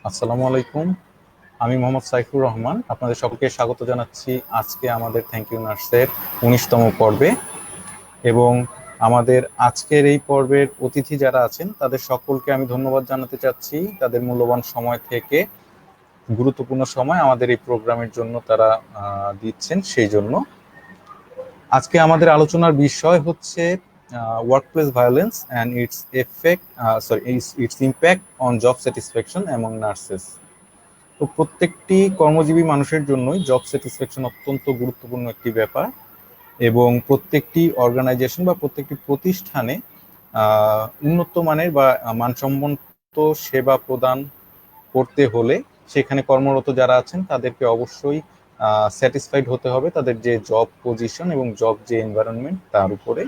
আসসালামু আলাইকুম। আমি মোহাম্মদ সাইফুর রহমান, আপনাদের সকলকে স্বাগত জানাচ্ছি আজকে আমাদের থ্যাংক ইউ নার্সের 19তম পর্বে। এবং আমাদের আজকের এই পর্বের অতিথি যারা আছেন তাদের সকলকে আমি ধন্যবাদ জানাতে চাচ্ছি, তাদের মূল্যবান সময় থেকে গুরুত্বপূর্ণ সময় আমাদের এই প্রোগ্রামের জন্য তারা দিচ্ছেন। সেই জন্য আজকে আমাদের আলোচনার বিষয় হচ্ছে workplace violence and it's effect, it's impact on job satisfaction among nurses. তো প্রত্যেকটি কর্মজীবী মানুষের জন্যই জব স্যাটিসফ্যাকশন অত্যন্ত গুরুত্বপূর্ণ একটি ব্যাপার, এবং প্রত্যেকটি অর্গানাইজেশন বা প্রত্যেকটি প্রতিষ্ঠানে উন্নত মানের বা মানসম্মত সেবা প্রদান করতে হলে সেখানে কর্মরত যারা আছেন তাদেরকে অবশ্যই স্যাটিসফাইড হতে হবে তাদের যে জব পজিশন এবং জব যে এনভায়রনমেন্ট তার উপরে।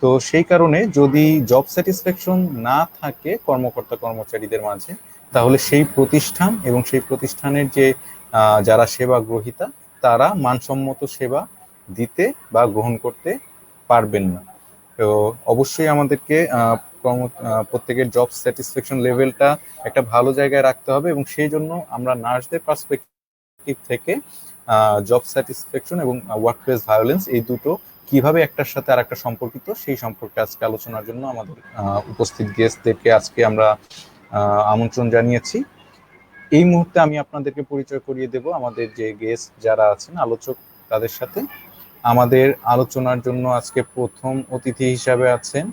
তো সেই কারণে যদি জব স্যাটিসফ্যাকশন না থাকে কর্মকর্তা কর্মচারীদের মাঝে, তাহলে সেই প্রতিষ্ঠান এবং সেই প্রতিষ্ঠানের যে যারা সেবা গ্রহীতা তারা মানসম্মত সেবা দিতে বা গ্রহণ করতে পারবেন না। তো অবশ্যই আমাদেরকে প্রত্যেকের জব স্যাটিসফ্যাকশন লেভেলটা একটা ভালো জায়গায় রাখতে হবে, এবং সেই জন্য আমরা নার্সদের পার্সপেক্টিভ থেকে জব স্যাটিসফ্যাকশন এবং ওয়ার্কপ্লেস ভায়োলেন্স এই দুটো কিভাবে একটার সাথে আর একটা সম্পর্কিত সেই সম্পর্কে আজকে আলোচনার জন্য আমাদের উপস্থিত গেস্টদেরকে আজকে আমরা আমন্ত্রণ জানিয়েছি। এই মুহূর্তে আমি আপনাদেরকে পরিচয় করিয়ে দেব আমাদের যে গেস্ট যারা আছেন আলোচক তাদের সাথে। আমাদের আলোচনার জন্য আজকে প্রথম অতিথি হিসাবে আছেন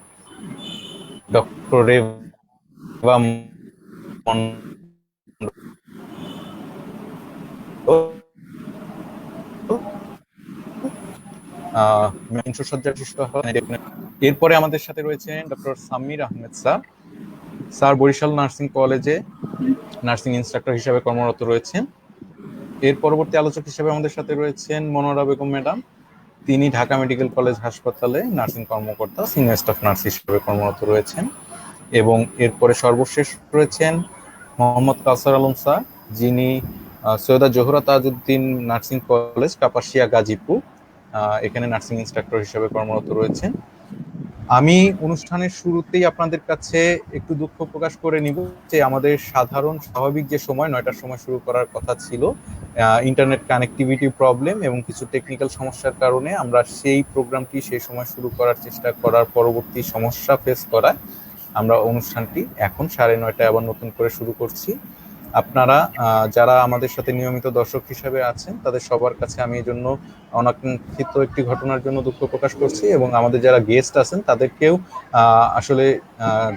ডক্টর রেবা সজ্জার শিষ্ট হন। এরপরে আমাদের সাথে রয়েছেন doctor Samir Ahmed sir. Sir Barishal nursing কলেজে নার্সিং ইনস্ট্রাক্টর হিসেবে কর্মরত রয়েছেন। এর পরবর্তী আলোচক হিসেবে আমাদের সাথে রয়েছেন মনোরা বেগম ম্যাডাম। তিনি ঢাকা মেডিকেল কলেজ হাসপাতালে নার্সিং কর্মকর্তা সিনিয়র স্টাফ নার্স হিসেবে কর্মরত রয়েছেন। এবং এরপরে সর্বশেষ রয়েছেন মোহাম্মদ কাউসার আলম স্যার, যিনি সৈয়দা জোহরা তাজউদ্দিন নার্সিং কলেজ কাপাসিয়া গাজীপুর এখানে নার্সিং ইনস্ট্রাক্টর হিসেবে কর্মরত রয়েছেন। আমি অনুষ্ঠানের শুরুতেই আপনাদের কাছে একটু দুঃখ প্রকাশ করে নিব যে আমাদের সাধারণ স্বাভাবিক যে সময় 9টার সময় শুরু করার কথা ছিল, ইন্টারনেট কানেক্টিভিটি প্রবলেম এবং কিছু টেকনিক্যাল সমস্যার কারণে আমরা সেই প্রোগ্রামটি সেই সময় শুরু করার চেষ্টা করার পরবর্তী সমস্যা ফেস করায় আমরা অনুষ্ঠানটি এখন 9:30টায় আবার নতুন করে শুরু করছি। আপনারা যারা আমাদের সাথে নিয়মিত দর্শক হিসেবে আছেন তাদের সবার কাছে আমি এই জন্য অনাকাঙ্ক্ষিত একটি ঘটনার জন্য দুঃখ প্রকাশ করছি, এবং আমাদের যারা গেস্ট আছেন তাদেরকেও আসলে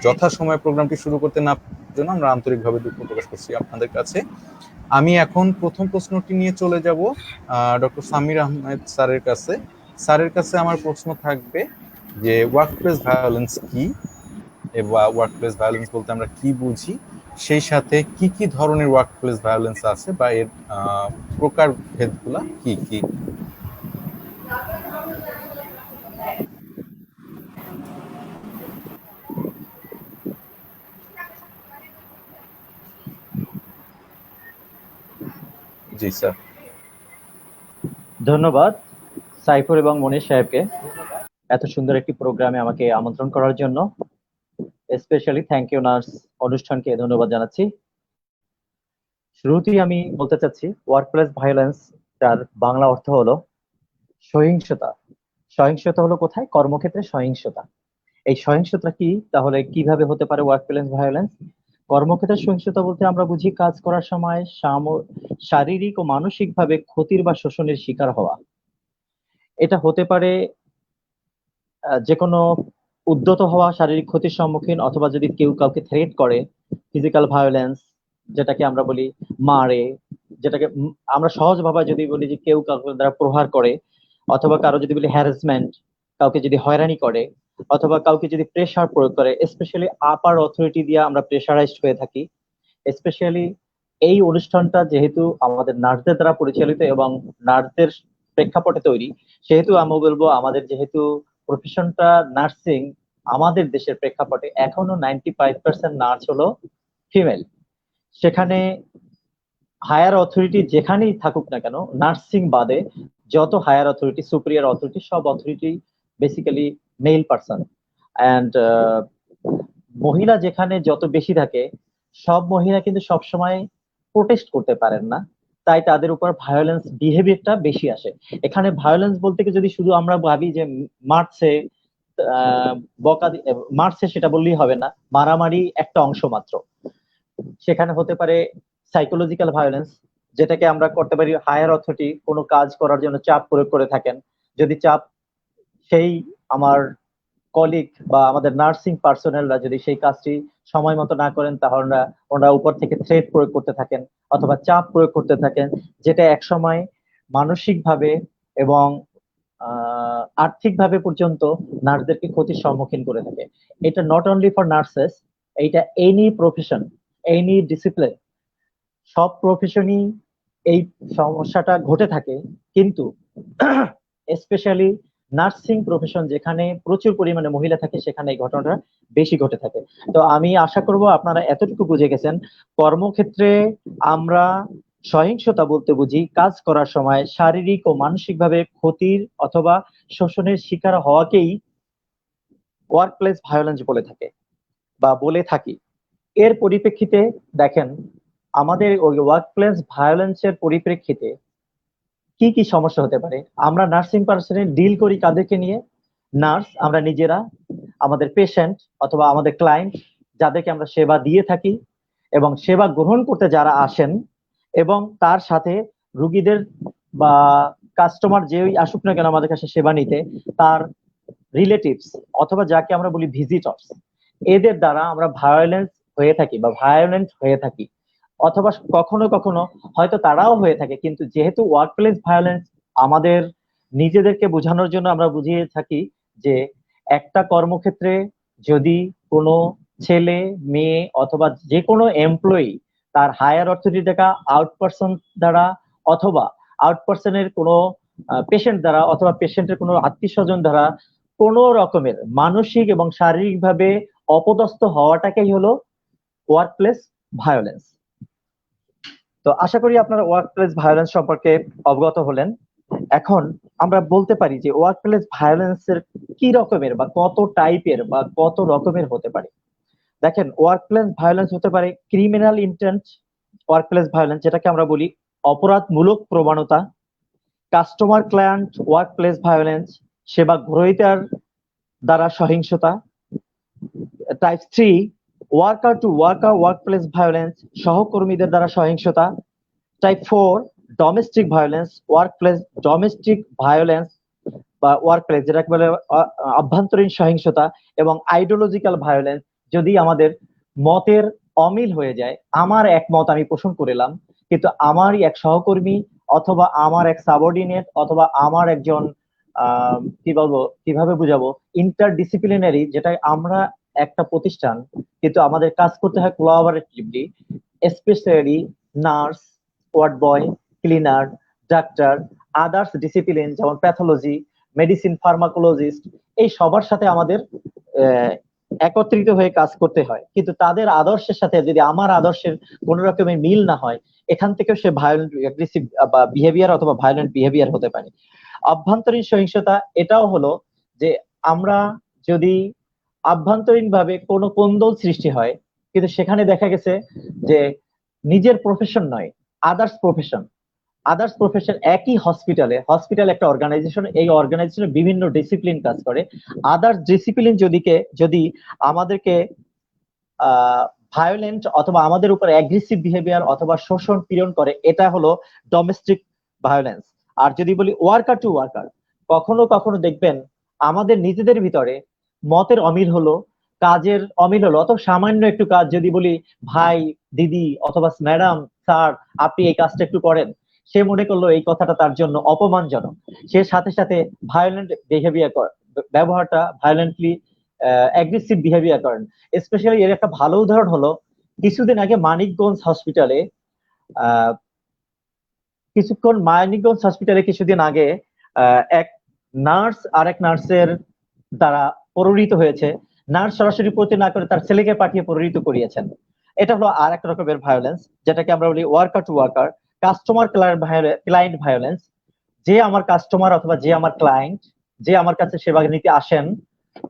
যথাসময়ে প্রোগ্রামটি শুরু করতে না পারার জন্য আমরা আন্তরিকভাবে দুঃখ প্রকাশ করছি আপনাদের কাছে। আমি এখন প্রথম প্রশ্নটি নিয়ে চলে যাব ডক্টর সামির আহমেদ স্যারের কাছে। স্যারের কাছে আমার প্রশ্ন থাকবে যে ওয়ার্কপ্লেস ভায়োলেন্স কি, বা ওয়ার্কপ্লেস ভায়োলেন্স বলতে আমরা কি বুঝি, সেই সাথে কি কি ধরনের ওয়ার্কপ্লেস ভায়োলেন্স আছে বা এর প্রকার ভেদগুলা কি কি। জি স্যার। ধন্যবাদ সাইফুর এবং মনির সাহেবকে এত সুন্দর একটি প্রোগ্রামে আমাকে আমন্ত্রণ করার জন্য। স্পেশালি থ্যাংক ইউ নার্স অনুষ্ঠানকে ধন্যবাদ জানাচ্ছি। শুরুতেই আমি বলতে চাচ্ছি ওয়ার্কপ্লেস ভায়োলেন্স যার বাংলা অর্থ হলো সহিংসতা। সহিংসতা হলো কোথায়? কর্মক্ষেত্রে সহিংসতা। এই সহিংসতা কি, তাহলে কিভাবে হতে পারে ওয়ার্কপ্লেস ভায়োলেন্স? কর্মক্ষেত্রে সহিংসতা বলতে আমরা বুঝি কাজ করার সময় শারীরিক ও মানসিক ভাবে ক্ষতির বা শোষণের শিকার হওয়া। এটা হতে পারে যে কোনো উদ্যত হওয়া শারীরিক ক্ষতির সম্মুখীন, অথবা যদি কেউ কাউকে থ্রেট করে, ফিজিক্যাল ভায়োলেন্স যেটাকে আমরা বলি মারে, যেটাকে আমরা সহজ ভাবে যদি বলি যে কেউ কাউকে দ্বারা প্রহার করে, অথবা কারো যদি বলি হ্যারাসমেন্ট, কাউকে যদি হয়রানি করে, অথবা কাউকে যদি প্রেশার প্রয়োগ করে। স্পেশালি আপার অথরিটি দিয়ে আমরা প্রেশারাইজড হয়ে থাকি। স্পেশালি এই অনুষ্ঠানটা যেহেতু আমাদের নার্সদের দ্বারা পরিচালিত এবং নার্সদের প্রেক্ষাপটে তৈরি, সেহেতু আমি বলবো আমাদের যেহেতু প্রফেশনটা নার্সিং, আমাদের দেশের প্রেক্ষাপটে এখনো 95% নার্স হলো ফিমেল। সেখানে হায়ার অথরিটি যেখানেই থাকুক না কেন, নার্সিং বাদে যত হায়ার অথরিটি, সুপিরিয়র অথরিটি, সব authority basically mail person. And মহিলা যেখানে যত বেশি থাকে, সব মহিলা কিন্তু সবসময় প্রোটেস্ট করতে পারেন না, তাই তাদের উপর ভায়োলেন্স বিহেভিয়ারটা বেশি আসে। এখানে ভায়োলেন্স বলতে কি যদি শুধু আমরা ভাবি যে মারছে, বকা মারছে সেটা বললেই হবে না, মারামারি একটা অংশ মাত্র। সেখানে হতে পারে সাইকোলজিক্যাল ভায়োলেন্স, যেটাকে আমরা করতে পারি হায়ার অথরিটি কোনো কাজ করার জন্য চাপ প্রয়োগ করে থাকেন। যদি চাপ সেই আমার কলিগ বা আমাদের নার্সিং পার্সোনেলরা যদি সেই কাজটি সময় মতো না করেন, তাহলে ওনারা উপর থেকে থ্রেট প্রয়োগ করতে থাকেন অথবা চাপ প্রয়োগ করতে থাকেন, যেটা একসময় মানসিকভাবে এবং আর্থিকভাবে পর্যন্ত নার্সদেরকে ক্ষতির সম্মুখীন করে থাকে। এটা নট অনলি ফর নার্সেস, এইটা এনি প্রফেশন, এনি ডিসিপ্লিন, সব প্রফেশনই এই সমস্যাটা ঘটে থাকে। কিন্তু স্পেশালি নার্সিং প্রফেশন যেখানে প্রচুর পরিমাণে মহিলা থাকে, সেখানে এই ঘটনাটা বেশি ঘটে থাকে। তো আমি আশা করব আপনারা এতটুকু বুঝে গেছেন, কর্মক্ষেত্রে আমরা সহিংসতা বলতে বুঝি কাজ করার সময় শারীরিক ও মানসিকভাবে ক্ষতির অথবা শোষণের শিকার হওয়াকেই ওয়ার্ক প্লেস ভায়োলেন্স বলে থাকে বা বলে থাকি। এর পরিপ্রেক্ষিতে দেখেন, আমাদের ওই ওয়ার্ক প্লেস ভায়োলেন্সের পরিপ্রেক্ষিতে কি কি সমস্যা হতে পারে। আমরা নার্সিং পার্সনে ডিল করি কাদেরকে নিয়ে? নার্স, আমরা নিজেরা, আমাদের পেশেন্ট অথবা আমাদের ক্লায়েন্ট যাদেরকে আমরা সেবা দিয়ে থাকি, এবং সেবা গ্রহণ করতে যারা আসেন, এবং তার সাথে রুগীদের বা কাস্টমার যেই আসুক না কেন আমাদের কাছে সেবা নিতে, তার রিলেটিভস অথবা যাকে আমরা বলি ভিজিটর্স, এদের দ্বারা আমরা ভায়োলেন্স হয়ে থাকি বা ভায়োলেন্ট হয়ে থাকি। অথবা কখনো কখনো হয়তো তারাও হয়ে থাকে, কিন্তু যেহেতু ওয়ার্ক প্লেস ভায়োলেন্স আমাদের নিজেদেরকে বোঝানোর জন্য আমরা বুঝিয়ে থাকি যে একটা কর্মক্ষেত্রে যদি কোনো ছেলে মেয়ে অথবা যে কোনো এমপ্লয়ি তার হায়ার অথরিটি দেখা আউটপার্সন দ্বারা অথবা আউটপার্সনের কোনো পেশেন্ট দ্বারা অথবা পেশেন্টের কোনো আত্মীয় স্বজন দ্বারা কোনো রকমের মানসিক এবং শারীরিকভাবে অপদস্থ হওয়াটাকেই হলো ওয়ার্ক প্লেস ভায়োলেন্স। তো আশা করি আপনারা ওয়ার্ক প্লেস ভায়োলেন্স সম্পর্কে অবগত হলেন। এখন আমরা বলতে পারি যে ওয়ার্ক প্লেস ভায়োলেন্সের কি রকমের বা কত টাইপের বা কত রকমের হতে পারে। দেখেন, ওয়ার্ক প্লেস ভায়োলেন্স হতে পারে criminal intent work place violence, যেটাকে আমরা বলি অপরাধমূলক প্রবণতা, customer client workplace violence, সেবা গ্রহীতার দ্বারা সহিংসতা, type 3 worker two worker work place violence, সহকর্মীদের দ্বারা সহিংসতা, type 4 domestic violence work place, domestic violence বা ওয়ার্ক প্লেস যেটাকে বলে আভ্যন্তরীণ সহিংসতা, এবং আইডিওলজিক্যাল ভায়োলেন্স, যদি আমাদের মতের অমিল হয়ে যায়, আমার এক মত আমি পোষণ করলাম, কিন্তু আমারই এক সহকর্মী অথবা আমার এক সাবঅর্ডিনেট অথবা আমার একজন কি বলবো, কিভাবে বুঝাবো, ইন্টারডিসিপ্লিনারি, যেটা আমরা একটা প্রতিষ্ঠান কিন্তু আমাদের কাজ করতে হয় collaboratively, specially nurse, ward boy, cleaner, doctor, others discipline যেমন প্যাথোলজি, মেডিসিন, ফার্মাকোলজিস্ট, এই সবার সাথে আমাদের একত্রিত হয়ে কাজ করতে হয়। কিন্তু তাদের আদর্শের সাথে যদি আমার আদর্শের কোন রকমের মিল না হয়, এখান থেকে সে ভায়োলেন্ট অ্যাগ্রেসিভ বা বিহেভিয়ার অথবা ভায়োলেন্ট বিহেভিয়ার হতে পারে। আভ্যন্তরীণ সহিংসতা এটাও হলো যে আমরা যদি আভ্যন্তরীণ ভাবে কোনো কোন্দল সৃষ্টি হয়, কিন্তু সেখানে দেখা গেছে যে নিজের প্রফেশন নয়, আদার্স প্রফেশন, আদার্স প্রফেশন একই হসপিটাল একটা অর্গানাইজেশন, এই অর্গানাইজেশনে বিভিন্ন ডিসিপ্লিন কাজ করে। আদার্স ডিসিপ্লিন যদি আমাদেরকে ভায়োলেন্ট অথবা আমাদের উপর অ্যাগ্রেসিভ বিহেভিয়ার অথবা শোষণ পীড়ন করে, এটা হলো ডোমেস্টিক ভায়োলেন্স। আর যদি বলি ওয়ার্কার টু ওয়ার্কার, কখনো কখনো দেখবেন আমাদের নিজেদের ভিতরে মতের অমিল হলো, কাজের অমিল হলো, অথবা সামান্য একটু কাজ যদি বলি ভাই, দিদি অথবা ম্যাডাম, স্যার আপনি এই কাজটা একটু করেন, সে মনে করলো এই কথাটা তার জন্য অপমানজনক, সে সাথে সাথে ভায়োলেন্ট বিহেভিয়ার করে, ব্যবহারটা ভায়োলেন্টলি অ্যাগ্রেসিভ বিহেভিয়ার করেন। স্পেশালি এর একটা ভালো উদাহরণ হলো কিছুদিন আগে মানিকগঞ্জ হসপিটালে, কিছুদিন আগে এক নার্স আরেক নার্সের দ্বারা প্ররোচিত হয়েছে। নার্স সরাসরি প্রতি না করে তার ছেলেকে পাঠিয়ে প্ররোচিত করিয়েছেন। এটা হলো আর এক রকমের ভায়োলেন্স, যেটাকে আমরা বলি worker two worker. Customer client violence, যে আমার কাস্টমার অথবা যে আমার ক্লায়েন্ট, যে আমার কাছে সেবা নিতে আসেন,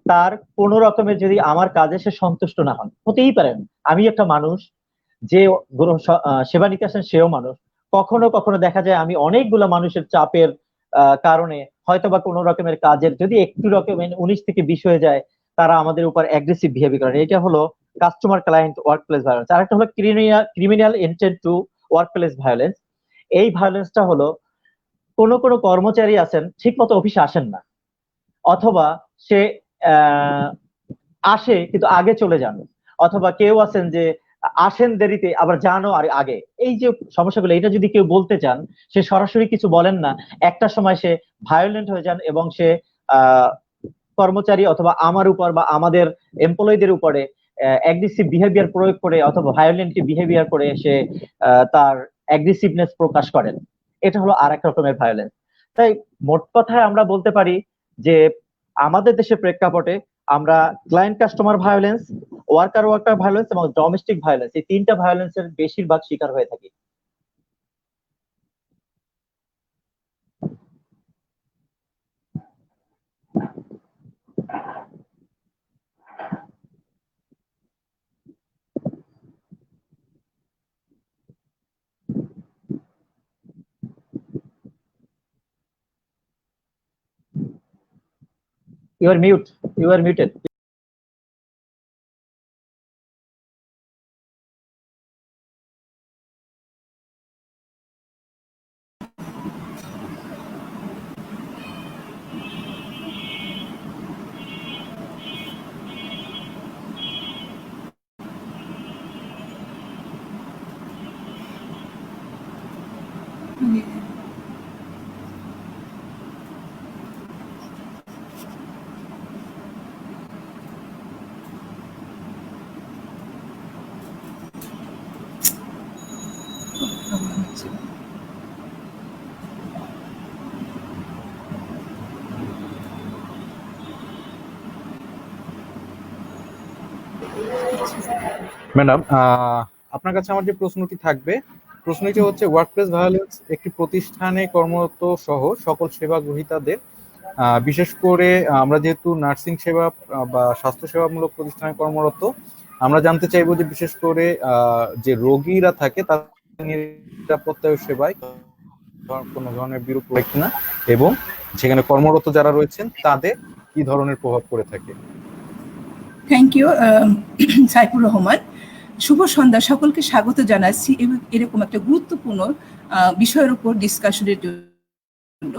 তার কোন রকমের যদি আমার কাজে সে সন্তুষ্ট না হন, হতেই পারেন আমি একটা মানুষ যে সেবা নিতে আসেন সেও মানুষ। কখনো কখনো দেখা যায় আমি অনেকগুলো মানুষের চাপের কারণে হয়তো বা কোনো রকমের কাজের যদি একটু রকমের 19 থেকে 20 হয়ে যায়, তারা আমাদের উপর অ্যাগ্রেসিভ বিহেভিয়ার করে। এটা হলো customer client workplace violence. আর একটা হলো criminal intent to workplace violence. এই ভায়োলেন্সটা হলো কোনো কোনো কর্মচারী আছেন ঠিক মতো অফিসে আসেন না, অথবা সে আহ, আসে কিন্তু আগে চলে যান, অথবা কেউ আছেন যে আসেন দেরিতে আবার যানও আর আগে। এই যে সমস্যাগুলো, এটা যদি কেউ বলতে চান, সে সরাসরি কিছু বলেন না, একটা সময় সে ভায়োলেন্ট হয়ে যান এবং সে আহ কর্মচারী অথবা আমার উপর বা আমাদের এমপ্লয়ীদের উপরে অ্যাগ্রেসিভ বিহেভিয়ার প্রয়োগ করে অথবা ভায়োলেন্ট বিহেভিয়ার করে সে তার অ্যাগ্রেসিভনেস প্রকাশ করেন। এটা হলো আর এক রকমের ভায়োলেন্স। তাই মোট কথায় আমরা বলতে পারি যে আমাদের দেশের প্রেক্ষাপটে আমরা client customer violence, worker worker violence এবং ডোমেস্টিক ভায়োলেন্স, এই তিনটা ভায়োলেন্সের বেশিরভাগ শিকার হয়ে থাকি। You are mute, you are muted. Madam, আপনার কাছে আমার যে প্রশ্নটি থাকবে, প্রশ্নটি হচ্ছে ওয়ার্কপ্লেস ভায়োলেন্স একটি প্রতিষ্ঠানে কর্মরত সহ সকল সেবা গ্রহীতাদের, বিশেষ করে আমরা যেহেতু নার্সিং সেবা বা স্বাস্থ্য সেবামূলক প্রতিষ্ঠানে কর্মরত, আমরা জানতে চাইবো যে বিশেষ করে যে রোগীরা থাকে তাদের নিরাপত্তা ও সেবায় কোনো ধরনের বিরূপ হয় কিনা, এবং সেখানে কর্মরত যারা রয়েছেন তাদের কি ধরনের প্রভাব পড়ে থাকে। Thank you Saifur Rahman. শুভ সন্ধ্যা, সকলকে স্বাগত জানাচ্ছি এবং এরকম একটা গুরুত্বপূর্ণ বিষয়ের উপর ডিসকাশনের জন্য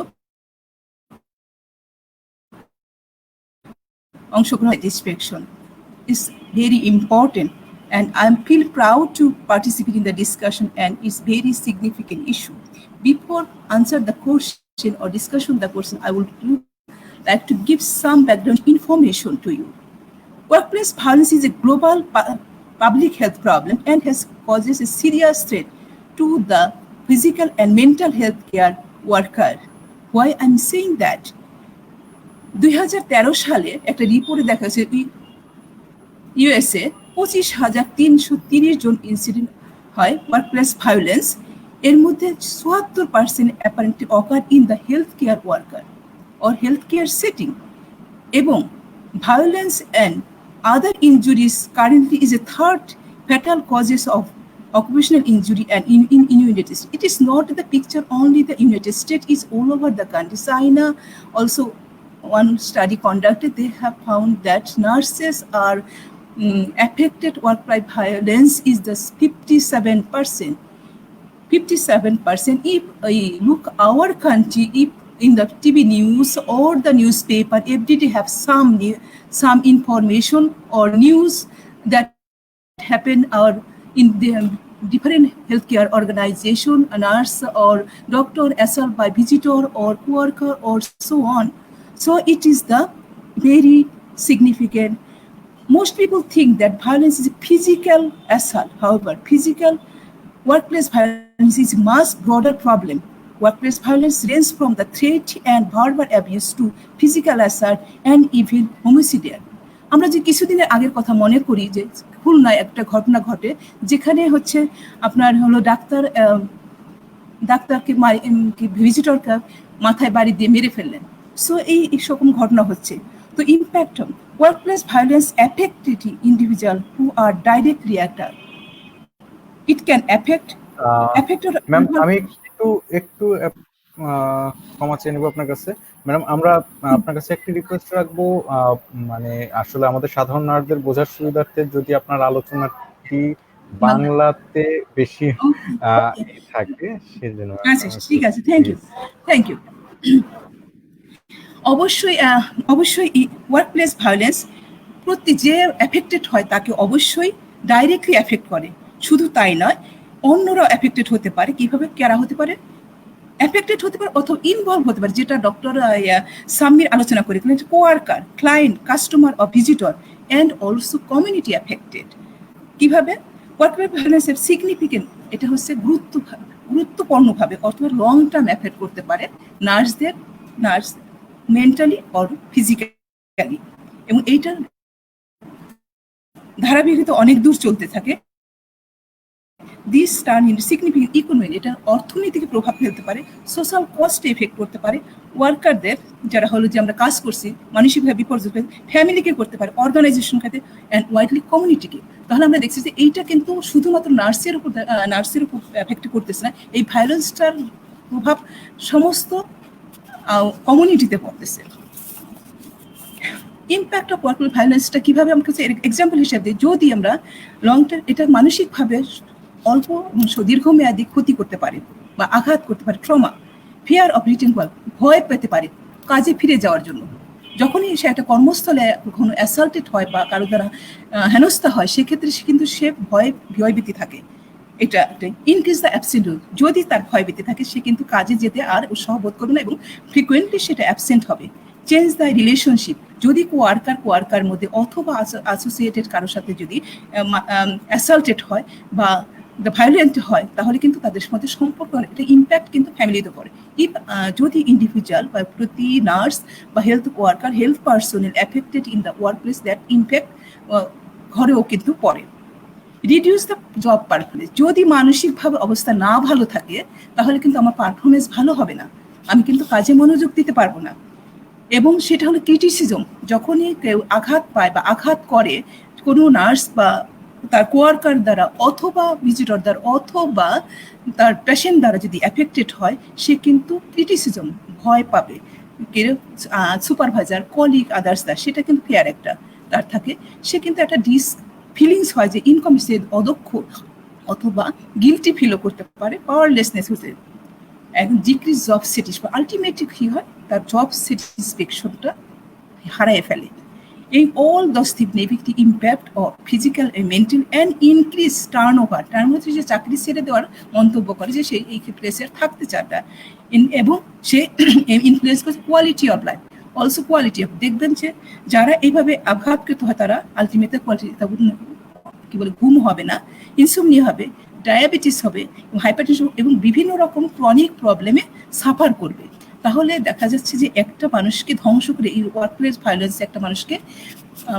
অংশগ্রহণ। Satisfaction is very important and I feel proud to participate in the discussion and it's very significant issue. Before answer the question or discussion the question, I would like to give some background information to you. Workplace violence is a global public health problem and has causes a serious threat to the physical and mental health care worker. Why I'm saying that? 2013 সালে একটা রিপোর্টে দেখা যাচ্ছে USA 25,330 জন incident হয় workplace violence, এর মধ্যে 74% apparently occur in the health care worker or health care setting, এবং violence and other injuries currently is a third fatal causes of occupational injury and in United States. It is not the picture only the United States, is all over the country. China also, one study conducted, they have found that nurses are affected work-life violence is the 57%. 57%. If I look our country, if in the TV news or the newspaper, every day have some information or news that happen or in the different healthcare organization, a nurse or doctor assault by visitor or worker or so on. So it is the very significant. Most people think that violence is a physical assault. However, physical workplace violence is a much broader problem. Workplace violence ranges from the threat and verbal abuse to physical assault and even homicide. আমরা যে কিছুদিনের আগের কথা মনে করি যে খুলনায় একটা ঘটনা ঘটে যেখানে হচ্ছে আপনার হলো ডাক্তারকে ভিজিটরকে মাথায় বাড়ি দিয়ে মেরে ফেললেন। সো এই সকম ঘটনা হচ্ছে। তো impact on workplace violence affected individual who are direct reactor It can affect or ma'am আমি একটু একটু ক্ষমা চেয়ে নেবো আপনার কাছে। ম্যাডাম আমরা আপনার কাছে একটি রিকোয়েস্ট রাখবো, মানে আসলে আমাদের সাধারণ নার্সদের বোঝার সুবিধার্থে যদি আপনার আলোচনাটি বাংলাতে বেশি থাকে সেজন্য। আচ্ছা ঠিক আছে, থ্যাংক ইউ। অবশ্যই ওয়ার্কপ্লেস ভায়োলেন্স প্রতি যে এফেক্টেড হয় তাকে অবশ্যই ডাইরেক্টলি এফেক্ট করে। শুধু তাই নয়, অন্যরা এফেক্টেড হতে পারে। কিভাবে কারা হতে পারে? এফেক্টেড হতে পারে অথবা ইনভলভ হতে পারে, যেটা ডক্টর সাম্মির আলোচনা করে coworker, client, customer or visitor and also community affected. কিভাবে? ওয়ার্কপ্লেস ভায়োলেন্সের সিগনিফিকেন্ট, এটা হচ্ছে গুরুত্বপূর্ণভাবে অথবা লং টার্ম এফেক্ট করতে পারে নার্স মেন্টালি অর ফিজিক্যালি, এবং এইটার ধারাবাহিকতা অনেক দূর চলতে থাকে। This turn in significant economic, এটা অর্থনীতিকে প্রভাব ফেলতে পারে, সোশ্যাল কস্টে এফেক্ট করতে পারে, ওয়ার্কারদের যারা হলো যে আমরা কাজ করছি মানসিকভাবে বিপর্যয়, ফ্যামিলিকে করতে পারে, অর্গানাইজেশন খাতে অ্যান্ড ওয়াইডলি কমিউনিটিকে। তাহলে আমরা দেখছি যে এইটা কিন্তু শুধুমাত্র নার্সের উপর এফেক্ট করতেছে না, এই ভায়োলেন্সটার প্রভাব সমস্ত কমিউনিটিতে পড়তেছে। ইম্প্যাক্ট অফ ওয়ার্কপ্লেস ভায়োলেন্সটা কিভাবে আমরা এক্সাম্পল হিসেবে দিই, যদি আমরা লং টার্ম, এটা মানসিকভাবে অল্প দীর্ঘমেয়াদী ক্ষতি করতে পারে বা আঘাত করতে পারে। Trauma, fear of return work, ভয় পেতে পারে কাজে ফিরে যাওয়ার জন্য। যখনই সে একটা কর্মস্থলে কখনো অ্যাসাল্টেড হয় বা কারো দ্বারা হেনস্থা হয়, সেক্ষেত্রে কিন্তু সে ভয়ভীতি থাকে। এটা ইনক্রিজ দ্য অ্যাবসেন্ট, যদি তার ভয়ভীতি থাকে সে কিন্তু কাজে যেতে আর উৎসাহ বোধ করবে না এবং ফ্রিকুয়েন্টলি সেটা অ্যাবসেন্ট হবে। চেঞ্জ দ্য রিলেশনশিপ, যদি কোয়ার্কার মধ্যে অথবা অ্যাসোসিয়েটেড কারোর সাথে যদি অ্যাসাল্টেড হয় বা ভায়োলেন্ট হয়, তাহলে কিন্তু তাদের মধ্যে সম্পর্ক, এটা ইম্প্যাক্ট কিন্তু ফ্যামিলিতে পড়ে। যদি ইন্ডিভিজুয়াল বা প্রতি নার্স বা health personal affected in the workplace, that impact ঘরেও কিন্তু পড়ে। রিডিউস দ্য জব পারফরমেন্স, যদি মানসিকভাবে অবস্থা না ভালো থাকে তাহলে কিন্তু আমার পারফরমেন্স ভালো হবে না, আমি কিন্তু কাজে মনোযোগ দিতে পারবো না। এবং সেটা হলো ক্রিটিসিজম, যখনই কেউ আঘাত পায় বা আঘাত করে কোনো নার্স বা তার কোয়ার্কার দ্বারা অথবা ভিজিটর দ্বারা অথবা তার পেশেন্ট দ্বারা যদি এফেক্টেড হয়, সে কিন্তু ক্রিটিসিজম, ভয় পাবে, সুপারভাইজার, কলিগ, আদার্স দ্বারা, সেটা কিন্তু ফেয়ার একটা তার থাকে। সে কিন্তু একটা ফিলিংস হয় যে ইনকম্পিটেন্ট, অদক্ষ, অথবা গিলটি ফিলও করতে পারে, পাওয়ারলেসনেস হতে, ডিক্রিজ জব স্যাটিসফ্যাকশন, আলটিমেটলি কি হয়, তার জব স্যাটিসফ্যাকশনটা হারায় ফেলে। এই all those negative impact of physical and mental and increase turnover, হচ্ছে যে চাকরি ছেড়ে দেওয়ার মন্তব্য করে যে সেই এই প্লেসে থাকতে চায় না, এবং সে ইনফ্লুয়েন্স করছে quality of life, also quality of. দেখবেন যে যারা এইভাবে আঘাতকৃত হয় তারা আলটিমেটলি কোয়ালিটি, কি বলে, ঘুম হবে না, ইনসোমনিয়া হবে, ডায়াবেটিস হবে, হাইপারটেনশন এবং বিভিন্ন রকম ক্রনিক প্রবলেমে সাফার করবে। তাহলে দেখা যাচ্ছে যে একটা মানুষকে ধ্বংস করে, এই ওয়ার্কপ্লেস ভায়োলেন্স একটা মানুষকে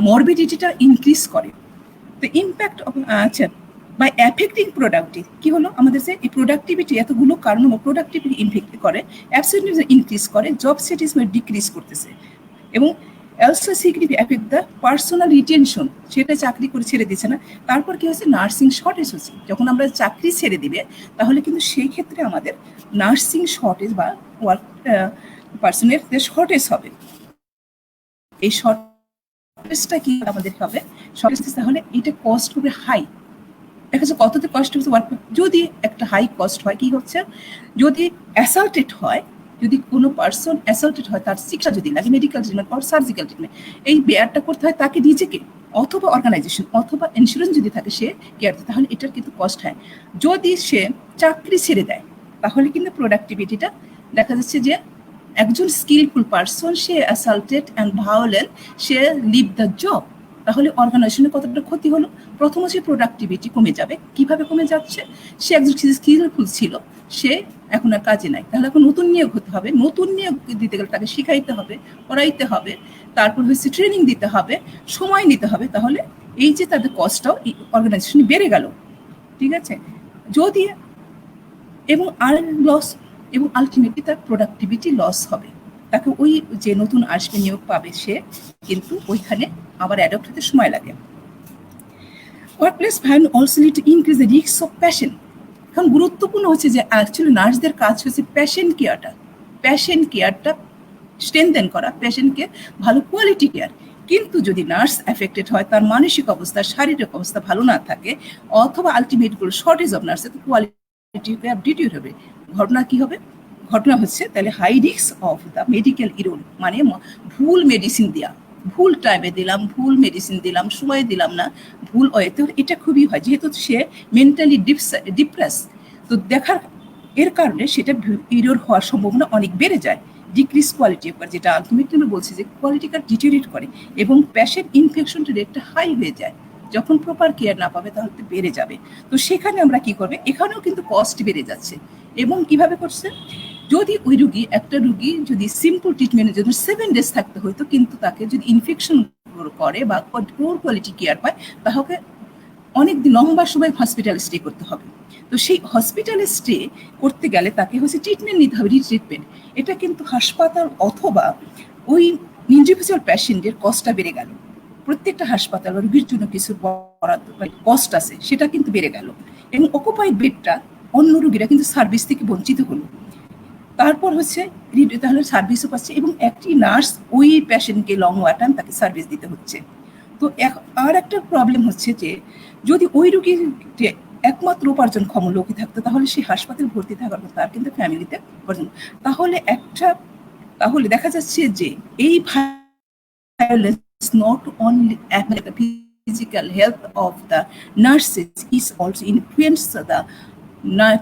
মরবিডিটিটা ইনক্রিজ করে। তো ইম্প্যাক্ট অফ, আচ্ছা, বাই অ্যাফেক্টিং প্রোডাক্টিভ, কি হলো আমাদের যে এই প্রোডাক্টিভিটি, এতগুলো কারণ প্রোডাক্টিভিটি ইনফেক্ট করে, অ্যাবসেন্টিজম ইনক্রিজ করে, জব স্যাটিসফ্যাকশন ডিক্রিজ করতেছে, এবং also significantly affect the personal retention, সেটা চাকরি করে ছেড়ে দিচ্ছে না। তারপর কি হচ্ছে, নার্সিং শর্টেজ হচ্ছে। যখন আমরা চাকরি ছেড়ে দিবে তাহলে কিন্তু সেই ক্ষেত্রে আমাদের নার্সিং শর্টেজ বা ওয়ার্ক পার্সনের শর্টেজ হবে। এই শর্টেজটা কি আমাদের হবে, শর্টেজ তাহলে এটা কস্ট হবে হাই। দেখা যাচ্ছে কততে কষ্ট হচ্ছে ওয়ার্ক, যদি একটা হাই কস্ট হয়, কি হচ্ছে, যদি অ্যাসাল্টেড হয়, যদি কোনো পার্সন অ্যাসাল্টেড হয়, তার চিকিৎসা যদি লাগে, medical treatment or surgical treatment, এই বেয়ারটা করতে হয় তাকে নিজেকে, অথবা অর্গানাইজেশন অথবা ইন্স্যুরেন্স যদি থাকে সে কেয়ার, তাহলে এটার কিন্তু কস্ট হয়। যদি সে চাকরি ছেড়ে দেয় তাহলে কিন্তু প্রোডাক্টিভিটিটা দেখা যাচ্ছে যে একজন স্কিলফুল পার্সন, সে অ্যাসাল্টেড অ্যান্ড ভায়োলেন্ট, সে লিভ দ্য জব, তাহলে অর্গানাইজেশনের কতটা ক্ষতি হলো। প্রথম হচ্ছে প্রোডাক্টিভিটি কমে যাবে। কিভাবে কমে যাচ্ছে, সে একজন স্কিলফুল ছিল, সে এখন আর কাজে নাই, তাহলে এখন নতুন নিয়োগ হতে হবে, নতুন নিয়োগ দিতে গেলে তাকে শিখাইতে হবে, পড়াইতে হবে, তারপর হচ্ছে ট্রেনিং দিতে হবে, সময় নিতে হবে, তাহলে এই যে তাদের কস্টটাও এই অর্গানাইজেশনে বেড়ে গেল, ঠিক আছে। যদি এবং আর লস, এবং আলটিমেটলি তার প্রোডাক্টিভিটি লস হবে, তাকে ওই যে নতুন আসবে নিয়োগ পাবে সে কিন্তু ওইখানে আবার অ্যাডপ্ট হতে সময় লাগে। Workplace violence also lead to increase the risk of passion. এখন গুরুত্বপূর্ণ হচ্ছে যে অ্যাকচুয়ালি নার্সদের কাজ হচ্ছে প্যাশেন্ট কেয়ারটা স্ট্রেনথেন করা, পেশেন্টকে ভালো কোয়ালিটি কেয়ার। কিন্তু যদি নার্স এফেক্টেড হয়, তার মানসিক অবস্থা, শারীরিক অবস্থা ভালো না থাকে, অথবা আলটিমেট কোনো শর্টেজ অফ নার্সের, তো কোয়ালিটি কেয়ার ডিটিউর হবে। ঘটনা কি হবে? ঘটনা হচ্ছে তাহলে high risk of the medical error, মানে ভুল মেডিসিন দেওয়া, ভুল টাইমে দিলাম, ভুল মেডিসিন দিলাম, সময় দিলাম না, ভুল ওয়েতে, এটা খুবই হয় যেহেতু সে মেন্টালি ডিপ্রেস। তো এর কারণে সেটা ইরোর হওয়ার সম্ভাবনা অনেক বেড়ে যায়। ডিক্রিজ কোয়ালিটি অফ কেয়ার, যেটা আলটিমেটলি আমি বলছি যে কোয়ালিটি কেয়ার ডিটেরিয়েট করে, এবং প্যাশেন্ট ইনফেকশন রেটটা হাই হয়ে যায়। যখন প্রপার কেয়ার না পাবে তাহলে তো বেড়ে যাবে। তো সেখানে আমরা কি করবে, এখানেও কিন্তু কস্ট বেড়ে যাচ্ছে। এবং কিভাবে করছে, যদি ওই একটা রুগী যদি সিম্পল ট্রিটমেন্টের জন্য 7 days থাকতে হইতো, কিন্তু তাকে যদি ইনফেকশন করে বা পোর কোয়ালিটি কেয়ার পায়, তাহলে অনেক লম্বা সময় হসপিটালে স্টে করতে হবে। তো সেই হসপিটালে স্টে করতে গেলে তাকে হচ্ছে ট্রিটমেন্ট নিতে হবে, রিট্রিটমেন্ট। এটা কিন্তু হাসপাতাল অথবা ওই ইন্ডিভিজুয়াল পেশেন্টের কস্টটা বেড়ে গেল। প্রত্যেকটা হাসপাতাল রোগীর জন্য কিছু বরাদ্দ কস্ট আছে, সেটা কিন্তু বেড়ে গেল। এবং অকুপাইড বেডটা অন্য রোগীরা কিন্তু সার্ভিস থেকে বঞ্চিত হলো। তারপর হচ্ছে তাহলে সার্ভিসও পাচ্ছে, এবং একটি নার্স ওই পেশেন্টকে লং টাইম তাকে সার্ভিস দিতে হচ্ছে। তো আর একটা প্রবলেম হচ্ছে যে যদি ওই রোগীর একমাত্র উপার্জনক্ষম লোকই থাকতো, তাহলে সেই হাসপাতালে ভর্তি থাকার পর তার কিন্তু ফ্যামিলিতে উপার্জন, তাহলে দেখা যাচ্ছে যে এই violence not only affect the physical health of the nurses, is also influence the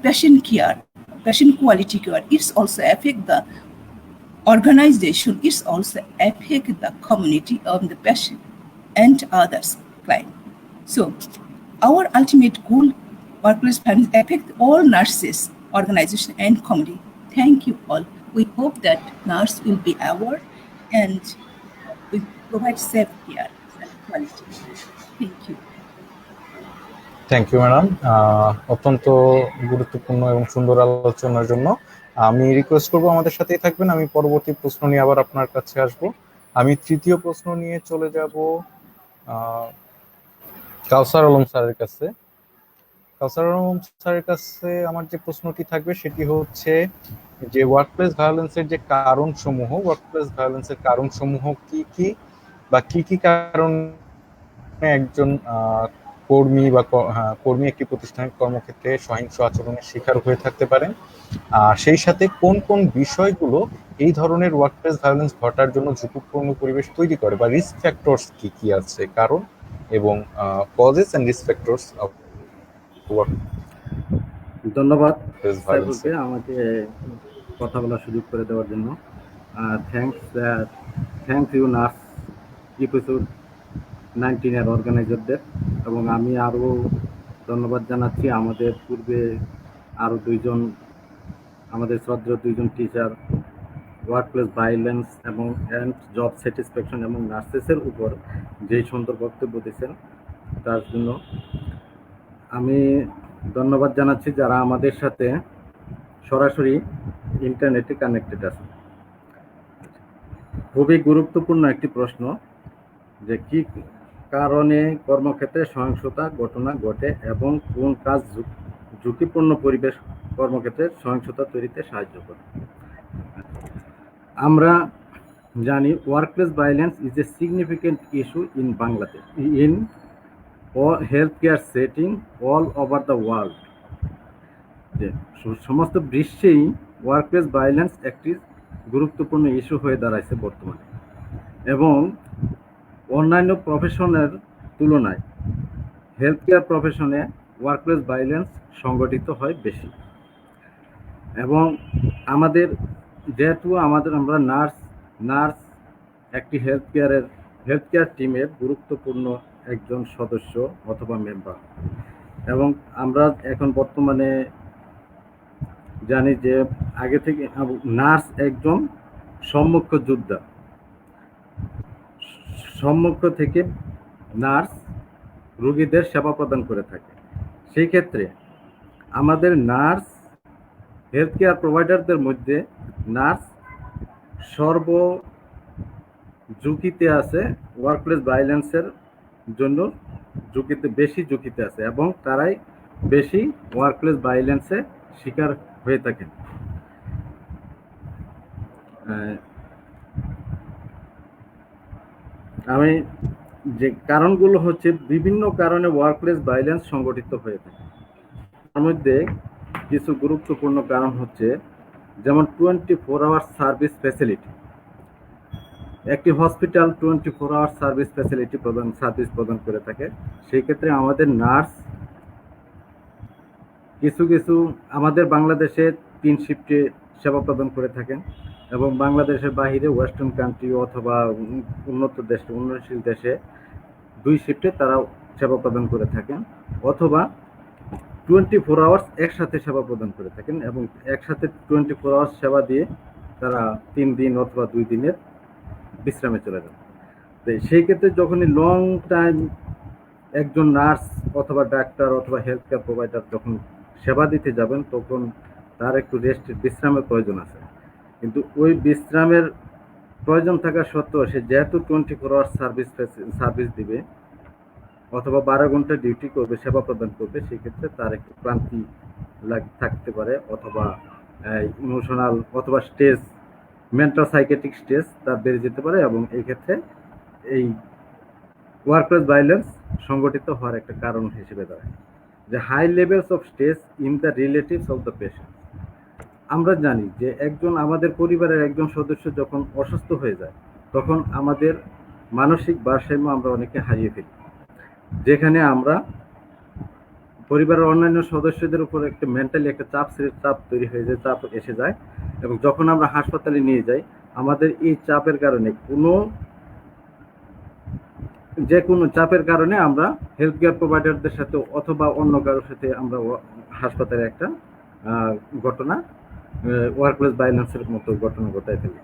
patient care, patient quality care. It's also affect the organization. It's also affect the community of the patient and others client. So our ultimate goal, workplace violence affect all nurses, organization and community. Thank you all. We hope that nurse will be aware and we provide safe care and quality. Thank you. Thank you madam, অত্যন্ত গুরুত্বপূর্ণ এবং সুন্দর আলোচনার জন্য। আমি request করবো আমাদের সাথেই থাকবেন, আমি পরবর্তী প্রশ্ন নিয়ে আবার আপনার কাছে আসব। আমি তৃতীয় প্রশ্ন নিয়ে চলে যাব কাউসার আলম স্যারের কাছে। কাউসার আলম স্যারের কাছে আমার যে প্রশ্নটি থাকবে সেটি হচ্ছে যে ওয়ার্কপ্লেস ভায়োলেন্সের কারণসমূহ কি কি, বা কি কি কারণে একজন কর্মী একটি প্রতিষ্ঠানের কর্মক্ষেত্রে সহিংস আচরণের শিকার হয়ে থাকতে পারেন, আর সেই সাথে কোন কোন বিষয়গুলো এই ধরনের ওয়ার্কপ্লেস ভায়োলেন্স ঘটার জন্য ঝুঁকিপূর্ণ পরিবেশ তৈরি করে, বা রিস্ক ফ্যাক্টরস কি কি আছে, কারণ এবং causes and risk factors of ধন্যবাদ ওয়ার্কপ্লেস ভায়োলেন্স। আমাকে কথা বলার সুযোগ করে দেওয়ার জন্য। থ্যাংক ইউ নার্স এপিসোড 19 এর অর্গানাইজারদের, এবং আমি আরও ধন্যবাদ জানাচ্ছি আমাদের পূর্বে আরও আমাদের শ্রদ্ধেয় দুইজন টিচার ওয়ার্কপ্লেস ভায়োলেন্স এবং জব স্যাটিসফ্যাকশন এবং নার্সেসের উপর যে সুন্দর বক্তব্য দিয়েছেন তার জন্য। আমি ধন্যবাদ জানাচ্ছি যারা আমাদের সাথে সরাসরি ইন্টারনেটে কানেক্টেড আছে। খুবই গুরুত্বপূর্ণ একটি প্রশ্ন, যে কি কারণে কর্মক্ষেত্রে সহিংসতা ঘটনা ঘটে এবং কোন কাজ ঝুঁকিপূর্ণ পরিবেশ কর্মক্ষেত্রে সহিংসতা তৈরিতে সাহায্য করে। আমরা জানি workplace violence is a significant issue in Bangladesh, in health care setting all over the world. যে সমস্ত বিশ্বেই ওয়ার্কপ্লেস ভায়োলেন্স একটি গুরুত্বপূর্ণ ইস্যু হয়ে দাঁড়াইছে বর্তমানে, এবং অন্যান্য প্রফেশনের তুলনায় হেলথ কেয়ার প্রফেশনে ওয়ার্কপ্লেস ভায়োলেন্স সংগঠিত হয় বেশি। এবং যেহেতু আমরা নার্স একটি হেলথ কেয়ার টিমের গুরুত্বপূর্ণ একজন সদস্য অথবা মেম্বার, এবং আমরা এখন বর্তমানে জানি যে আগে থেকে নার্স একজন সম্মুখ যোদ্ধা, সম্মুখ থেকে নার্স রোগীদের সেবা প্রদান করে থাকে। সেই ক্ষেত্রে আমাদের হেলথ কেয়ার প্রোভাইডারদের মধ্যে নার্স সর্ব ঝুঁকিতে আছে ওয়ার্কপ্লেস ভায়োলেন্সের জন্য বেশি ঝুঁকিতে আছে এবং তারাই বেশি ওয়ার্কপ্লেস ভায়োলেন্সের শিকার হয়ে থাকেন। আমি যে কারণগুলো হচ্ছে, বিভিন্ন কারণে ওয়ার্কপ্লেস ভায়োলেন্স সংগঠিত হয়ে থাকে। তার মধ্যে কিছু গুরুত্বপূর্ণ কারণ হচ্ছে, যেমন 24 আওয়ার সার্ভিস ফ্যাসিলিটি। একটি হসপিটাল 24 আওয়ার সার্ভিস প্রদান করে থাকে। সেই ক্ষেত্রে আমাদের নার্স কিছু আমাদের বাংলাদেশে 3 শিফটে সেবা প্রদান করে থাকেন এবং বাংলাদেশের বাহিরে ওয়েস্টার্ন কান্ট্রি অথবা উন্নয়নশীল দেশে 2 শিফটে তারা সেবা প্রদান করে থাকেন, অথবা 24 আওয়ার্স একসাথে সেবা প্রদান করে থাকেন এবং একসাথে 24 আওয়ার্স সেবা দিয়ে তারা 3 দিন অথবা 2 দিনের বিশ্রামে চলে যান। তো সেই ক্ষেত্রে যখনই লং টাইম একজন নার্স অথবা ডাক্তার অথবা হেলথ কেয়ার প্রোভাইডার যখন সেবা দিতে যাবেন, তখন তার একটু বিশ্রামের প্রয়োজন আছে। কিন্তু ওই বিশ্রামের প্রয়োজন থাকা সত্ত্বেও সে যেহেতু 24 আওয়ার সার্ভিস দিবে অথবা 12 ঘন্টা ডিউটি করবে, সেবা প্রদান করবে, সেক্ষেত্রে তার একটু ক্লান্তি থাকতে পারে, অথবা ইমোশনাল অথবা মেন্টাল সাইকেট্রিক স্ট্রেস তার বেড়ে যেতে পারে এবং এই ক্ষেত্রে এই ওয়ার্কপ্লেস ভায়োলেন্স সংগঠিত হওয়ার একটা কারণ হিসেবে দাঁড়ায়। যে high levels of stress in the relatives of the patient. আমরা জানি যে আমাদের পরিবারের একজন সদস্য যখন অসুস্থ হয়ে যায়, তখন আমাদের মানসিক ভারসাম্য আমরা অনেকে হারিয়ে ফেলি, যেখানে আমরা পরিবারের অন্যান্য সদস্যদের উপর একটা মেন্টালি একটা চাপ তৈরি হয়ে যায়, চাপ এসে যায় এবং যখন আমরা হাসপাতালে নিয়ে যাই, আমাদের এই চাপের কারণে যে কোনো চাপের কারণে আমরা হেলথ কেয়ার প্রোভাইডারদের সাথে অথবা অন্য কারোর সাথে আমরা হাসপাতালে একটা ঘটনা ওয়ার্কপ্লেস ভায়োলেন্সের মতো ঘটনা ঘটায় ফেলি।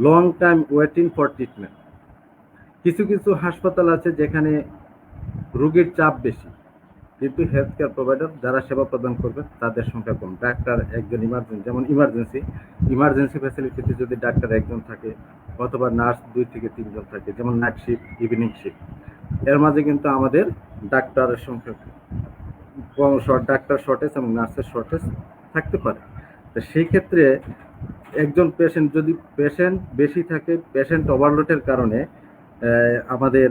Long time waiting for treatment. কিছু হাসপাতাল আছে যেখানে রোগীর চাপ বেশি, কিন্তু হেলথ কেয়ার প্রোভাইডার যারা সেবা প্রদান করবে তাদের সংখ্যা কম। ডাক্তার একজন ইমার্জেন্সি ফ্যাসিলিটিতে যদি ডাক্তার একজন থাকে অথবা নার্স 2 থেকে 3 জন থাকে, যেমন নাইট শিফট, ইভিনিং শিফট, এর মাঝে কিন্তু আমাদের ডাক্তারের সংখ্যা ডাক্তার শর্টেজ এবং নার্সের শর্টেজ থাকতে পারে। তো সেই ক্ষেত্রে একজন পেশেন্ট বেশি থাকে, পেশেন্ট ওভারলোডের কারণে আমাদের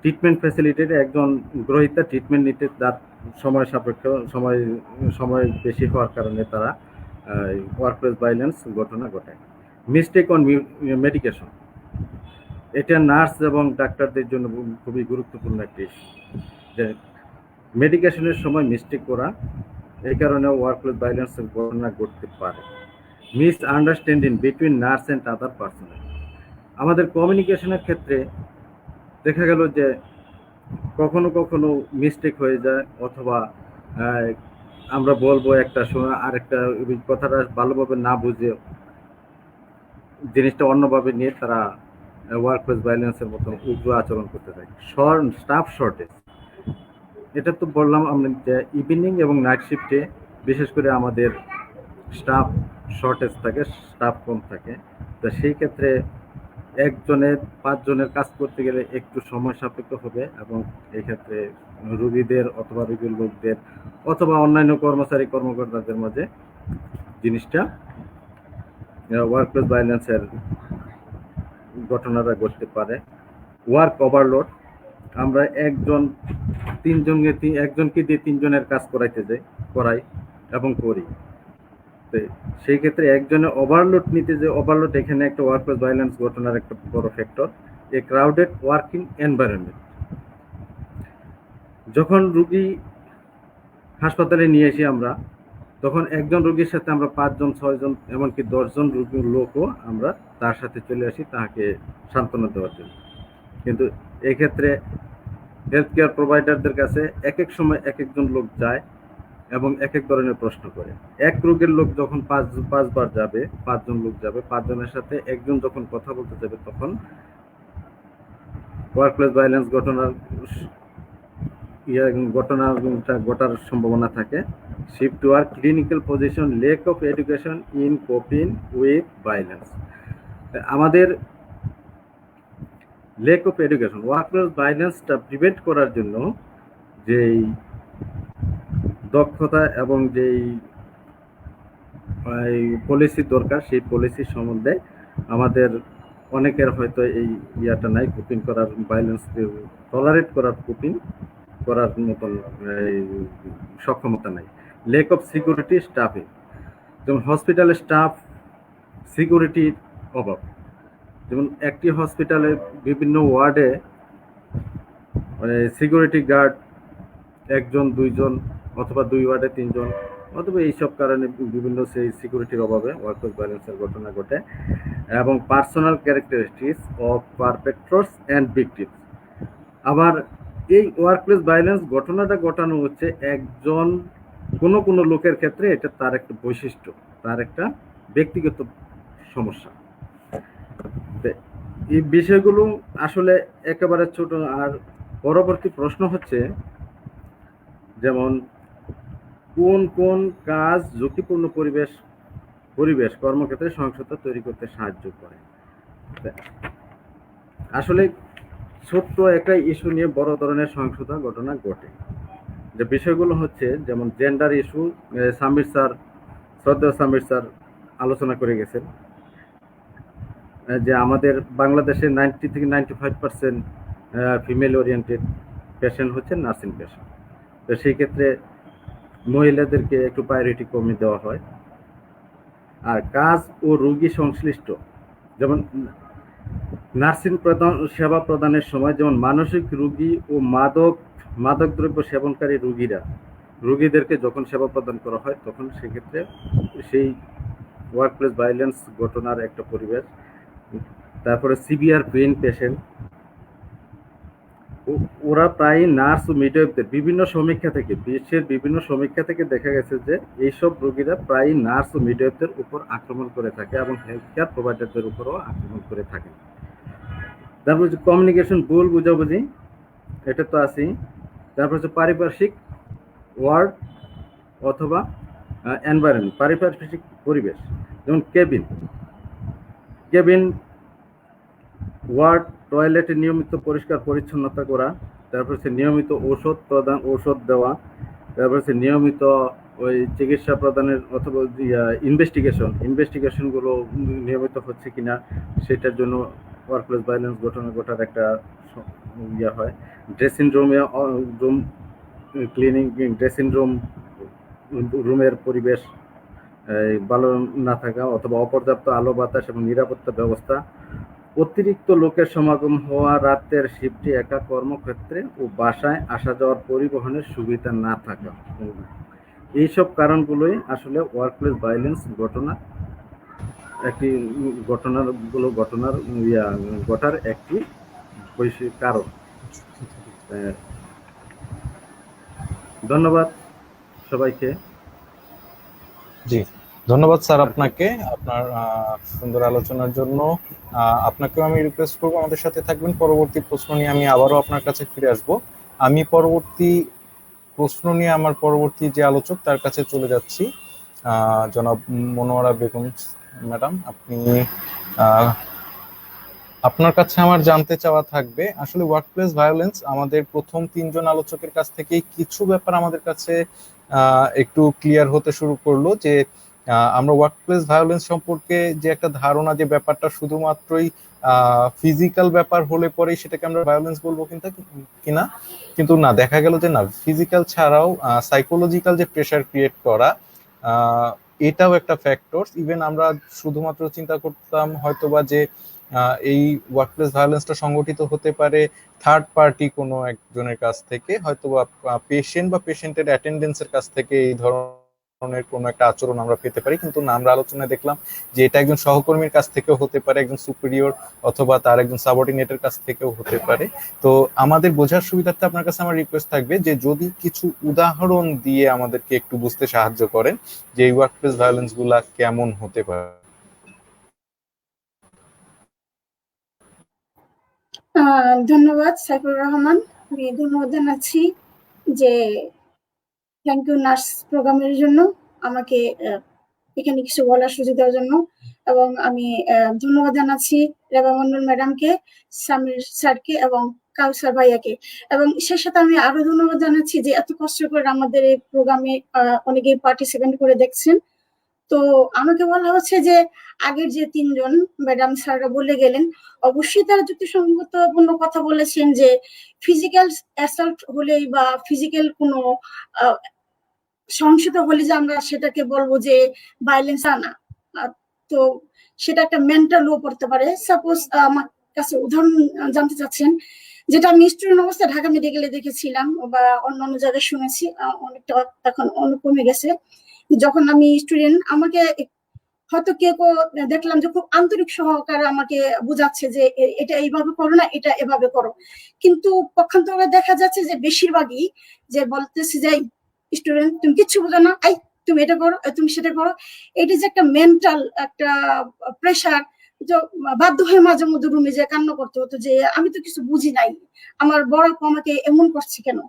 ট্রিটমেন্ট ফ্যাসিলিটির একজন গ্রহীতা ট্রিটমেন্ট নিতে তার সময় বেশি হওয়ার কারণে তারা ওয়ার্কপ্লেস ভায়োলেন্স ঘটনা ঘটায়। মিস্টেক অন মেডিকেশন, এটা নার্স এবং ডাক্তারদের জন্য খুবই গুরুত্বপূর্ণ একটি ইস্যু, যে মেডিকেশনের সময় মিস্টেক করা, এই কারণে ওয়ার্কপ্লেস ভায়োলেন্সের ঘটনা ঘটতে পারে। Miss understanding between nurse and other personal. আমাদের কমিউনিকেশনের ক্ষেত্রে দেখা গেল যে কখনো মিস্টেক হয়ে যায়, অথবা আমরা বলবো একটা সময় আরেকটা কথাটা ভালোভাবে না বুঝে জিনিসটা অন্যভাবে নিয়ে তারা ওয়ার্কপ্লেস ভায়োলেন্সের মতো উগ্র আচরণ করতে থাকে। স্টাফ শর্টেজ, এটা তো বললাম আমরা যে ইভিনিং এবং নাইট শিফটে বিশেষ করে আমাদের স্টাফ শর্টেজ থাকে, স্টাফ কম থাকে। তো সেই ক্ষেত্রে 5 জনের কাজ করতে গেলে একটু সময় সাপেক্ষ হবে এবং এই ক্ষেত্রে রোগীদের অথবা রোগীর লোকদের অথবা অন্যান্য কর্মকর্তাদের মাঝে জিনিসটা ওয়ার্কপ্লেস ভায়োলেন্সের ঘটনাটা ঘটতে পারে। ওয়ার্ক ওভারলোড, আমরা একজনকে দিয়ে 3 জনের কাজ করাই এবং করি। তো সেই ক্ষেত্রে একজনের ওভারলোড এখানে একটা ওয়ার্কপ্লেস ভায়োলেন্স ঘটনার একটা বড় ফ্যাক্টর। এ ক্রাউডেড ওয়ার্কিং এনভায়রনমেন্ট, যখন রোগী হাসপাতালে নিয়ে আসি আমরা, তখন একজন রোগীর সাথে আমরা 5 জন 6 জন এমনকি 10 জন রোগীর লোকও আমরা তার সাথে চলে আসি তাকে সান্ত্বনা দেওয়ার জন্য। কিন্তু এক্ষেত্রে হেলথ কেয়ার প্রোভাইডারদের কাছে এক সময় একজন লোক যায় এবং এক ধরনের প্রশ্ন করে। এক রোগের লোক যখন 5 বার যাবে, 5 জন লোক যাবে, 5 জনের সাথে একজন যখন কথা বলতে যাবে, তখন ওয়ার্কপ্লেস ভায়োলেন্স ঘটার সম্ভাবনা থাকে। Shift work, clinical position, lack of education in coping with violence. আমাদের লেক অফ এডুকেশন, ওয়ার্কপ্লেস ভায়োলেন্সটা প্রিভেন্ট করার জন্য যেই দক্ষতা এবং যেই পলিসি দরকার, সেই পলিসি সম্বন্ধে আমাদের অনেকের হয়তো এই ইয়াটা নাই, কুপিং করার, ভায়োলেন্স টলারেট করার, কুপিং করার মতন এই সক্ষমতা নাই। লেক অফ সিকিউরিটি স্টাফে, যেমন হসপিটালের স্টাফ সিকিউরিটির অভাব। যেমন একটি হসপিটালে বিভিন্ন ওয়ার্ডে সিকিউরিটি গার্ড একজন, দুইজন, অথবা 2 ওয়ার্ডে 3 জন, অথবা এইসব কারণে বিভিন্ন সেই সিকিউরিটির অভাবে ওয়ার্কপ্লেস ভায়োলেন্সের ঘটনা ঘটে। এবং personal characteristics of perpetrators and victims. আবার এই ওয়ার্কপ্লেস ভায়োলেন্স ঘটনাটা ঘটানো হচ্ছে একজন কোনো লোকের ক্ষেত্রে এটা তার একটা বৈশিষ্ট্য, তার একটা ব্যক্তিগত সমস্যা। এই বিষয়গুলো আসলে একেবারে ছোট। আর পরবর্তী প্রশ্ন হচ্ছে, যেমন কোন কোন কাজ ঝুঁকিপূর্ণ পরিবেশ কর্মক্ষেত্রে সহিংসতা তৈরি করতে সাহায্য করে। আসলে ছোট্ট একটা ইস্যু নিয়ে বড় ধরনের সহিংসতা ঘটনা ঘটে। যে বিষয়গুলো হচ্ছে, যেমন জেন্ডার ইস্যু, শ্রদ্ধেয় সামির স্যার আলোচনা করে গেছেন যে আমাদের বাংলাদেশে 90 থেকে 95% ফিমেল ওরিয়েন্টেড পেশেন্ট হচ্ছে নার্সিং পেশেন্ট। তো সেই ক্ষেত্রে মহিলাদেরকে একটু প্রায়োরিটি কমিয়ে দেওয়া হয়। আর কাজ ও রোগী সংশ্লিষ্ট, যেমন নার্সিং সেবা প্রদানের সময় যেমন মানসিক রোগী ও মাদকদ্রব্য সেবনকারী রোগীদেরকে যখন সেবা প্রদান করা হয়, তখন সেক্ষেত্রে সেই ওয়ার্কপ্লেস ভায়োলেন্স ঘটনার একটা পরিবেশ। তারপরে সিভিয়ার পেইন পেশেন্ট, ওরা প্রায় নার্স ও মিডওয়াইফদের বিশ্বের বিভিন্ন সমীক্ষা থেকে দেখা গেছে যে এইসব রোগীরা প্রায় নার্স ও মিডওয়াইফদের উপর আক্রমণ করে থাকে এবং হেলথ কেয়ার প্রোভাইডারদের উপরও আক্রমণ করে থাকে। তারপর হচ্ছে কমিউনিকেশন, ভুল বুঝাবুঝি, এটা তো আছেই। তারপর হচ্ছে পারিপার্শ্বিক ওয়ার্ড অথবা এনভায়রনমেন্ট, পারিপার্শ্বিক পরিবেশ, যেমন কেবিন ওয়ার্ড, টয়লেটে নিয়মিত পরিষ্কার পরিচ্ছন্নতা করা, তারপর হচ্ছে নিয়মিত ঔষধ দেওয়া, তারপর হচ্ছে নিয়মিত ওই চিকিৎসা প্রদানের অথবা ইনভেস্টিগেশনগুলো নিয়মিত হচ্ছে কিনা সেটার জন্য ওয়ার্কপ্লেস ভায়োলেন্স ঘটনা ঘটার একটা হয়। ড্রেসিং রুম ক্লিনিং, ড্রেসিং রুমের পরিবেশ ভালো না থাকা অথবা অপর্যাপ্ত আলো বাতাস এবং নিরাপত্তা ব্যবস্থা, অতিরিক্ত লোকের সমাগম হওয়া, রাতের শিফটে একা কর্মক্ষেত্রে ও বাসায় আসা যাওয়ার পরিবহনের সুবিধা না থাকা, এইসব কারণগুলোই আসলে ওয়ার্কপ্লেস ভায়োলেন্স ঘটার একটি কারণ। ধন্যবাদ সবাইকে। জি, ধন্যবাদ স্যার আপনাকে আপনার সুন্দর আলোচনার জন্য। আপনাকেও আমি রিকোয়েস্ট করবো আমাদের সাথে থাকবেন। পরবর্তী প্রশ্ন নিয়ে আমি আবারও আপনার কাছে ফিরে আসব। আমি পরবর্তী প্রশ্ন নিয়ে আমার পরবর্তী যে আলোচক তার কাছে চলে যাচ্ছি, জনাব মনোয়ারা বেগম ম্যাডাম। আপনার কাছে আমার জানতে চাওয়া থাকবে, আসলে ওয়ার্কপ্লেস ভায়োলেন্স আমাদের প্রথম 3 জন আলোচকের কাছ থেকেই কিছু ব্যাপার আমাদের কাছে একটু ক্লিয়ার হতে শুরু করলো, যে আমরা ওয়ার্কপ্লেস ভায়োলেন্স সম্পর্কে যে একটা ধারণা, যে ব্যাপারটা শুধুমাত্রই ফিজিক্যাল ব্যাপার হলে পরেই সেটাকে আমরা ভায়োলেন্স বলবো কিনা, কিন্তু না, দেখা গেল যে না, ফিজিক্যাল ছাড়াও সাইকোলজিক্যাল যে প্রেশার ক্রিয়েট করা, এটাও একটা ফ্যাক্টর। ইভেন আমরা শুধুমাত্র চিন্তা করতাম হয়তোবা যে এই ওয়ার্কপ্লেস ভায়োলেন্সটা সংগঠিত হতে পারে থার্ড পার্টি কোনো একজনের কাছ থেকে, হয়তোবা পেশেন্ট বা পেশেন্টের অ্যাটেন্ডেন্সের কাছ থেকে এই ধরনের কোনো একটা আচরণ আমরা পেতে পারি, কিন্তু না, আমরা আলোচনায় দেখলাম যে এটা একজন সহকর্মীর কাছ থেকেও হতে পারে, একজন সুপিরিয়র অথবা তার একজন সাবঅর্ডিনেটের কাছ থেকেও হতে পারে। তো আমাদের বোঝার সুবিধার্থে আপনার কাছে আমার রিকোয়েস্ট থাকবে যে যদি কিছু উদাহরণ দিয়ে আমাদেরকে একটু বুঝতে সাহায্য করেন যে এই ওয়ার্কপ্লেস ভায়োলেন্স গুলা কেমন হতে পারে। ধন্যবাদ সাইফুর রহমান, আমি ধন্যবাদ জানাচ্ছি যে থ্যাংক ইউ নার্স প্রোগ্রামের জন্য আমাকে এখানে কিছু বলার সুযোগ দেওয়ার জন্য। এবং আমি ধন্যবাদ জানাচ্ছি রেবা মন্ডল ম্যাডামকে, সামির স্যারকে এবং কাউসার ভাইয়াকে। এবং সেই সাথে আমি আরো ধন্যবাদ জানাচ্ছি যে এত কষ্ট করে আমাদের এই প্রোগ্রামে অনেকেই পার্টিসিপেন্ট করে দেখছেন। তো আমাকে বলা হচ্ছে যে আগের যে তিনজন ম্যাডাম স্যাররা বলে গেলেন, অবশ্যই তারা যুক্তিসঙ্গতপূর্ণ কথা বলেছেন যে ফিজিক্যাল অ্যাসাল্ট হলেই বা ফিজিক্যাল কোনো সহিংসতা হলে যে আমরা সেটাকে বলবো যে ভায়োলেন্স না, তো সেটা একটা মেন্টালও পড়তে পারে। সাপোজ আমার কাছে উদাহরণ জানতে চাচ্ছেন, যেটা আমি স্টুডেন্ট অবস্থায় ঢাকা মেডিকেলে দেখেছিলাম বা অন্যান্য জায়গায় শুনেছি, অনেকটা এখন অনেক কমে গেছে। যখন আমি স্টুডেন্ট, আমাকে হয়তো কেউ দেখলাম যে খুব আন্তরিক সহকারে আমাকে বোঝাচ্ছে যে এটা এইভাবে করো না, এটা এভাবে করো, কিন্তু পক্ষান্তরে দেখা যাচ্ছে যে বেশিরভাগই যে বলতেছে যে স্টুডেন্ট তুমি কিচ্ছু বোঝো না, এই তুমি এটা করো, তুমি সেটা করো। এটা যে একটা মেন্টাল একটা প্রেশার, বাধ্য হয়ে মাঝে মধ্যে রুমে যে কান্না করতে হতো যে আমি তো কিছু বুঝি নাই, আমার বড় আপু আমাকে এমন করছে কেন।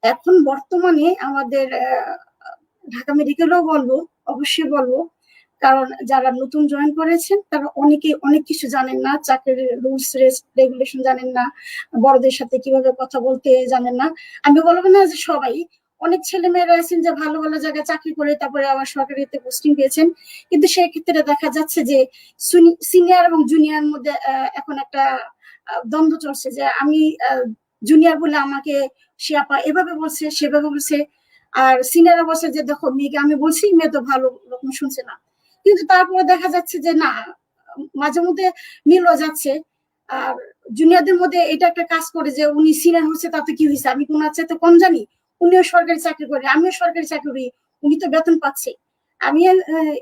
এখন বর্তমানে আমাদের ঢাকা মেডিকেলেও বলবো, অবশ্যই বলবো, কারণ যারা নতুন জয়েন করেছেন তারা অনেকে অনেক কিছু জানেন না, চাকরির রুলস রেগুলেশন জানেন না, বড়দের সাথে কিভাবে কথা বলতে জানেন না। আমি বলবো না যে সবাই, অনেক ছেলে মেয়েরা আছেন যে ভালো ভালো জায়গায় চাকরি করে তারপরে আবার সরকারিতে পোস্টিং পেয়েছেন, কিন্তু সেই ক্ষেত্রে দেখা যাচ্ছে যে সিনিয়র এবং জুনিয়র মধ্যে এখন একটা দ্বন্দ্ব চলছে যে আমি জুনিয়র বলে আমাকে সে আপা এভাবে বলছে সেভাবে বলছে, আর সিনিয়ররা বলছে যে দেখো মেয়েকে আমি বলছি, মেয়ে তো ভালো রকম শুনছে না। কিন্তু তারপরে দেখা যাচ্ছে যে না, মাঝে মধ্যে মিলও যাচ্ছে। আর জুনিয়রদের মধ্যে এটা একটা কাজ করে যে উনি সিনিয়র হচ্ছে তাতে কি হয়েছে, আমি কোন চাইতে কম জানি, উনিও সরকারি চাকরি করে, আমিও সরকারি চাকরি করি, উনি তো বেতন পাচ্ছে। আমি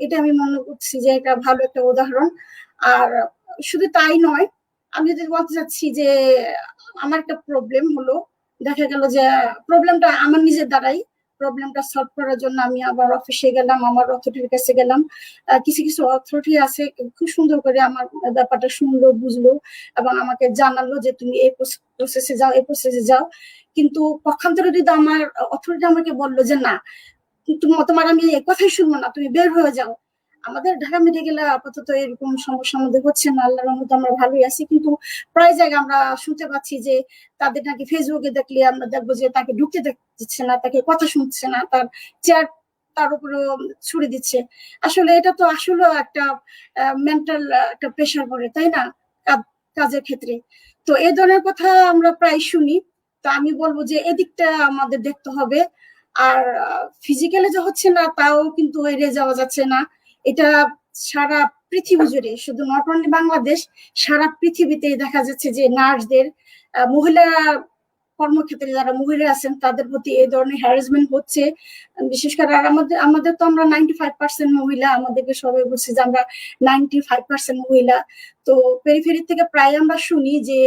এটা আমি মনে করছি যে এটা ভালো একটা উদাহরণ। আর শুধু তাই নয়, আমি যদি বলতে চাচ্ছি যে আমার একটা প্রবলেম হলো, দেখা গেল যে প্রবলেমটা আমার নিজের দ্বারাই, প্রবলেমটা সলভ করার জন্য আমি আবার অফিসে গেলাম, আমার অথরিটির কাছে গেলাম। কিছু কিছু অথরিটি আছে খুব সুন্দর করে আমার ব্যাপারটা শুনলো, বুঝলো এবং আমাকে জানালো যে তুমি এই প্রসেসে যাও, এই প্রসেসে যাও। কিন্তু পক্ষান্তরে যদি আমার অথরিটি আমাকে বললো যে না, তোমার আমি এই কথাই শুনবো না, তুমি বের হয়ে যাও। আমাদের ঢাকা মেডিকেলে আপাতত এরকম সমস্যার মধ্যে হচ্ছে না, আল্লাহর রহমতে আমরা ভালোই আছি। কিন্তু প্রায় জায়গায় আমরা শুনতে পাচ্ছি যে তাদের নাকি ফেসবুকে দেখলে আমরা দেখবো যে তাকে ঢুকতে দিচ্ছে না, তাকে কথা শুনছে না, তার চেয়ার তার উপরে ছুড়ে দিচ্ছে। আসলে এটা তো আসলে একটা মেন্টাল একটা প্রেশার পড়ে, তাই না, কাজের ক্ষেত্রে। তো এই ধরনের কথা আমরা প্রায় শুনি। তো আমি বলবো যে এদিকটা আমাদের দেখতে হবে। আর ফিজিক্যালি যে হচ্ছে না তাও কিন্তু এড়িয়ে যাওয়া যাচ্ছে না। এটা সারা পৃথিবী জুড়ে, শুধু নট অনলি বাংলাদেশ, সারা পৃথিবীতে দেখা যাচ্ছে যে নার্সদের, মহিলা কর্মক্ষেত্রে যারা মহিলা আছেন তাদের প্রতি এই ধরনের হ্যারাসমেন্ট হচ্ছে। বিশেষ করে আমাদের তো আমরা 95% মহিলা, আমাদেরকে সবাই বলছে যে আমরা 95% মহিলা। তো পেরিফেরি থেকে প্রায় আমরা শুনি যে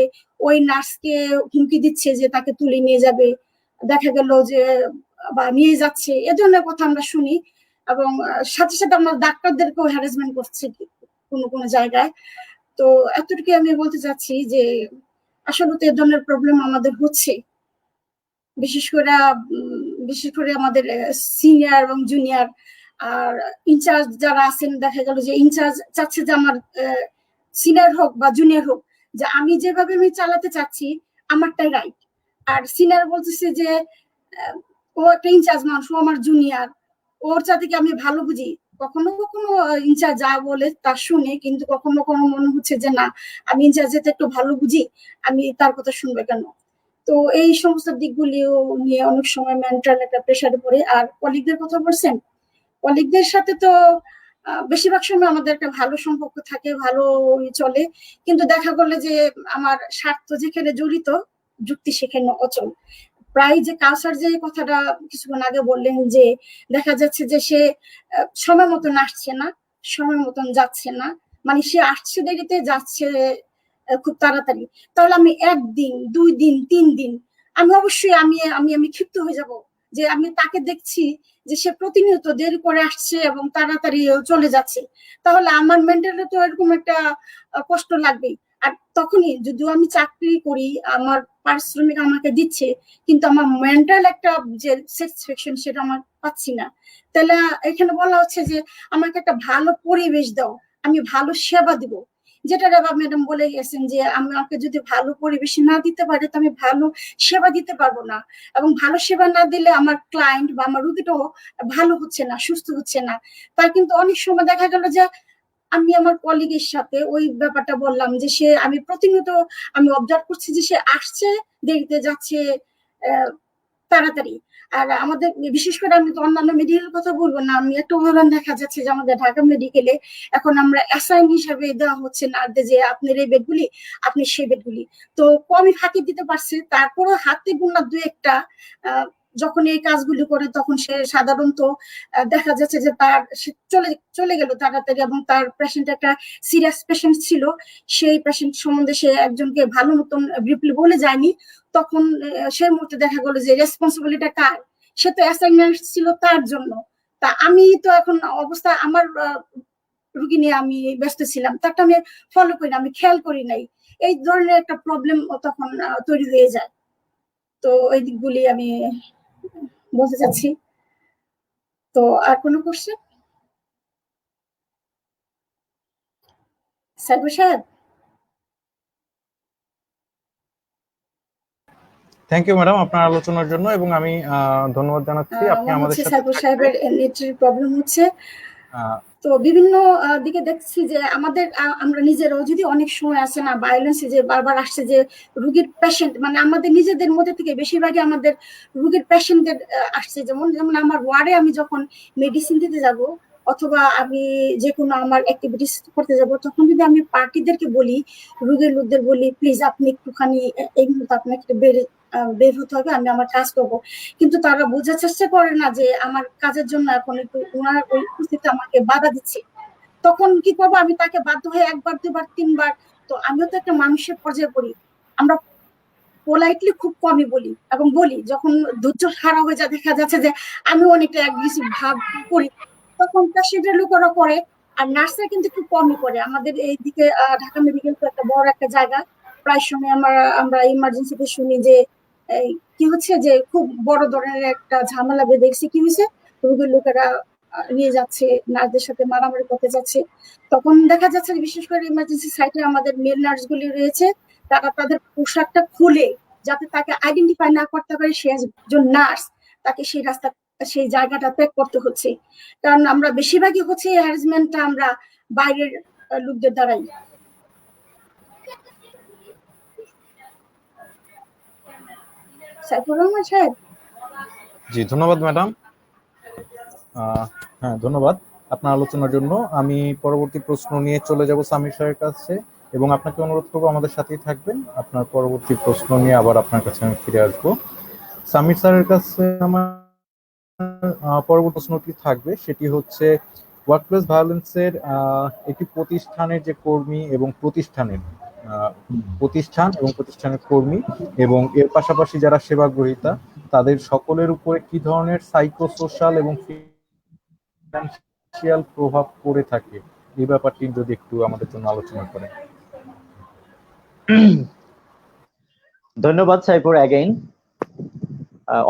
ওই নার্সকে হুমকি দিচ্ছে যে তাকে তুলে নিয়ে যাবে, দেখা গেল যে বা নিয়ে যাচ্ছে, এ ধরনের কথা আমরা শুনি। এবং সাথে সাথে আমরা ডাক্তারদেরকেও হ্যারাসমেন্ট করছে কোনো কোনো জায়গায়। তো এতটুকু আমি বলতে চাচ্ছি যে আসলে তো এ ধরনের প্রবলেম আমাদের হচ্ছে, বিশেষ করে আমাদের সিনিয়র এবং জুনিয়র। আর ইনচার্জ যারা আছেন, দেখা গেল যে ইনচার্জ চাচ্ছে যে আমার সিনিয়র হোক বা জুনিয়র হোক, যে আমি যেভাবে আমি চালাতে চাচ্ছি আমারটাই রাইট। আর সিনিয়র বলতেছে যে ও একটা ইনচার্জ মানুষ, ও আমার জুনিয়র, ওর চাতে কি আমি ভালো বুঝি। কখনো কখনো ইনচার্জ যা বলে তা শুনে, কিন্তু কখনো কখনো মনে হচ্ছে যে না, আমি ইনচার্জ যেতে একটু ভালো বুঝি, আমি তার কথা শুনবে কেন। তো এই সমস্ত দিকগুলিও নিয়ে অনেক সময় মেন্টাল একটা প্রেশারে পড়ে। আর কলিগদের কথা বলছেন, কলিগদের সাথে তো বেশিরভাগ সময় আমাদের একটা ভালো সম্পর্ক থাকে, ভালো চলে, কিন্তু দেখা গেলে যে আমার স্বার্থ যেখানে জড়িত, যুক্তি সেখানে অচল। প্রায় যে কাউসার যে কথাটা কিছুক্ষণ আগে বললেন যে দেখা যাচ্ছে যে সে সময় মতন আসছে না, সময় মতন যাচ্ছে না, মানে সে আসছে দেরিতে, যাচ্ছে খুব তাড়াতাড়ি। তাহলে আমি 1 দিন 2 দিন 3 দিন আমি অবশ্যই আমি ক্ষিপ্ত হয়ে যাব যে আমি তাকে দেখছি যে সে প্রতিনিয়ত দেরি করে আসছে এবং তাড়াতাড়ি চলে যাচ্ছে। তাহলে আমার মেন্টালি তো এরকম একটা কষ্ট লাগবেই। আর তখনই যদিও আমি চাকরি করি, আমার পারিশ্রমিক আমাকে দিচ্ছে, কিন্তু আমার মেন্টাল একটা যে স্যাটিসফ্যাকশন সেটা আমার পাচ্ছি না। তাহলে এখানে বলা হচ্ছে যে আমাকে একটা ভালো পরিবেশ দাও, আমি ভালো সেবা দিব। যেটা রেবা ম্যাডাম বলে গেছেন যে আমাকে যদি ভালো পরিবেশ না দিতে পারে তো আমি ভালো সেবা দিতে পারবো না, এবং ভালো সেবা না দিলে আমার ক্লায়েন্ট বা আমার রুগীটাও ভালো হচ্ছে না, সুস্থ হচ্ছে না। তার কিন্তু অনেক সময় দেখা গেল যে আমি আমার কলিগের সাথে ওই ব্যাপারটা বললাম যে সে, আমি প্রতিনিয়ত আমি অবজার্ভ করছি যে সে আসছে দেরিতে, যাচ্ছে তাড়াতাড়ি। আর আমাদের বিশেষ করে, আমি তো অন্যান্য মেডিকেল কথা বলবো না, আমি একটা উদাহরণ দেখা যাচ্ছে যে আমাদের ঢাকা মেডিকেলে এখন আমরা অ্যাসাইন হিসাবে দেওয়া হচ্ছে না যে আপনার এই বেডগুলি, আপনি সেই বেডগুলি। তো কমই ফাঁকি দিতে পারছে, তারপরও হাতে গোনা দু একটা যখন এই কাজগুলি করে তখন সে সাধারণত দেখা যাচ্ছে যে তার সে চলে চলে গেল তাড়াতাড়ি, এবং তার পেশেন্ট একটা সিরিয়াস পেশেন্ট ছিল, সেই পেশেন্ট সম্বন্ধে সে একজনকে ভালো মতন ব্রিফলি বলে যায়নি। তখন সেই মুহূর্তে দেখা গেল যে রেসপন্সিবিলিটা কার, সে তো অ্যাসাইনমেন্ট ছিল তার জন্য। তা আমি তো এখন অবস্থা আমার রুগী নিয়ে আমি ব্যস্ত ছিলাম, তারটা আমি ফলো করি না, আমি খেয়াল করি নাই। এই ধরনের একটা প্রবলেম তখন তৈরি হয়ে যায়। তো এই দিকগুলি আমি বলতে চাচ্ছি। তো আর কোনো কোশ্চেন সাইফুর সাহেব? থ্যাংক ইউ ম্যাডাম আপনার আলোচনার জন্য, এবং আমি ধন্যবাদ জানাচ্ছি আপনি আমাদের সাথে সাইফুর সাহেবের নেটের প্রবলেম হচ্ছে। আহ, তো বিভিন্ন দিকে দেখছি যে আমাদের আমরা নিজেরাও যদি অনেক সময় আছে না ভায়োলেন্স যে বারবার আসছে, যে রুগীর পেশেন্ট মানে আমাদের নিজেদের মধ্যে থেকে বেশিরভাগই আমাদের রুগীর পেশেন্টদের আসছে। যেমন যেমন আমার ওয়ার্ডে আমি যখন মেডিসিন দিতে যাব অথবা আমি যে কোনো আমার অ্যাক্টিভিটিস করতে যাব, তখন যদি আমি পার্টিদেরকে বলি, রুগীর লোকদের বলি, প্লিজ আপনি একটুখানি এই মুহূর্তে আপনাকে বের হতে হবে, আমি আমার কাজ করবো, কিন্তু তারা বোঝার চেষ্টা করে না যে আমার কাজের জন্য এখন একটু ওনার ওই উপস্থিতি আমাকে বাধা দিচ্ছে। তখন কি করবো, আমি তাকে বাধ্য হয়ে একবার দুবার তিনবার, তো আমিও তো একটা মানুষের পর্যায়ে পড়ি, আমরা পোলাইটলি খুব কমই বলি, এবং বলি যখন ধৈর্য হারা হয়ে যায়, দেখা যাচ্ছে যে আমি অনেকটা অ্যাগ্রেসিভ ভাব করি, তখন পেশেন্টের লোকেরা করে। আর নার্সরা কিন্তু একটু কমই করে। আমাদের এইদিকে ঢাকা মেডিকেল তো একটা বড় একটা জায়গা, প্রায় সময় আমরা ইমার্জেন্সিতে শুনি যে কি হচ্ছে, যে খুব বড় ধরনের একটা ঝামেলা বেঁধে গেছে, কি হয়েছে, রোগীর লোকেরা নিয়ে যাচ্ছে, নার্সদের সাথে মারামারি করতে যাচ্ছে। তখন দেখা যাচ্ছে বিশেষ করে ইমার্জেন্সি সাইটে আমাদের মেল নার্স গুলি রয়েছে, তারা তাদের পোশাকটা খুলে যাতে তাকে আইডেন্টিফাই না করতে পারে সে একজন নার্স, তাকে সেই রাস্তা সেই জায়গাটা ত্যাগ করতে হচ্ছে। কারণ আমরা বেশিরভাগই হচ্ছে এই হ্যারাসমেন্টটা আমরা বাইরের লোকদের দ্বারাই। সাইফুর রহমান সাহেব? জি ধন্যবাদ ম্যাডাম। হ্যাঁ ধন্যবাদ আপনার আলোচনার জন্য। আমি পরবর্তী প্রশ্ন নিয়ে চলে যাব সামির স্যারের কাছে, এবং আপনাকে অনুরোধ করবো আমাদের সাথেই থাকবেন। আপনার পরবর্তী প্রশ্ন নিয়ে আবার আপনার কাছে আমি ফিরে আসবো। সামির স্যারের কাছে আমার পরবর্তী প্রশ্নটি থাকবে, সেটি হচ্ছে ওয়ার্কপ্লেস ভায়োলেন্সের একটি প্রতিষ্ঠানের যে কর্মী এবং প্রতিষ্ঠান এবং প্রতিষ্ঠানের কর্মী এবং এর পাশাপাশি যারা সেবা গ্রহীতা, তাদের সকলের উপরে কি ধরনের সাইকোসোশ্যাল এবং ফিনান্সিয়াল প্রভাব পড়ে থাকে, এই ব্যাপারটি যদি একটু আমাদের জন্য আলোচনা করেন। ধন্যবাদ সাইফুর অ্যাগেইন।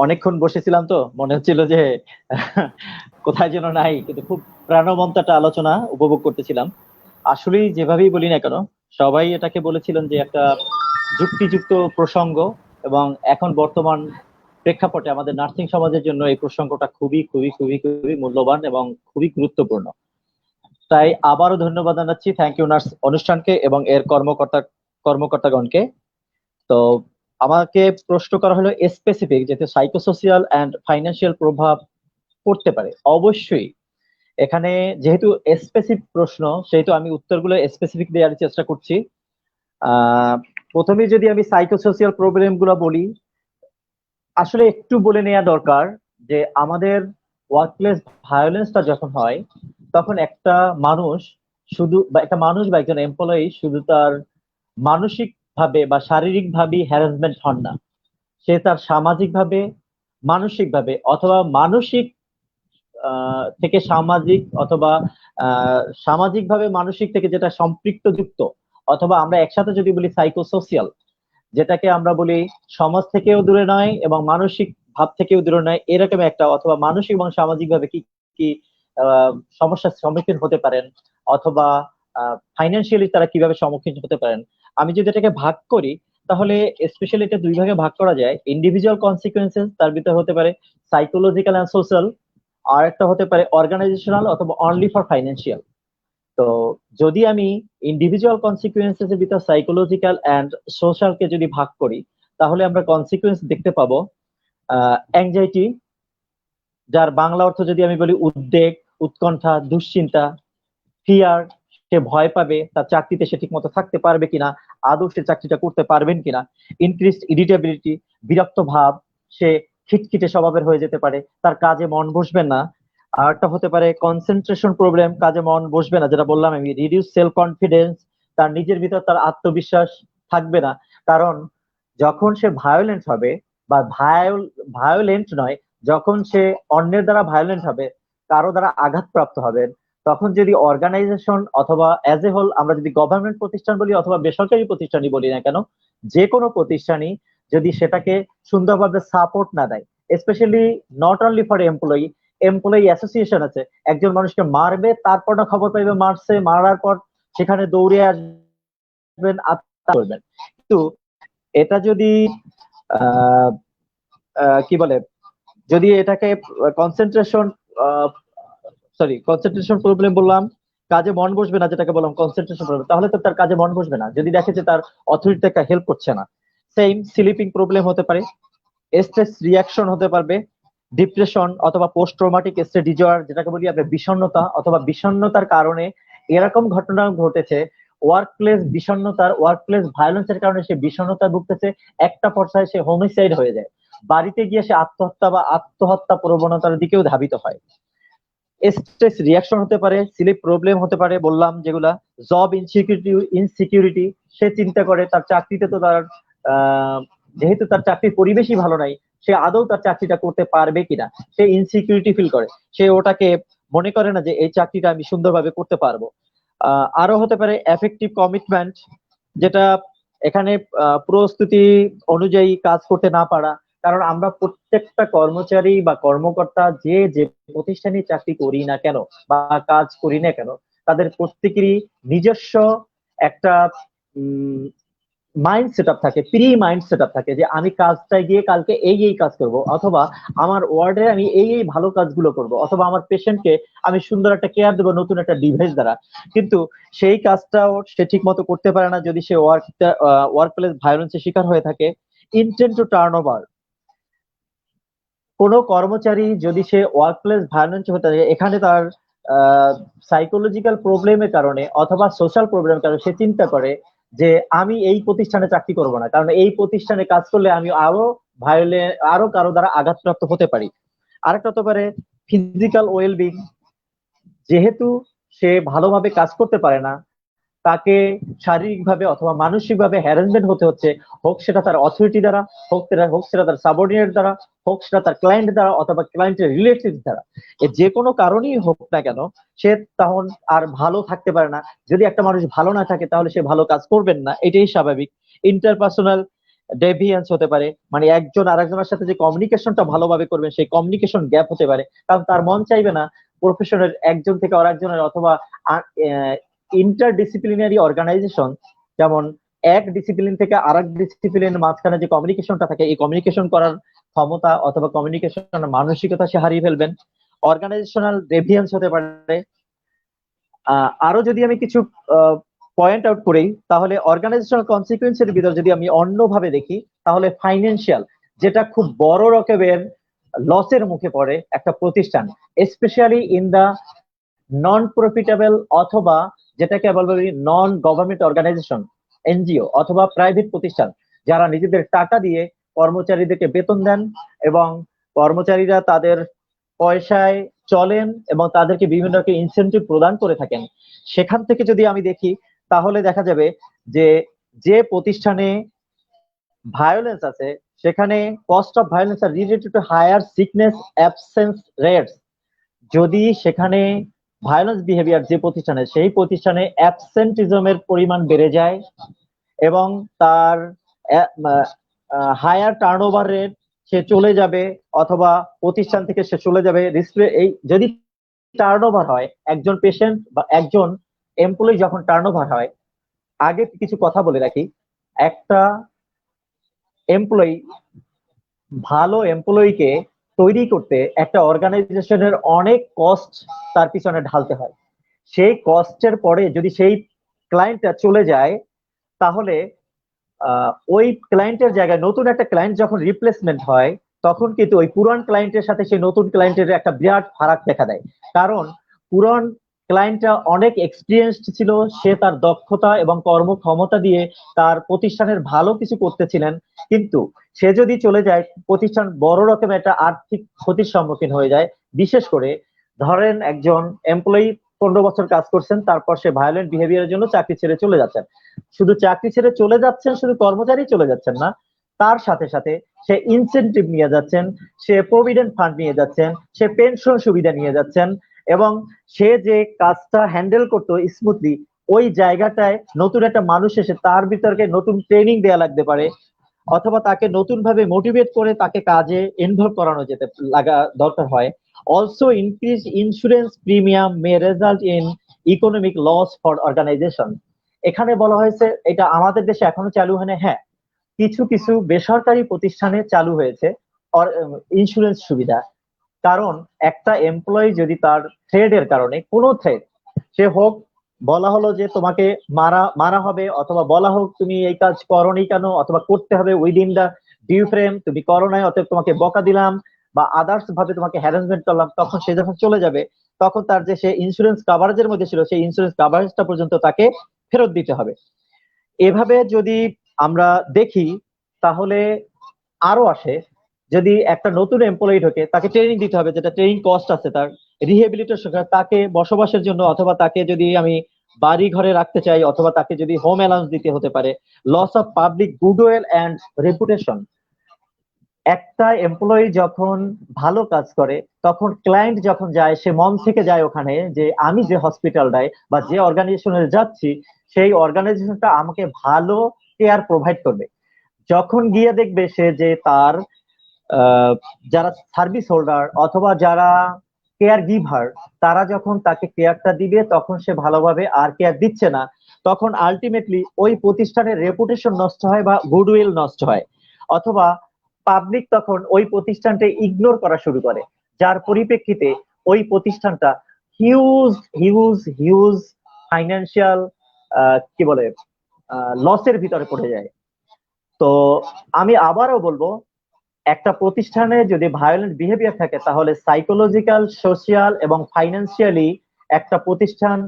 অনেকক্ষণ বসেছিলাম তো মনে হচ্ছিল যে কোথায় যেন নাই, কিন্তু খুব প্রাণবন্ত একটা আলোচনা উপভোগ করতেছিলাম। আসলে যেভাবেই বলি না কেন, সবাই এটাকে বলেছিলেন যে একটা যুক্তিযুক্ত প্রসঙ্গ, এবং এখন বর্তমান প্রেক্ষাপটে আমাদের নার্সিং সমাজের জন্য এই প্রসঙ্গটা খুবই খুবই খুবই খুবই মূল্যবান এবং খুবই গুরুত্বপূর্ণ। তাই আবারও ধন্যবাদ জানাচ্ছি থ্যাংক ইউ নার্স অনুষ্ঠানকে এবং এর কর্মকর্তাগণকে। তো আমাকে প্রশ্ন করা হলো স্পেসিফিক, যেহেতু সাইকোসোশিয়াল অ্যান্ড ফাইন্যান্সিয়াল প্রভাব পড়তে পারে। অবশ্যই এখানে যেহেতু স্পেসিফিক প্রশ্ন, সেহেতু আমি উত্তরগুলো স্পেসিফিক দেওয়ার চেষ্টা করছি। প্রথমে যদি আমি সাইকোসোশিয়াল প্রবলেম গুলো বলি, আসলে একটু বলে নেওয়া দরকার যে আমাদের ওয়ার্কপ্লেস ভায়োলেন্সটা যখন হয়, তখন একটা মানুষ বা একজন এমপ্লয়ি শুধু তার মানসিক ভাবে বা শারীরিক ভাবে হ্যারাসমেন্ট হন না, সে তার সামাজিক ভাবে, মানসিক ভাবে, অথবা মানসিক থেকে সামাজিক, অথবা সামাজিক ভাবে মানসিক থেকে যেটা সম্পৃক্ত যুক্ত, অথবা আমরা একসাথে যদি বলি সাইকোসোশিয়াল, যেটাকে আমরা বলি সমাজ থেকেও দূরে নয় এবং মানসিক ভাব থেকেও দূরে নয়, এরকম একটা, অথবা মানসিক এবং সামাজিক ভাবে কি কি সমস্যার সম্মুখীন হতে পারেন, অথবা ফাইন্যান্সিয়ালি তারা কিভাবে সম্মুখীন হতে পারেন। আমি যদি এটাকে ভাগ করি তাহলে স্পেশালি এটা দুই ভাগে ভাগ করা যায়। ইন্ডিভিজুয়াল কনসিকুয়েন্সেস, তার ভিতরে হতে পারে সাইকোলজিক্যাল অ্যান্ড সোশ্যাল, আর একটা হতে পারে অর্গানাইজেশনাল অথবা অনলি ফর ফাইন্যান্সিয়াল। তো যদি আমি ইন্ডিভিজুয়াল কনসিকুয়েন্সেস এর ভিতর সাইকোলজিক্যাল অ্যান্ড সোশ্যালকে যদি ভাগ করি, তাহলে আমরা কনসিকুয়েন্স দেখতে পাবো অ্যাংজাইটি, যার বাংলা অর্থ যদি আমি বলি উদ্বেগ, উৎকণ্ঠা, দুশ্চিন্তা, ফিয়ার, সে ভয় পাবে তার চাকরিতে সে ঠিক মতো থাকতে পারবে কিনা, আদৌ সে চাকরিটা করতে পারবেন কিনা। ইনক্রিজড ইরিটেবিলিটি, বিরক্ত ভাব, সে খিটখিটে স্বভাবের হয়ে যেতে পারে, তার কাজে মন বসবে না। আর একটা হতে পারে কনসেন্ট্রেশন প্রবলেম, কাজে মন বসবে না, যেটা বললাম আমি। রিডিউস সেলফ কনফিডেন্স, তার নিজের ভিতর তার আত্মবিশ্বাস থাকবে না, কারণ যখন সে ভায়োলেন্ট হবে, বা ভায়োলেন্ট নয়, যখন সে অন্যের দ্বারা ভায়োলেন্ট হবে, কারো দ্বারা আঘাতপ্রাপ্ত হবেন, তখন যদি অর্গানাইজেশন অথবা অ্যাজ এ হোল, আমরা যদি গভর্নমেন্ট প্রতিষ্ঠান বলি অথবা বেসরকারি প্রতিষ্ঠানই বলি না কেন, যে কোনো প্রতিষ্ঠানই যদি সেটাকে সুন্দরভাবে সাপোর্ট না দেয়, specially not only for employee association আছে, একজন মানুষকে মারবে, তারপর না খবর পাইবে মারছে, মারার পর সেখানে দৌড়ে আসবেন, আত্মহত্যা করবেন। কিন্তু এটা যদি কি বলে, যদি এটাকে কনসেন্ট্রেশন প্রবলেম বললাম, কাজে মন বসবে না, যেটাকে বললাম কনসেন্ট্রেশন প্রবলেম, তাহলে তো তার কাজে মন বসবে না যদি দেখে যে তার অথরিটি একটা হেল্প করছে না। সেম স্লিপিং প্রবলেম হতে পারে, স্ট্রেস রিয়াকশন হতে পারবে, ডিপ্রেশন অথবা পোস্ট ট্রমাটিক স্ট্রেস ডিসঅর্ডার, যেটাকে বলি আমরা বিষণ্ণতা, অথবা বিষণ্ণতার কারণে এরকম ঘটনা ঘটেছে, ওয়ার্ক প্লেস ভায়োলেন্সের কারণে সে বিষণ্ণতা ভুগতেছে, একটা পর্যায়ে সে হোমিসাইড হয়ে যায়, বাড়িতে গিয়ে সে আত্মহত্যা প্রবণতার দিকেও ধাবিত হয়। স্ট্রেস রিয়াকশন হতে পারে, স্লিপ প্রবলেম হতে পারে, বললাম যেগুলা। জব ইনসিকিউরিটি, সে চিন্তা করে তার চাকরিতে তো তার যেহেতু তার চাকরির পরিবেশই ভালো নাই, সে আদৌ তার চাকরিটা করতে পারবে কিনা, সে ইনসিকিউরিটি ফিল করে, সে ওটাকে মনে করে না যে এই চাকরিটা আমি সুন্দরভাবে করতে পারবো। আরো হতে পারে এফেক্টিভ কমিটমেন্ট, যেটা এখানে প্রস্তুতি অনুযায়ী কাজ করতে না পারা, কারণ আমরা প্রত্যেকটা কর্মচারী বা কর্মকর্তা যে প্রতিষ্ঠানে চাকরি করি না কেন বা কাজ করি না কেন, তাদের প্রত্যেকেরই নিজস্ব একটা মাইন্ড সেট আপ থাকে, মাইন্ড সেট আপ থাকে, যে আমি কাজটায় গিয়ে কালকে এই কাজ করব, অথবা আমার ওয়ার্ডে আমি এই ভালো কাজগুলো করব, অথবা আমার পেশেন্টকে আমি সুন্দর একটা কেয়ার দেবো নতুন একটা ডিভাইস দ্বারা। কিন্তু সেই কাজটাও সে ঠিক মতো করতে পারে না যদি সে ওয়ার্ক প্লেস ভায়োলেন্সের শিকার হয়ে থাকে। ইন্টেন্ট টু টার্ন ওভার, কোনো কর্মচারী যদি সে ওয়ার্ক প্লেস ভায়োলেন্স হতে থাকে, এখানে তার সাইকোলজিক্যাল প্রবলেমের কারণে অথবা সোশ্যাল প্রবলেমের কারণে সে চিন্তা করে যে আমি এই প্রতিষ্ঠানে চাকরি করব না, কারণ এই প্রতিষ্ঠানে কাজ করলে আমি আরো কারো দ্বারা আঘাতপ্রাপ্ত হতে পারি। আরেকটা হতে পারে ফিজিক্যাল ওয়েলবিং, যেহেতু সে ভালোভাবে কাজ করতে পারে না, তাকে শারীরিকভাবে অথবা মানসিকভাবে হ্যারাসমেন্ট হতে হচ্ছে, হোক সেটা তার অথরিটি দ্বারা, হোক সেটা তার সাবঅর্ডিনেট দ্বারা, হোক সেটা তার ক্লায়েন্ট দ্বারা অথবা ক্লায়েন্টের রিলেটিভ দ্বারা, যে কোনো কারণেই হোক না কেন, সে তখন আর ভালো থাকতে পারে না। যদি একটা মানুষ ভালো না থাকে তাহলে সে ভালো কাজ করবেন না, এটাই স্বাভাবিক। ইন্টারপার্সোনাল ডেভিয়েন্স হতে পারে, মানে একজন আরেকজনের সাথে যে কমিউনিকেশনটা ভালোভাবে করবেন সেই কমিউনিকেশন গ্যাপ হতে পারে, কারণ তার মন চাইবে না প্রফেশনের একজন থেকে আরেকজনের, অথবা ইন্টারডিসিপ্লিনারি অর্গানাইজেশন, যেমন এক ডিসিপ্লিন থেকে আরেক ডিসিপ্লিনের মাঝখানে যে কমিউনিকেশনটা থাকে, এই কমিউনিকেশন করার ক্ষমতা অথবা কমিউনিকেশন মানসিকতা সে হারিয়ে ফেলবেন। অর্গানাইজেশনাল ডেভিয়েন্স হতে পারে। আরো যদি আমি কিছু পয়েন্ট আউট করি, তাহলে অর্গানাইজেশনাল কনসিকুয়েন্সের ভিতর যদি আমি অন্যভাবে দেখি, তাহলে ফাইন্যান্সিয়াল, যেটা খুব বড় রকমের লসের মুখে পড়ে একটা প্রতিষ্ঠান, specially in the non profitable অথবা যেটাকে বলবো নন গভর্নমেন্ট অর্গানাইজেশন, এনজিও অথবা প্রাইভেট প্রতিষ্ঠান, যারা নিজেদের টাকা দিয়ে কর্মচারীদেরকে বেতন দেন এবং কর্মচারীরা তাদের পয়সায় চলেন এবং তাদেরকে বিভিন্ন রকম ইনসেনটিভ প্রদান করে থাকেন। সেখান থেকে যদি আমি দেখি তাহলে দেখা যাবে যে প্রতিষ্ঠানে ভায়োলেন্স আছে সেখানে cost of violence are related to higher sickness absence rates. যদি সেখানে ভায়োলেন্স বিহেভিয়ার যে প্রতিষ্ঠানে, সেই প্রতিষ্ঠানে অ্যাবসেন্টিজমের পরিমাণ বেড়ে যায় এবং তার হায়ার টার্নওভার রেট, সে চলে যাবে অথবা প্রতিষ্ঠান থেকে সে চলে যাবে। এই যদি টার্নওভার হয়, একজন পেশেন্ট বা একজন এমপ্লয়ি যখন টার্নওভার হয়, আগে কিছু কথা বলে রাখি। একটা এমপ্লয়ি, ভালো এমপ্লয়িকে তৈরি করতে একটা অর্গানাইজেশনের অনেক কস্ট তার পিছনে ঢালতে হয়। সেই কস্টের পরে যদি সেই ক্লায়েন্টটা চলে যায়, তাহলে ওই ক্লায়েন্টের জায়গায় নতুন একটা ক্লায়েন্ট যখন রিপ্লেসমেন্ট হয়, তখন কিন্তু ওই পুরান ক্লায়েন্টের সাথে সেই নতুন ক্লায়েন্টের একটা বিরাট ফারাক দেখা দেয়। কারণ পুরান ক্লায়েন্টটা অনেক এক্সপিরিয়েন্সড ছিল, সে তার দক্ষতা এবং কর্মক্ষমতা দিয়ে তার প্রতিষ্ঠানের ভালো কিছু করতেছিলেন, কিন্তু সে যদি চলে যায়, প্রতিষ্ঠান বড় রকমের একটা আর্থিক ক্ষতির সম্মুখীন হয়ে যায়। বিশেষ করে ধরেন একজন এমপ্লয়ি 15 বছর কাজ করছেন, তারপর সে ভায়োলেন্ট বিহেভিয়ারের জন্য চাকরি ছেড়ে চলে যাচ্ছেন। শুধু চাকরি ছেড়ে চলে যাচ্ছেন, শুধু কর্মচারী চলে যাচ্ছেন না, তার সাথে সাথে সে ইনসেনটিভ নিয়ে যাচ্ছেন, সে প্রভিডেন্ট ফান্ড নিয়ে যাচ্ছেন, সে পেনশন সুবিধা নিয়ে যাচ্ছেন, এবং সে যে কাজটা হ্যান্ডেল করতো স্মুথলি, ওই জায়গাটায় নতুন একটা মানুষ এসে তার ভিতরকে নতুন ট্রেনিং দেয়া লাগতে পারে, অথবা তাকে নতুন ভাবে মোটিভেট করে তাকে কাজে ইনভলভ করানো যেতে লাগা দরকার হয়। Also increase insurance premium may result in economic loss for organisation. এখানে বলা হয়েছে, এটা আমাদের দেশে এখনো চালু হয় না। হ্যাঁ, কিছু কিছু বেসরকারি প্রতিষ্ঠানে চালু হয়েছে ইন্স্যুরেন্স সুবিধা। কারণ একটা এমপ্লয়ি যদি তার থ্রেডের কারণে, কোনো থ্রেড সে হোক, বলা হলো যে তোমাকে মারা হবে, অথবা বলা হোক তুমি এই কাজ করোনি কেন, অথবা করতে হবে উইদিন দা ডিউ ফ্রেম, তুমি করো নাই অতএব তোমাকে বকা দিলাম, বা আদার্স ভাবে তোমাকে হ্যারাসমেন্ট করলাম, তখন সে যখন চলে যাবে, তখন তার যে সে ইন্স্যুরেন্স কাভারেজের মধ্যে ছিল, সেই ইন্স্যুরেন্স কাভারেজটা পর্যন্ত তাকে ফেরত দিতে হবে। এভাবে যদি আমরা দেখি, তাহলে আরো আসে, যদি একটা নতুন এমপ্লয়ি ঢোকে, তাকে ট্রেনিং দিতে হবে, যেটা ট্রেনিং কস্ট আছে, তার রিহেবিলিটেশন, তাকে বসবাসের জন্য, অথবা তাকে যদি আমি বাড়ি ঘরে রাখতে চাই, অথবা তাকে যদি হোম অ্যালাউন্স দিতে হতে পারে। Loss of public goodwill and reputation. একটা এমপ্লয়ি যখন ভালো কাজ করে, তখন ক্লায়েন্ট যখন যায়, সে মন থেকে যায় ওখানে, যে আমি যে হসপিটালটায় বা যে অর্গানাইজেশনে যাচ্ছি, সেই অর্গানাইজেশনটা আমাকে ভালো কেয়ার প্রোভাইড করবে। যখন গিয়ে দেখবে সে যে তার যারা সার্ভিস হোল্ডার অথবা যারা কেয়ার গিভার, তারা যখন তাকে কেয়ারটা দিবে, তখন সে ভালোভাবে আর কেয়ার দিচ্ছে না, তখন আলটিমেটলি ওই প্রতিষ্ঠানের রেপুটেশন নষ্ট হয় বা গুডউইল নষ্ট হয়, অথবা পাবলিক তখন ওই প্রতিষ্ঠানটা ইগনোর করা শুরু করে, যার পরিপ্রেক্ষিতে ওই প্রতিষ্ঠানটা হিউজ হিউজ হিউজ ফাইন্যান্সিয়াল কি বলে লসের ভিতরে পড়ে যায়। তো আমি আবারও বলবো, একটা প্রতিষ্ঠানে যদি ভায়োলেন্ট বিহেভিয়ার থাকে, তাহলে সাইকোলজিক্যাল, সোশিয়াল এবং ফাইন্যান্সিয়ালি একটা প্রতিষ্ঠান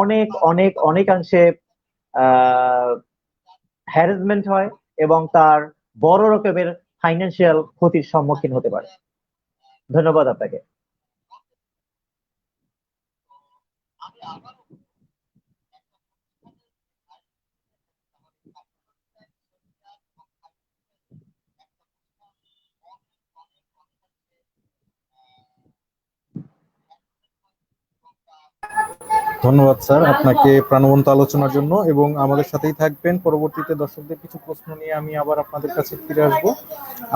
অনেক অনেক অনেকাংশে হ্যারাসমেন্ট হয় এবং তার বড় রকমের ফাইন্যান্সিয়াল ক্ষতির সম্মুখীন হতে পারে। ধন্যবাদ আপনাকে। ধন্যবাদ স্যার আপনাকে প্রাণবন্ত আলোচনার জন্য, এবং আমাদের সাথেই থাকবেন। পরবর্তীতে দর্শকদের কিছু প্রশ্ন নিয়ে আমি আবার আপনাদের কাছে ফিরে আসব।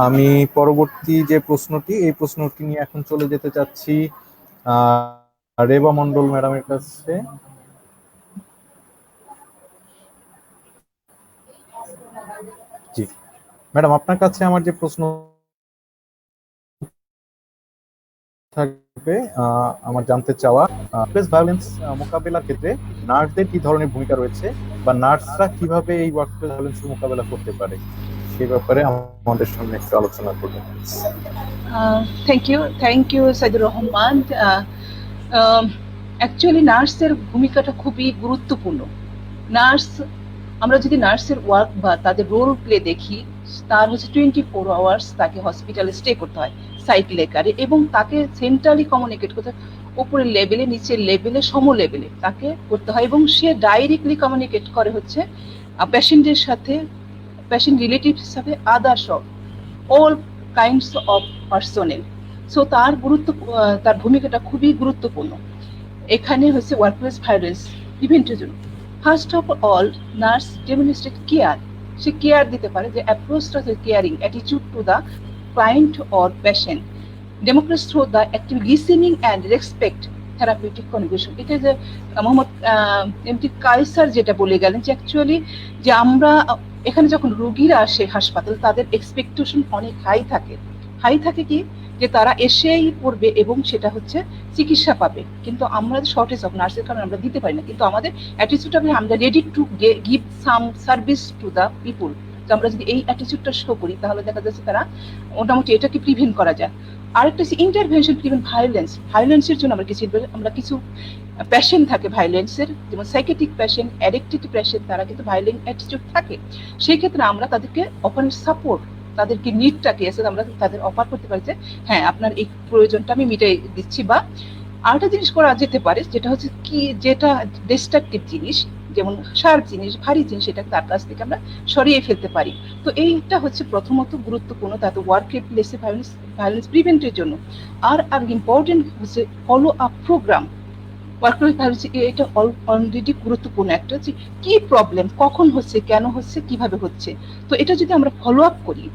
আমি পরবর্তী যে প্রশ্নটি, এই প্রশ্নটি নিয়ে এখন চলে যেতে চাচ্ছি রেবা মন্ডল ম্যাডামের কাছে। জি ম্যাডাম, আপনার কাছে আমার যে প্রশ্ন থাকবে, আমার জানতে চাওয়া, ওয়ার্কপ্লেস ভায়োলেন্স মোকাবেলার ক্ষেত্রে নার্সদের কি ধরনের ভূমিকা রয়েছে, বা নার্সরা কিভাবে এই ওয়ার্কপ্লেস ভায়োলেন্স মোকাবেলা করতে পারে, সেই ব্যাপারে আমাদের সামনে একটু আলোচনা করবেন। Thank you Saidur Rahman. Actually নার্সের ভূমিকাটা খুবই গুরুত্বপূর্ণ। নার্স, আমরা যদি নার্সের ওয়ার্ক বা তাদের রোল প্লে দেখি, তার হচ্ছে 24 আওয়ার্স তাকে হসপিটালে স্টে করতে হয় সাইট লেকারে, এবং তাকে সেন্ট্রালি কমিউনিকেট করতে হয়, উপরের লেভেলে নিচের লেভেলে সম লেভেলে তাকে করতে হয়, এবং সে ডাইরেক্টলি কমিউনিকেট করে হচ্ছে পেশেন্টের সাথে, পেশেন্ট রিলেটিভস সাথে, others of all kinds of personnel. So তার ভূমিকাটা খুবই গুরুত্বপূর্ণ। এখানে হচ্ছে ওয়ার্কপ্লেস ভায়োলেন্স প্রিভেন্টের জন্য first of all nurse demonstrate care, সে কেয়ার দিতে পারে, যে অ্যাপ্রোচটা হচ্ছে caring attitude to the client or patient, democracy through the active listening and respect therapeutic conviction. এটা যে মোহাম্মদ এমটি কায়সার যেটা বলে গেলেন, যে অ্যাকচুয়ালি যে আমরা এখানে যখন রোগীরা আসে হাসপাতাল, তাদের এক্সপেকটেশন অনেক হাই থাকে কি, যে তারা এসেই পড়বে এবং সেটা হচ্ছে চিকিৎসা পাবে, কিন্তু আমরা শর্টেজ অফ নার্সের কারণে আমরা দিতে পারি না, কিন্তু আমাদের অ্যাটিটিউডটা আমরা ready to give some service to the people. তো আমরা যদি এই অ্যাটিটিউডটা শো করি তাহলে দেখা যাচ্ছে তারা মোটামুটি এটাকে প্রিভেন্ট করা যায়। আরেকটা হচ্ছে ইন্টারভেনশন প্রিভেন্ট ভায়োলেন্সের জন্য আমরা কিছু পেশেন্ট থাকে ভায়োলেন্সের, যেমন সাইকেটিক পেশেন্ট, অ্যাডিক্টেড পেশেন্ট, তারা কিন্তু ভায়োলেন্ট অ্যাটিটিউড থাকে, সেই ক্ষেত্রে আমরা তাদেরকে ওপেন সাপোর্ট, তাদেরকে নিডটাকে এসে আমরা তাদের অফার করতে পারি যে হ্যাঁ আপনার এই প্রয়োজনটা আমি মিটাই দিচ্ছি। বা আরেকটা জিনিস করা যেতে পারে, যেটা হচ্ছে কি, যেটা ডিস্ট্রাকটিভ জিনিস, যেমন শার্প জিনিস, ভারী জিনিস, এটা তার কাছ থেকে আমরা সরিয়ে ফেলতে পারি। তো এইটা হচ্ছে প্রথমত গুরুত্বপূর্ণ, তাতে ওয়ার্ক প্লেসে ভায়োলেন্স প্রিভেন্টের জন্য। আর ইম্পর্টেন্ট হচ্ছে follow up programme. Workplace violence এটা অলরেডি গুরুত্বপূর্ণ একটা, যে কি প্রবলেম, কখন হচ্ছে, কেন হচ্ছে, কিভাবে হচ্ছে। তো এটা যদি আমরা ফলো আপ করি,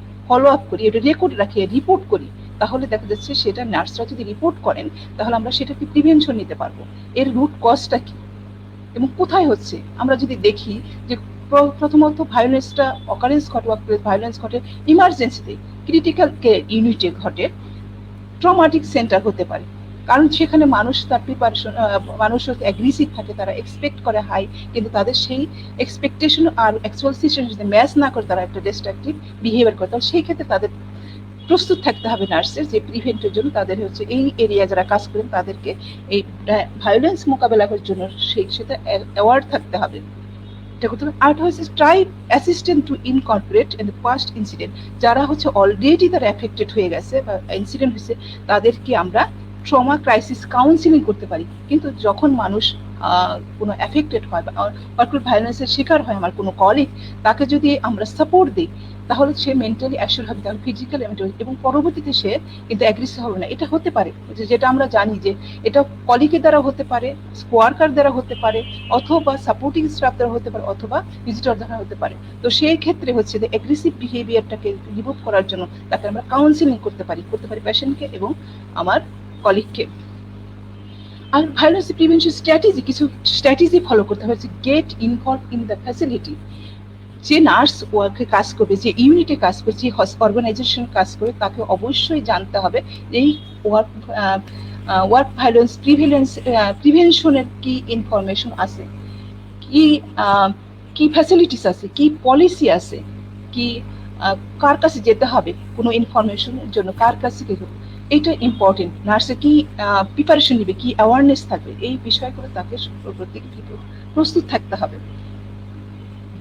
এটা রেকর্ড রাখি, রিপোর্ট করি, তাহলে দেখা যাচ্ছে সেটা নার্সরা যদি রিপোর্ট করেন তাহলে আমরা সেটাকে প্রিভেনশন নিতে পারবো। এর রুট কজটা কি এবং কোথায় হচ্ছে আমরা যদি দেখি, যে প্রথমত ভায়োলেন্সটা অকারেন্স ঘটে, ওয়ার্কপ্লেস ভায়োলেন্স ঘটে ইমার্জেন্সিতে, ক্রিটিক্যাল কেয়ার ইউনিটে ঘটে, ট্রমাটিক সেন্টার হতে পারে, কারণ সেখানে মানুষ তার প্রিপারেশন, মানুষ অ্যাগ্রেসিভ থাকে, তারা এক্সপেক্ট করে হাই, কিন্তু তাদের সেই এক্সপেকটেশন আর অ্যাকচুয়াল সিচুয়েশন যদি ম্যাচ না করে তারা একটা ডিস্ট্রাকটিভ বিহেভিয়ার করে, তাহলে সেই ক্ষেত্রে তাদের প্রস্তুত থাকতে হবে নার্সের, যে প্রিভেন্টের জন্য তাদের হচ্ছে এই এরিয়া যারা কাজ করেন তাদেরকে এই ভায়োলেন্স মোকাবেলা করার জন্য সেই সাথে অ্যাওয়ার্ড থাকতে হবে। আরেকটা হচ্ছে try assistant two incorporate in the past incident, যারা হচ্ছে অলরেডি তারা এফেক্টেড হয়ে গেছে বা ইনসিডেন্ট হয়েছে, তাদেরকে আমরা ট্রমা ক্রাইসিস কাউন্সিলিং করতে পারি। কিন্তু যখন মানুষ কোনো অ্যাফেক্টেড হয় বা ওয়ার্কপ্লেস ভায়োলেন্সের শিকার হয়, আমার কোনো কলিগ, তাকে যদি আমরা সাপোর্ট দিই তাহলে সে মেন্টালি অ্যাসিওর হবে, তাহলে ফিজিক্যালি এবং পরবর্তীতে সে কিন্তু অ্যাগ্রেসিভ হবে না। এটা হতে পারে, যেটা আমরা জানি যে এটা কলিগের দ্বারা হতে পারে, ওয়ার্কার দ্বারা হতে পারে, অথবা সাপোর্টিং স্টাফ দ্বারা হতে পারে, অথবা ভিজিটর দ্বারা হতে পারে। তো সেই ক্ষেত্রে হচ্ছে যে অ্যাগ্রেসিভ বিহেভিয়ারটাকে রিমুভ করার জন্য তাকে আমরা কাউন্সিলিং করতে পারি পেশেন্টকে এবং আমার কলিগকে। আর ভায়োলেন্স প্রিভেনশন স্ট্র্যাটেজি, কিছু স্ট্র্যাটেজি ফলো করতে হবে, get involve in the facility. যে নার্স ওয়ার্কে কাজ করবে, যে ইউনিটে কাজ করবে, যে অর্গানাইজেশন কাজ করবে, তাকে অবশ্যই জানতে হবে এই ওয়ার্ক ভায়োলেন্স প্রিভেনশনের কি ইনফরমেশন আছে, কি ফ্যাসিলিটিস আছে, কি পলিসি আছে, কি কার কাছে যেতে হবে কোনো ইনফরমেশনের জন্য, কার কাছে কি, এটা ইম্পর্টেন্ট। নার্সে কি প্রিপারেশন নেবে, কি অ্যাওয়ারনেস থাকবে, এই বিষয়গুলো তাকে প্রত্যেকে প্রস্তুত থাকতে হবে।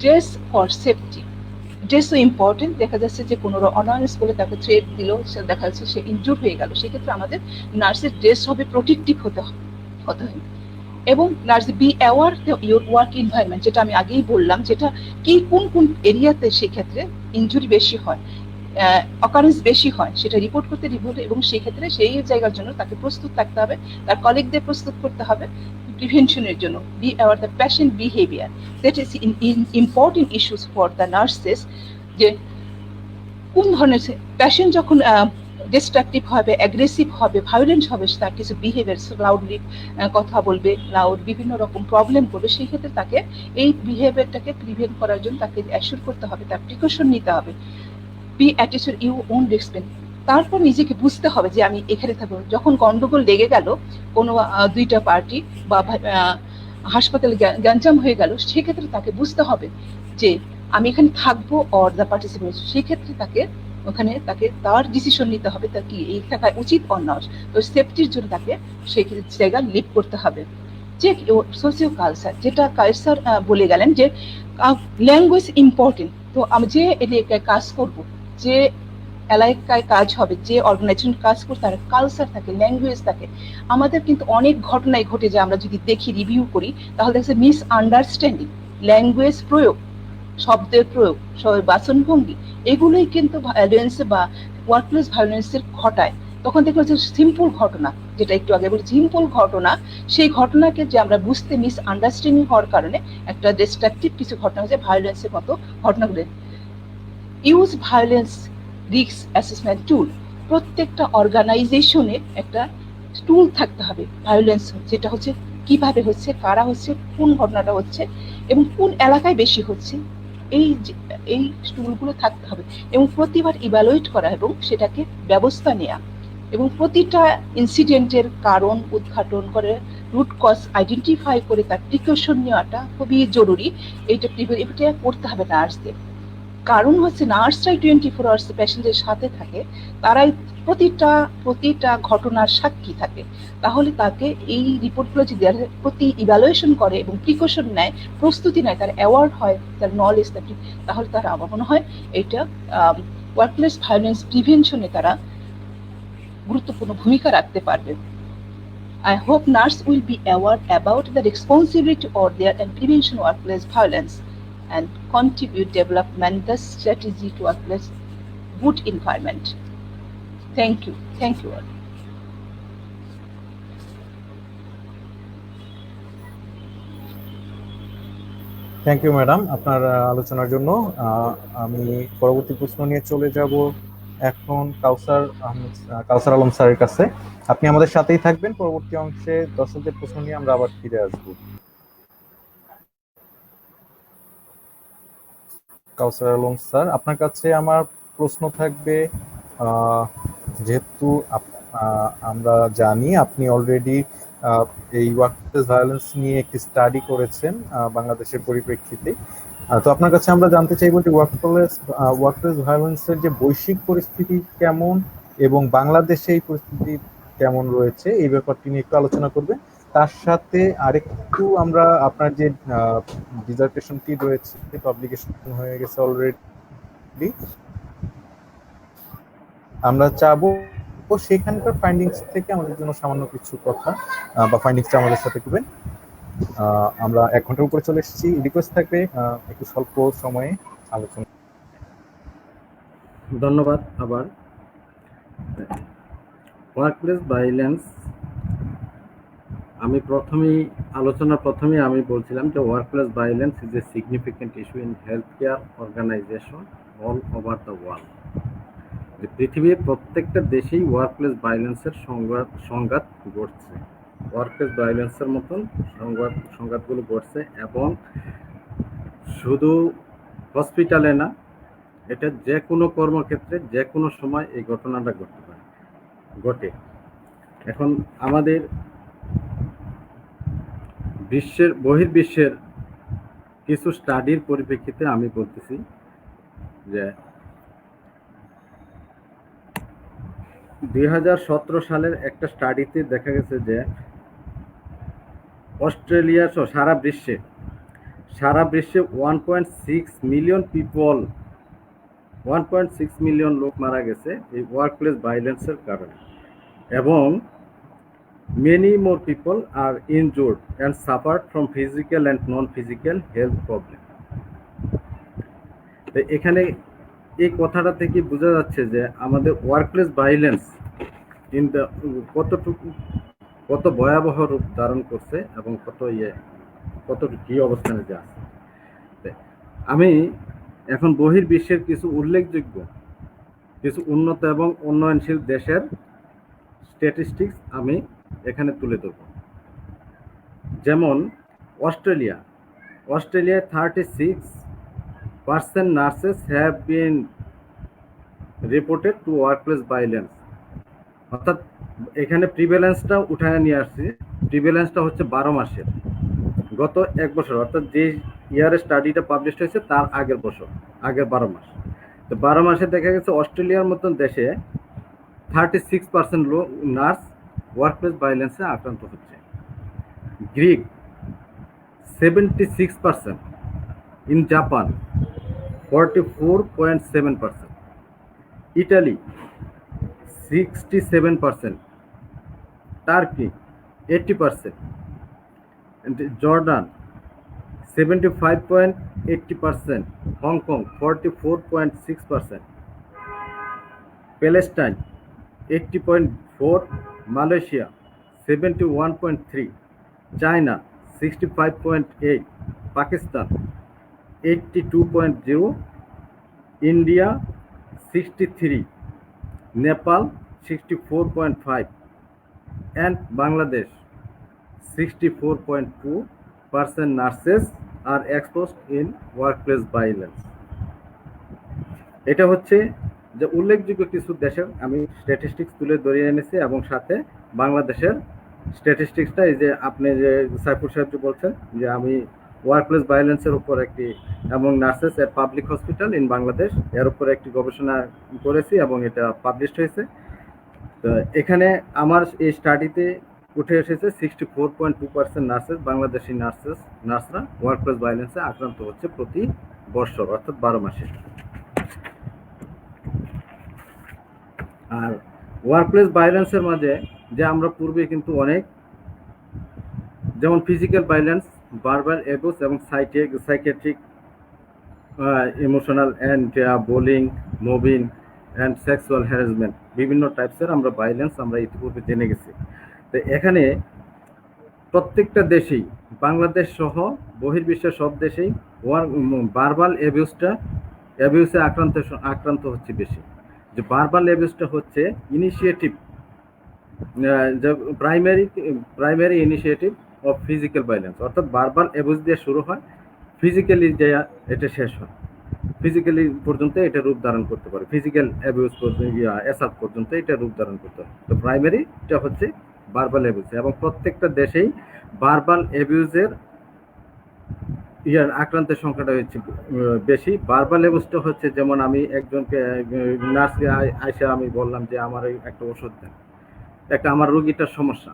ড্রেস ফর সেফটি, ড্রেসও ইম্পর্টেন্ট। দেখা যাচ্ছে যে কোনো অনারেন্স বলে তাকে থ্রেট দিল, দেখা যাচ্ছে সে ইনজুর হয়ে গেল, সেক্ষেত্রে আমাদের নার্সের ড্রেস হবে প্রোটেক্টিভ হতে হবে। এবং nurse be aware your work environment, যেটা আমি আগেই বললাম, যেটা কি কোন এরিয়াতে সেক্ষেত্রে ইনজুরি বেশি হয়, অকারেন্স বেশি হয়, সেটা রিপোর্ট এবং সেই ক্ষেত্রে সেই জায়গার জন্য তাকে প্রস্তুত থাকতে হবে, তার কলিগদের প্রস্তুত করতে হবে প্রিভেনশনের জন্য। Be aware the patient behaviour, that is important issues for the nurses, যে কোন ধরনের পেশেন্ট যখন ডিস্ট্রাকটিভ হবে, অ্যাগ্রেসিভ হবে, ভায়োলেন্ট হবে, তার কিছু বিহেভিয়ার, লাউডলি কথা বলবে, বিভিন্ন রকম প্রবলেম করবে, সেই ক্ষেত্রে তাকে এই বিহেভিয়ারটাকে প্রিভেন্ট করার জন্য তাকে অ্যাসিওর করতে হবে, তার প্রিকশন নিতে হবে। Be attitude you own respect, তারপর নিজেকে বুঝতে হবে যে আমি এখানে থাকবো। যখন গন্ডগোল লেগে গেল, কোনো দুইটা পার্টি বা হাসপাতালে গ্যাঞ্জাম হয়ে গেল, সেক্ষেত্রে তাকে বুঝতে হবে যে আমি এখানে থাকবো অর দ্য পার্টিসিপেন্ট, সেক্ষেত্রে ওখানে তাকে তার ডিসিশন নিতে হবে, তার কি এই থাকা উচিত অর নট। তো সেফটির জন্য তাকে সেই জায়গা লিভ করতে হবে। যে সোশিও কালচার, যেটা কালচার বলে গেলেন, যে ল্যাঙ্গুয়েজ ইম্পর্টেন্ট। তো আমি যে এলাকায় কাজ করব, যে এলাকায় কাজ হবে, যে অর্গানাইজেশন কাজ করতে, তার কালচার থাকে, ল্যাঙ্গুয়েজ থাকে। আমাদের কিন্তু অনেক ঘটনাই ঘটে যায়, আমরা যদি দেখি, রিভিউ করি, তাহলে দেখছি মিস আন্ডারস্ট্যান্ডিং, ল্যাঙ্গুয়েজ প্রয়োগ, শব্দের প্রয়োগ, বাচনভঙ্গি, এগুলোই কিন্তু ভায়োলেন্স বা ওয়ার্কপ্লেস ভায়োলেন্সের ঘটায়। তখন দেখবো যে সিম্পল ঘটনা, যেটা একটু আগে বলি সিম্পল ঘটনা, সেই ঘটনাকে যে আমরা বুঝতে মিস আন্ডারস্ট্যান্ডিং হওয়ার কারণে একটা ডিস্ট্রাকটিভ কিছু ঘটনা হচ্ছে ভায়োলেন্সের মতো ঘটনাগুলো। ইউজ ভায়োলেন্স রিস্ক অ্যাসেসমেন্ট টুল, প্রত্যেকটা অর্গানাইজেশনের একটা টুল থাকতে হবে ভায়োলেন্স যেটা হচ্ছে কিভাবে হচ্ছে, কারা হচ্ছে, কোন ঘটনাটা হচ্ছে এবং কোন এলাকায় বেশি হচ্ছে, এই টুলগুলো থাকতে হবে এবং প্রতিবার ইভ্যালুয়েট করা এবং সেটাকে ব্যবস্থা নেওয়া এবং প্রতিটা ইনসিডেন্টের কারণ উদ্ঘাটন করে রুট কজ আইডেন্টিফাই করে তার প্রিকশন নেওয়াটা খুবই জরুরি। এটা করতে হবে নার্সদের, কারণ হচ্ছে নার্সরাই 24 আওয়ার্স পেশেন্টের সাথে থাকে, তারাই প্রতিটা ঘটনার সাক্ষী থাকে। তাহলে তাকে এই রিপোর্টগুলো যদি প্রতি ইভ্যালুয়েশন করে এবং প্রিকশন নেয়, প্রস্তুতি নেয়, তার অ্যাওয়ার্ড হয়, তার নলেজ থাকে, তাহলে তারা আমার মনে হয় এটা ওয়ার্কপ্লেস ভায়োলেন্স প্রিভেনশনে তারা গুরুত্বপূর্ণ ভূমিকা রাখতে পারবে। I hope nurses will be aware about the responsibility of their and prevention workplace violence and contribute development the strategy to workplace good environment. Thank you. Thank you all. Thank you madam আপনার আলোচনার জন্য। আমি পরবর্তী প্রশ্ন নিয়ে চলে যাব এখন কাউসার আলম স্যারের কাছে। আপনি আমাদের সাথেই থাকবেন, পরবর্তী অংশে দর্শকদের প্রশ্ন নিয়ে আমরা আবার ফিরে আসব। কাউসার আলম স্যার, আপনার কাছে আমার প্রশ্ন থাকবে, যেহেতু আমরা জানি আপনি অলরেডি এই ওয়ার্কপ্লেস ভায়োলেন্স নিয়ে একটি স্টাডি করেছেন বাংলাদেশের পরিপ্রেক্ষিতে, তো আপনার কাছে আমরা জানতে চাইবো যে ওয়ার্কপ্লেস ভায়োলেন্সের যে বৈশ্বিক পরিস্থিতি কেমন এবং বাংলাদেশে এই পরিস্থিতি কেমন রয়েছে, এই ব্যাপারটি নিয়ে একটু আলোচনা করবেন। তার সাথে আরেকটু আমরা আপনার যে ডিজার্টেশনটি রয়েছে, পাবলিকেশন হয়ে গেছে অলরেডি, আমরা চাবো সেখানকার ফাইন্ডিংস থেকে আমাদের জন্য সামান্য কিছু কথা বা ফাইন্ডিংসটা আমাদের সাথে দিবেন। আমরা 1 ঘন্টার উপরে চলে এসেছি, রিকোয়েস্ট থাকবে একটু স্বল্প সময়ে আলোচনা। ধন্যবাদ। আবার ওয়ার্কপ্লেস ভায়োলেন্স, আমি আলোচনার প্রথমেই আমি বলছিলাম যে workplace violence is a significant issue in health care organisation all over the world. যে পৃথিবীর প্রত্যেকটা দেশেই ওয়ার্কপ্লেস ভায়োলেন্সের সংঘাত ঘটছে, ওয়ার্কপ্লেস ভায়োলেন্সের মতন সংঘাতগুলো ঘটছে, এবং শুধু হসপিটালে না, এটা যে কোনো কর্মক্ষেত্রে যে কোনো সময় এই ঘটনাটা ঘটে। এখন আমাদের বহির্বিশ্বের কিছু স্টাডির পরিপ্রেক্ষিতে আমি বলতেছি যে 2017 সালের একটা স্টাডিতে দেখা গেছে যে অস্ট্রেলিয়া সহ সারা বিশ্বে 1.6 মিলিয়ন লোক মারা গেছে এই ওয়ার্কপ্লেস ভায়োলেন্সের কারণে, এবং many more people are injured and suffered from physical and non-physical health problems. তো এখানে এই কথাটা থেকে বোঝা যাচ্ছে যে আমাদের ওয়ার্কপ্লেস ভায়োলেন্স কত ভয়াবহ রূপ ধারণ করছে এবং কত কি অবস্থানে যে আছে। আমি এখন বহির্বিশ্বের কিছু উল্লেখযোগ্য কিছু উন্নত এবং উন্নয়নশীল দেশের স্ট্যাটিস্টিক্স আমি এখানে তুলে ধরব। যেমন অস্ট্রেলিয়ায় 36% nurses have been reported two workplace violence. অর্থাৎ এখানে প্রিভ্যালেন্সটা উঠায় নিয়ে আসছে, প্রিভ্যালেন্সটা হচ্ছে 12 মাসের, গত 1 বছর, অর্থাৎ যে ইয়ারে স্টাডিটা পাবলিশ হয়েছে তার আগের 12 মাস। তো 12 মাসে দেখা গেছে অস্ট্রেলিয়ার মতন দেশে 36% নার্স ওয়ার্কপ্লেস ভায়োলেন্সে আক্রান্ত হচ্ছে। Greek 76%, in Japan 44.7%, Italy 67%, turkey 80%, Jordan 75.80%, Hong Kong 44.6%, Palestine 80.4, Malaysia 71.3, China 65.8, Pakistan 82.0, India 63, Nepal 64.5, and Bangladesh 64.2% nurses are exposed in workplace violence. এটা হচ্ছে যে উল্লেখযোগ্য কিছু দেশের আমি স্ট্যাটিস্টিক্স তুলে ধরে এনেছি এবং সাথে বাংলাদেশের স্ট্যাটিস্টিক্সটা এই যে আপনি যে সাইফুল সাহেব যে বলছেন যে আমি ওয়ার্কপ্লেস ভায়োলেন্সের উপর একটি এবং nurses at public hospital in Bangladesh এর উপর একটি গবেষণা করেছি এবং এটা পাবলিশড হয়েছে। তো এখানে আমার এই স্টাডিতে উঠে এসেছে 64.2% নার্সেস, বাংলাদেশি নার্সরা ওয়ার্কপ্লেস ভায়োলেন্সে আক্রান্ত হচ্ছে প্রতি বছর, অর্থাৎ 12 মাসে। আর ওয়ার্কপ্লেস ভায়োলেন্সের মাঝে যে আমরা পূর্বে কিন্তু অনেক, যেমন ফিজিক্যাল ভায়োলেন্স, ভার্বাল অ্যাবিউজ এবং psychiatric, emotional and bullying, mobbing and sexual harassment, বিভিন্ন টাইপসের আমরা ভায়োলেন্স আমরা ইতিপূর্বে জেনে গেছি। তো এখানে প্রত্যেকটা দেশেই, বাংলাদেশ সহ বহির্বিশ্বের সব দেশেই ভার্বাল অ্যাবিউসে আক্রান্ত হচ্ছে বেশি। যে ভার্বাল অ্যাবিউসটা হচ্ছে initiative, primary initiative of physical violence, অর্থাৎ ভার্বাল অ্যাবিউস দিয়ে শুরু হয়, ফিজিক্যালি যে এটা শেষ হয়, ফিজিক্যালি পর্যন্ত এটা রূপ ধারণ করতে পারে, ফিজিক্যাল অ্যাবিউস অ্যাসাল্ট পর্যন্ত এটা রূপ ধারণ করতে পারে। তো প্রাইমারিটা হচ্ছে ভার্বাল অ্যাবিউস, এবং প্রত্যেকটা দেশেই ভার্বাল অ্যাবিউজের আক্রান্তের সংখ্যাটা হচ্ছে বেশি। ভার্বাল অ্যাবিউসটা হচ্ছে, যেমন আমি একজনকে নার্সকে আইসা আমি বললাম যে আমার একটা ওষুধ দেন, আমার রোগীটার সমস্যা,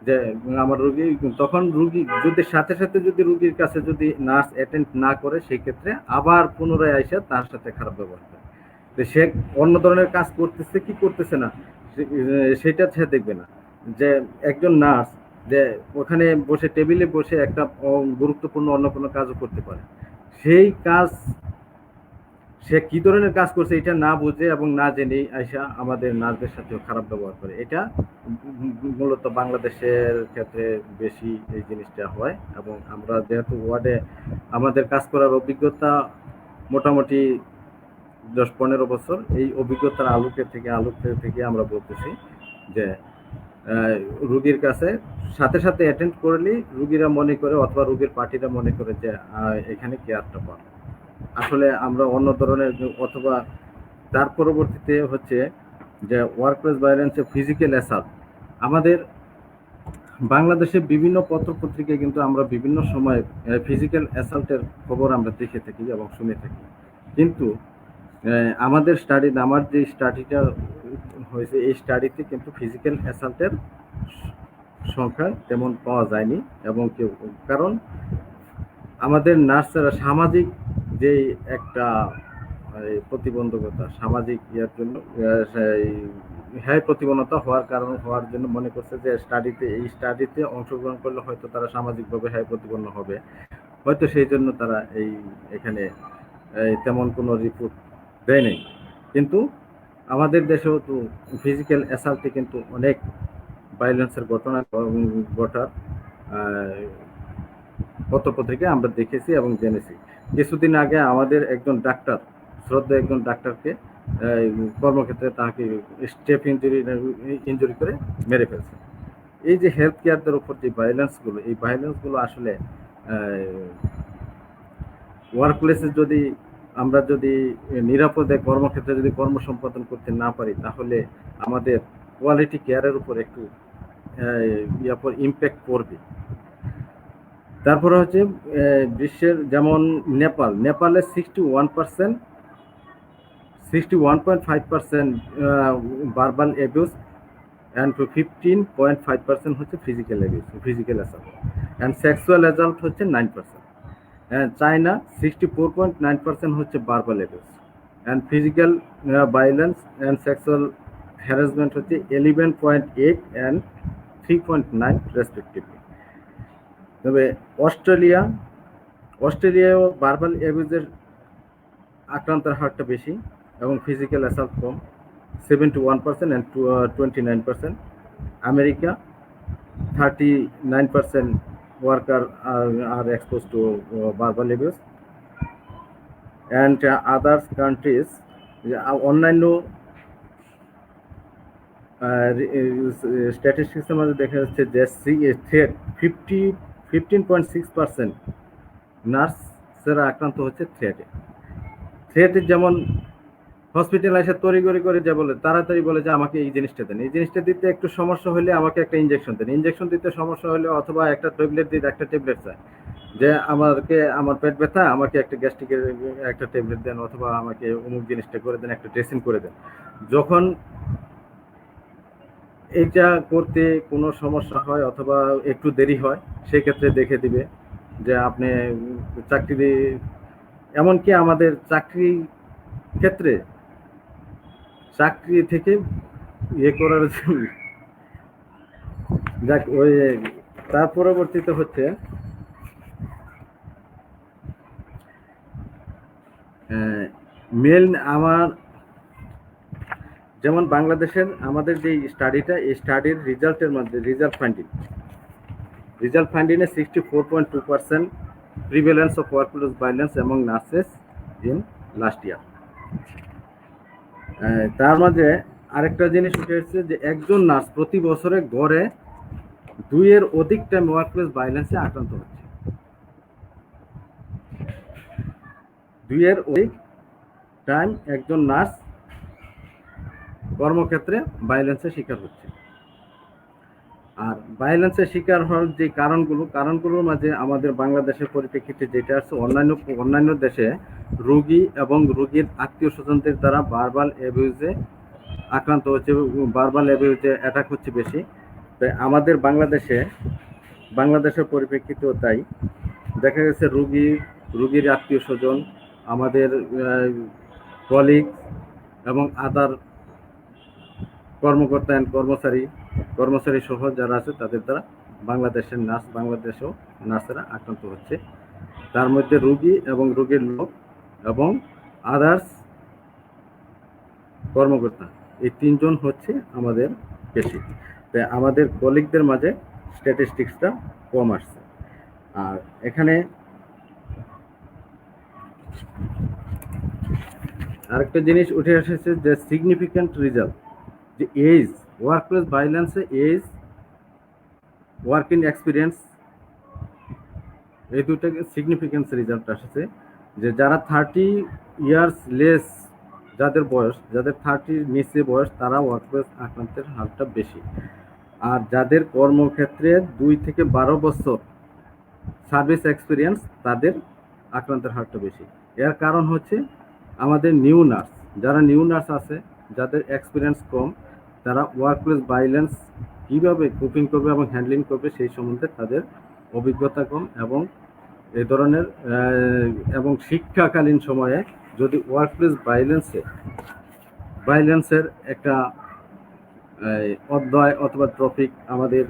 যে আমার রোগী, তখন রোগী যদি সাথে সাথে যদি রোগীর কাছে যদি নার্স অ্যাটেন্ড না করে, সেই ক্ষেত্রে আবার পুনরায় আইসা তার সাথে খারাপ ব্যবহার করে। তো সে অন্য ধরনের কাজ করতেছে কি করতেছে না সেটা সে দেখবে না। যে একজন নার্স যে ওখানে বসে টেবিলে বসে একটা গুরুত্বপূর্ণ অন্য কোনো কাজও করতে পারে, সেই কাজ সে কি ধরনের কাজ করছে এটা না বুঝে এবং না জেনে আইসা আমাদের নার্সদের সাথেও খারাপ ব্যবহার করে। এটা মূলত বাংলাদেশের ক্ষেত্রে বেশি এই জিনিসটা হয়, এবং আমরা যেহেতু ওয়ার্ডে আমাদের কাজ করার অভিজ্ঞতা মোটামুটি 10-15 বছর, এই অভিজ্ঞতার আলোকে থেকে আমরা বলতেছি যে রুগীর কাছে সাথে সাথে অ্যাটেন্ড করলেই রুগীরা মনে করে, অথবা রুগীর পার্টিরা মনে করে যে এখানে কেয়ারটা পান। আসলে আমরা অন্য ধরনের, অথবা তার পরবর্তীতে হচ্ছে যে ওয়ার্কপ্লেস ভায়োলেন্সে ফিজিক্যাল অ্যাসাল্ট। আমাদের বাংলাদেশে বিভিন্ন পত্র পত্রিকায় কিন্তু আমরা বিভিন্ন সময় ফিজিক্যাল অ্যাসাল্টের খবর আমরা দেখে থাকি এবং শুনে থাকি, কিন্তু আমাদের আমার যে স্টাডিটা হয়েছে, এই স্টাডিতে কিন্তু ফিজিক্যাল অ্যাসাল্টের সংখ্যা তেমন পাওয়া যায়নি। এবং কারণ আমাদের নার্সরা সামাজিক যে একটা প্রতিবন্ধকতা, সামাজিক ইয়ার জন্য প্রতিবন্ধকতা হওয়ার জন্য মনে করছে যে এই স্টাডিতে অংশগ্রহণ করলে হয়তো তারা সামাজিকভাবে প্রতিবন্ধ হবে, হয়তো সেই জন্য তারা এখানে তেমন কোনো রিপোর্ট দেয় নাই। কিন্তু আমাদের দেশেও তো ফিজিক্যাল অ্যাসাল্টে কিন্তু অনেক ভায়োলেন্সের ঘটার পত্রপত্রিকায় আমরা দেখেছি এবং জেনেছি। কিছুদিন আগে আমাদের একজন ডাক্তার, শ্রদ্ধা একজন ডাক্তারকে কর্মক্ষেত্রে তাকে স্টেপ ইঞ্জুরি করে মেরে ফেলছে। এই যে হেলথ কেয়ারদের উপর যে ভায়োলেন্সগুলো, এই ভায়োলেন্সগুলো আসলে ওয়ার্কপ্লেসে আমরা যদি নিরাপদে কর্মক্ষেত্রে যদি কর্ম সম্পাদন করতে না পারি, তাহলে আমাদের কোয়ালিটি কেয়ারের উপর একটু ইম্প্যাক্ট পড়বে। তারপরে হচ্ছে বিশ্বের যেমন নেপালে 61.5% ভার্বাল অ্যাবিউজ and 15.5% হচ্ছে physical assault, and sexual assault হচ্ছে 9%। চায়না 64.9% হচ্ছে verbal abuse, and physical violence and sexual harassment হচ্ছে 11.8 and 3.9 রেসপেক্টিভলি। তবে অস্ট্রেলিয়াও ভার্বাল অ্যাবিউজের আক্রান্তের হারটা বেশি এবং physical assault com. 71% and 29%. America, 39% worker are exposed to verbal abuse. And other countries, অন্যান্য স্ট্যাটিস্টিক্সের মধ্যে দেখা যাচ্ছে যে থ্রেট 15.6% নার্সেরা আক্রান্ত হচ্ছে থ্রেটে যেমন হসপিটাল এসে তড়িঘড়ি করে যা বলে, তাড়াতাড়ি বলে যে আমাকে এই জিনিসটা দেন, এই জিনিসটা দিতে একটু সমস্যা হলে আমাকে একটা ইনজেকশন দেন, ইনজেকশন দিতে সমস্যা হলে অথবা একটা ট্যাবলেট দিতে একটা ট্যাবলেট চায়, যে আমার পেট ব্যথা, আমাকে একটা গ্যাস্ট্রিকের একটা ট্যাবলেট দেন, অথবা আমাকে অমুক জিনিসটা করে দেন, একটা ড্রেসিং করে দেন। যখন এইটা করতে কোনো সমস্যা হয় অথবা একটু দেরি হয়, সেক্ষেত্রে দেখে দিবে যে আপনি চাকরি, এমনকি আমাদের চাকরি ক্ষেত্রে চাকরি থেকে ইয়ে করার জন্য, যাক ওই তার পরবর্তীতে হচ্ছে মেল। আমার যেমন বাংলাদেশের আমাদের যে স্টাডিটা, এই স্টাডির রেজাল্টের মধ্যে রেজাল্ট ফাইন্ডিংয়ে 64.2% prevalence of workplace violence among nurses in last year. তার মাঝে আরেকটা জিনিস উঠে এসেছে যে একজন নার্স প্রতি বছরে গড়ে 2-এর অধিক টাইম ওয়ার্কপ্লেস ভায়োলেন্সে আক্রান্ত হচ্ছে, 2-এর অধিক টাইম একজন নার্স কর্মক্ষেত্রে ভায়োলেন্সের শিকার হচ্ছে। আর ভায়োলেন্সের শিকার হওয়ার যে কারণগুলোর মাঝে আমাদের বাংলাদেশের পরিপ্রেক্ষিতে যেটা আছে, অন্যান্য দেশে রোগী এবং রোগীর আত্মীয় স্বজনদের দ্বারা ভার্বাল অ্যাবিউজে আক্রান্ত হচ্ছে, ভার্বাল অ্যাবিউজে অ্যাটাক হচ্ছে বেশি। তাই আমাদের বাংলাদেশের পরিপ্রেক্ষিতেও তাই দেখা গেছে রোগীর আত্মীয় স্বজন, আমাদের কলিগ এবং আদার কর্মকর্তা এন্ড কর্মচারী সহ যারা আছে তাদের দ্বারা বাংলাদেশেও নার্সেরা আক্রান্ত হচ্ছে। তার মধ্যে রোগী এবং রোগীর লোক এবং আদার্স কর্মকর্তা, এই 3 জন হচ্ছে আমাদের বেশি। তাই আমাদের কলিগদের মাঝে স্ট্যাটিস্টিক্সটা কম আসছে। আর এখানে আরেকটা জিনিস উঠে এসেছে যে সিগনিফিক্যান্ট রেজাল্ট, যে এজ, ওয়ার্কপ্লেস ভায়োলেন্সে এজ, ওয়ার্কিং এক্সপিরিয়েন্স, এই দুটাকে সিগনিফিক্যান্স রেজাল্ট আসছে যে যারা 30 ইয়ার্স লেস, যাদের 30 নিচে বয়স, তারা ওয়ার্কপ্লেস আক্রান্তের হারটা বেশি। আর যাদের কর্মক্ষেত্রে 2 থেকে 12 বছর সার্ভিস এক্সপিরিয়েন্স, তাদের আক্রান্তের হারটা বেশি। এর কারণ হচ্ছে আমাদের যারা নিউ নার্স আছে, যাদের এক্সপিরিয়েন্স কম, তারা ওয়ার্কপ্লেস ভায়োলেন্স কীভাবে কোপিং করবে এবং হ্যান্ডলিং করবে সেই সম্বন্ধে তাদের অভিজ্ঞতা কম, এবং এই ধরনের এবং শিক্ষাকালীন সময়ে যদি ওয়ার্কপ্লেস ভায়োলেন্সের একটা অধ্যায় অথবা টপিক আমাদের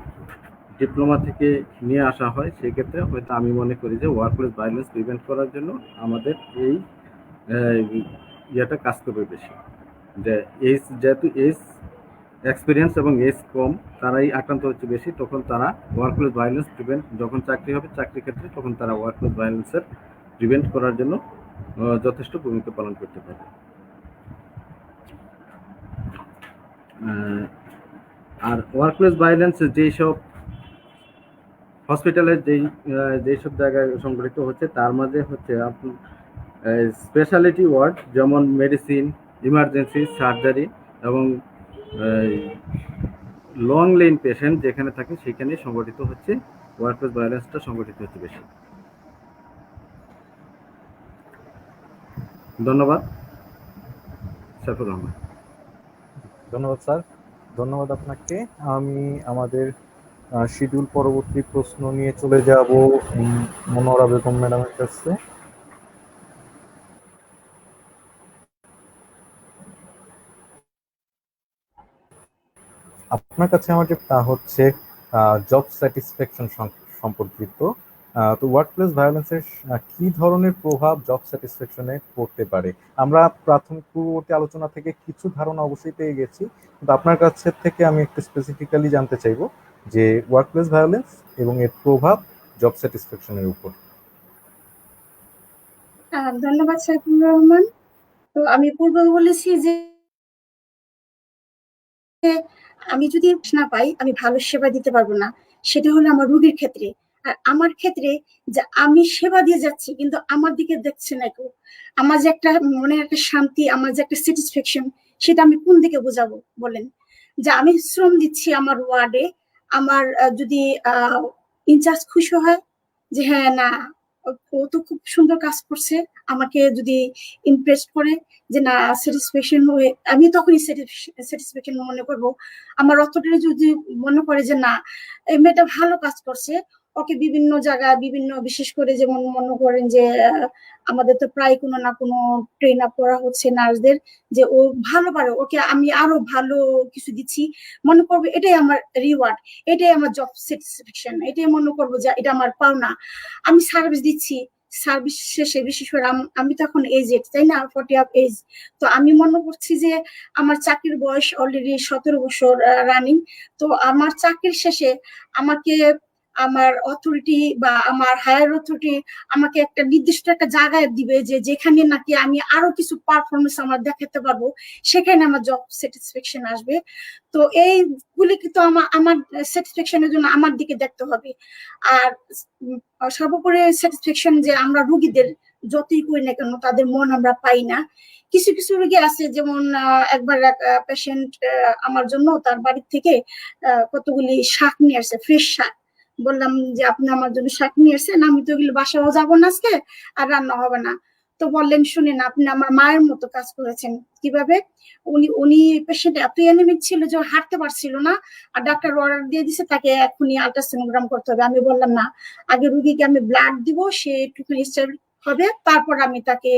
ডিপ্লোমা থেকে নিয়ে আসা হয়, সেক্ষেত্রে হয়তো আমি মনে করি যে ওয়ার্কপ্লেস ভায়োলেন্স প্রিভেন্ট করার জন্য আমাদের এই ইয়েটা কাজ করবে বেশি। যে যেহেতু এজ এক্সপিরিয়েন্স এবং এজ কম, তারাই আক্রান্ত হচ্ছে বেশি, তখন তারা ওয়ার্কপ্লেস ভায়োলেন্স প্রিভেন্ট, যখন চাকরি হবে চাকরি ক্ষেত্রে, তখন তারা ওয়ার্কপ্লেস ভায়োলেন্সের প্রিভেন্ট করার জন্য যথেষ্ট ভূমিকা পালন করতে পারবে। আর ওয়ার্কপ্লেস ভায়োলেন্স যেসব হসপিটালের যেসব জায়গায় সংঘটিত হচ্ছে, তার মাঝে হচ্ছে স্পেশালিটি ওয়ার্ড, যেমন মেডিসিন, ইমার্জেন্সি, সার্জারি এবং লং লাইন পেশেন্ট যেখানে থাকে, সেখানে সংঘটিত হচ্ছে ওয়ার্কপ্লেস ভায়োলেন্সটা সংঘটিত হচ্ছে বেশি। ধন্যবাদ। সাইফুর রহমান। ধন্যবাদ স্যার, ধন্যবাদ আপনাকে। আমি আমাদের শিডিউল পরবর্তী প্রশ্ন নিয়ে চলে যাব মনোয়ারা বেগম ম্যাডামের কাছে। আপনার কাছে আমার যেটা হচ্ছে জব স্যাটিসফ্যাকশন সম্পর্কিত। তো ওয়ার্ক প্লেস ভায়োলেন্সের কি ধরনের প্রভাব জব স্যাটিসফ্যাকশনে পড়তে পারে? আমরা প্রাথমিক পূর্ববর্তী আলোচনা থেকে কিছু ধারণা অবশ্যই পেয়ে গেছি, কিন্তু আপনার কাছে থেকে আমি একটু স্পেসিফিক্যালি জানতে চাইবো যে ওয়ার্ক প্লেস ভায়োলেন্স এবং এর প্রভাব জব স্যাটিসফ্যাকশনের উপর। ধন্যবাদ সাইফুর রহমান। তো আমি পূর্বে বলেছি যে আমি যদি না পাই আমি ভালো সেবা দিতে পারবো না, সেটা হলো আমার রোগীর ক্ষেত্রে। আর আমার ক্ষেত্রে যে আমি সেবা দিয়ে যাচ্ছি কিন্তু আমার দিকে দেখছে না কেউ, আমার যে একটা মনে একটা শান্তি, আমার যে একটা স্যাটিসফ্যাকশন, সেটা আমি কোন দিকে বোঝাবো বলেন? যে আমি শ্রম দিচ্ছি আমার ওয়ার্ডে, আমার যদি ইনচার্জ খুশি হয় যে হ্যাঁ না ও তো খুব সুন্দর কাজ করছে, আমাকে যদি ইমপ্রেস করে যে না স্যাটিসফ্যাকশন হয়ে, আমি তখনই স্যাটিসফ্যাকশন মনে করবো। আমার অতটা যদি মনে করে যে না এই মেয়েটা ভালো কাজ করছে, ওকে বিভিন্ন জায়গায় বিভিন্ন বিশেষ করে যেমন মনে করেন যে আমাদের তো প্রায় কোনো না কোনো ট্রেন আপ করা হচ্ছে নার্সদের, যে ও ভালো পারে, ওকে আমি আরো ভালো কিছু দিচ্ছি, মনে করবো এটাই আমার রিওয়ার্ড, এটাই আমার জব স্যাটিসফ্যাকশন, এটাই মনে করবো যে এটা আমার পাওনা। আমি সার্ভিস দিচ্ছি, সার্ভিস শেষে বিশেষ করে আমি তো এখন এজেড, তাই না, 40 আপ এজ। তো আমি মনে করছি যে আমার চাকরির বয়স অলরেডি 17 বছর রানিং। তো আমার চাকরির শেষে আমাকে আমার অথরিটি বা আমার হায়ার অথরিটি আমাকে একটা নির্দিষ্ট একটা জায়গায় দিবে যে যেখানে নাকি আমি আরো কিছু পারফরমেন্স আমার দেখাতে পারবো, সেখানে আমার জব স্যাটিসফ্যাকশন আসবে। তো এইগুলি কিন্তু আমার স্যাটিসফ্যাকশনের জন্য আমার দিকে দেখতে হবে। আর সর্বোপরি স্যাটিসফ্যাকশন যে আমরা রুগীদের যতই করি না কেন তাদের মন আমরা পাই না। কিছু কিছু রোগী আছে যেমন একবার এক পেশেন্ট আমার জন্য তার বাড়ি থেকে কতগুলি শাক নিয়ে আসছে, ফ্রেশ শাক। বললাম যে আপনি আমার জন্য শাক নিয়ে আসছেন, আমি তো এগুলো বাসাও যাবো না আজকে, আর রান্না হবে না। তো বললেন শুনেন আপনি আমার মায়ের মতো কাজ করেছেন। কিভাবে? উনি পেশেন্ট এত অ্যানিমিক ছিল যে হাঁটতে পারছিল না, আর ডাক্তার অর্ডার দিয়ে দিছে তাকে এখনই আল্ট্রাসোনোগ্রাম করতে হবে। আমি বললাম না, আগে রুগীকে আমি ব্লাড দিব, সে একটুখানি স্টেবল হবে, তারপর আমি তাকে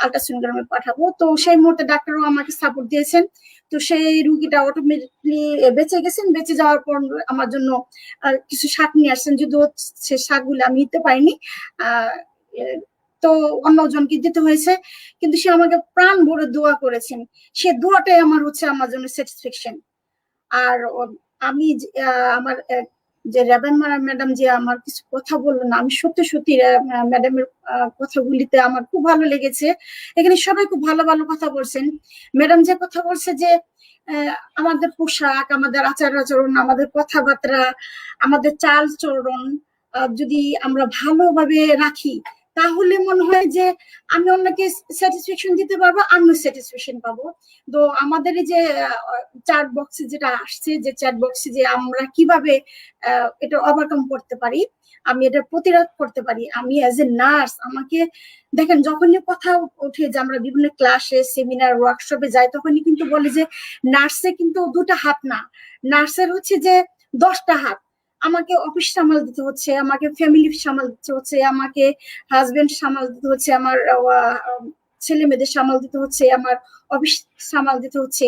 আল্ট্রাসোনোগ্রামে পাঠাবো। তো সেই মুহূর্তে ডাক্তারও আমাকে সাপোর্ট দিয়েছেন। তো সেই রুগীটা অটোমেটিকলি বেঁচে গেছেন। বেঁচে যাওয়ার পর আমার জন্য কিছু শাক নিয়ে আসছেন, যদিও সে শাকগুলো আমি নিতে পারিনি, তো অন্যজনকে দিতে হয়েছে, কিন্তু সে আমাকে প্রাণ ভরে দোয়া করেছেন। সে দোয়াটাই আমার হচ্ছে আমার জন্য স্যাটিসফ্যাকশন। আর আমি আমার যে রেবেন ম্যাডাম যে আমার কিছু কথা বললো না, আমি সত্যি সত্যি ম্যাডামের কথাগুলিতে আমার খুব ভালো লেগেছে। এখানে সবাই খুব ভালো ভালো কথা বলছেন। ম্যাডাম যে কথা বলছে যে আমাদের পোশাক, আমাদের আচার আচরণ, আমাদের কথাবার্তা, আমাদের চাল চলন যদি আমরা ভালোভাবে রাখি, তাহলে মনে হয় যে আমি অন্যকে স্যাটিসফ্যাকশন দিতে পারবো, আমিও স্যাটিসফ্যাকশন পাবো। তো আমাদের এই যে চ্যাট বক্সে যেটা আসছে, যে চ্যাট বক্সে যে আমরা কিভাবে এটা ওভারকাম করতে পারি, আমি এটা প্রতিরোধ করতে পারি। আমি অ্যাজ এ নার্স, আমাকে দেখেন যখনই কথা ওঠে যে আমরা বিভিন্ন ক্লাসে, সেমিনার, ওয়ার্কশপে যাই, তখনই কিন্তু বলে যে নার্সে কিন্তু দুটা হাত না, নার্সের হচ্ছে যে 10টা হাত। আমাকে অফিস সামাল দিতে হচ্ছে, আমাকে ফ্যামিলি সামাল দিতে হচ্ছে, আমাকে হাজবেন্ড সামাল দিতে হচ্ছে, আমার ছেলে মেয়েদের সামাল দিতে হচ্ছে, আমার অফিস সামাল দিতে হচ্ছে।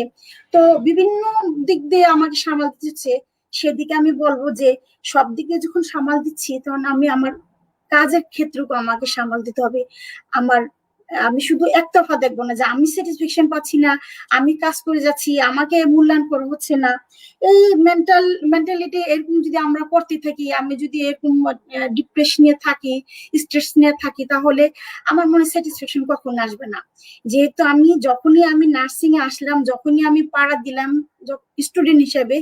তো বিভিন্ন দিক দিয়ে আমাকে সামাল দিতে হচ্ছে। সেদিকে আমি বলবো যে সব দিকে যখন সামাল দিচ্ছি, তখন আমি আমার কাজের ক্ষেত্রেও আমাকে সামাল দিতে হবে। আমি শুধু একতরফা দেখবো না যে আমি স্যাটিসফ্যাকশন পাচ্ছি না, আমি কাজ করে যাচ্ছি, আমাকে মূল্যায়ন করা হচ্ছে না। এই মেন্টালিটি এরকম যদি আমরা করতে থাকি, আমি যদি এরকম ডিপ্রেশন নিয়ে থাকি, স্ট্রেস নিয়ে থাকি, তাহলে আমার মনে স্যাটিসফ্যাকশন কখন আসবে না। যেহেতু যখনই আমি নার্সিং এ আসলাম, যখনই আমি পাড়া দিলাম স্টুডেন্ট হিসেবে,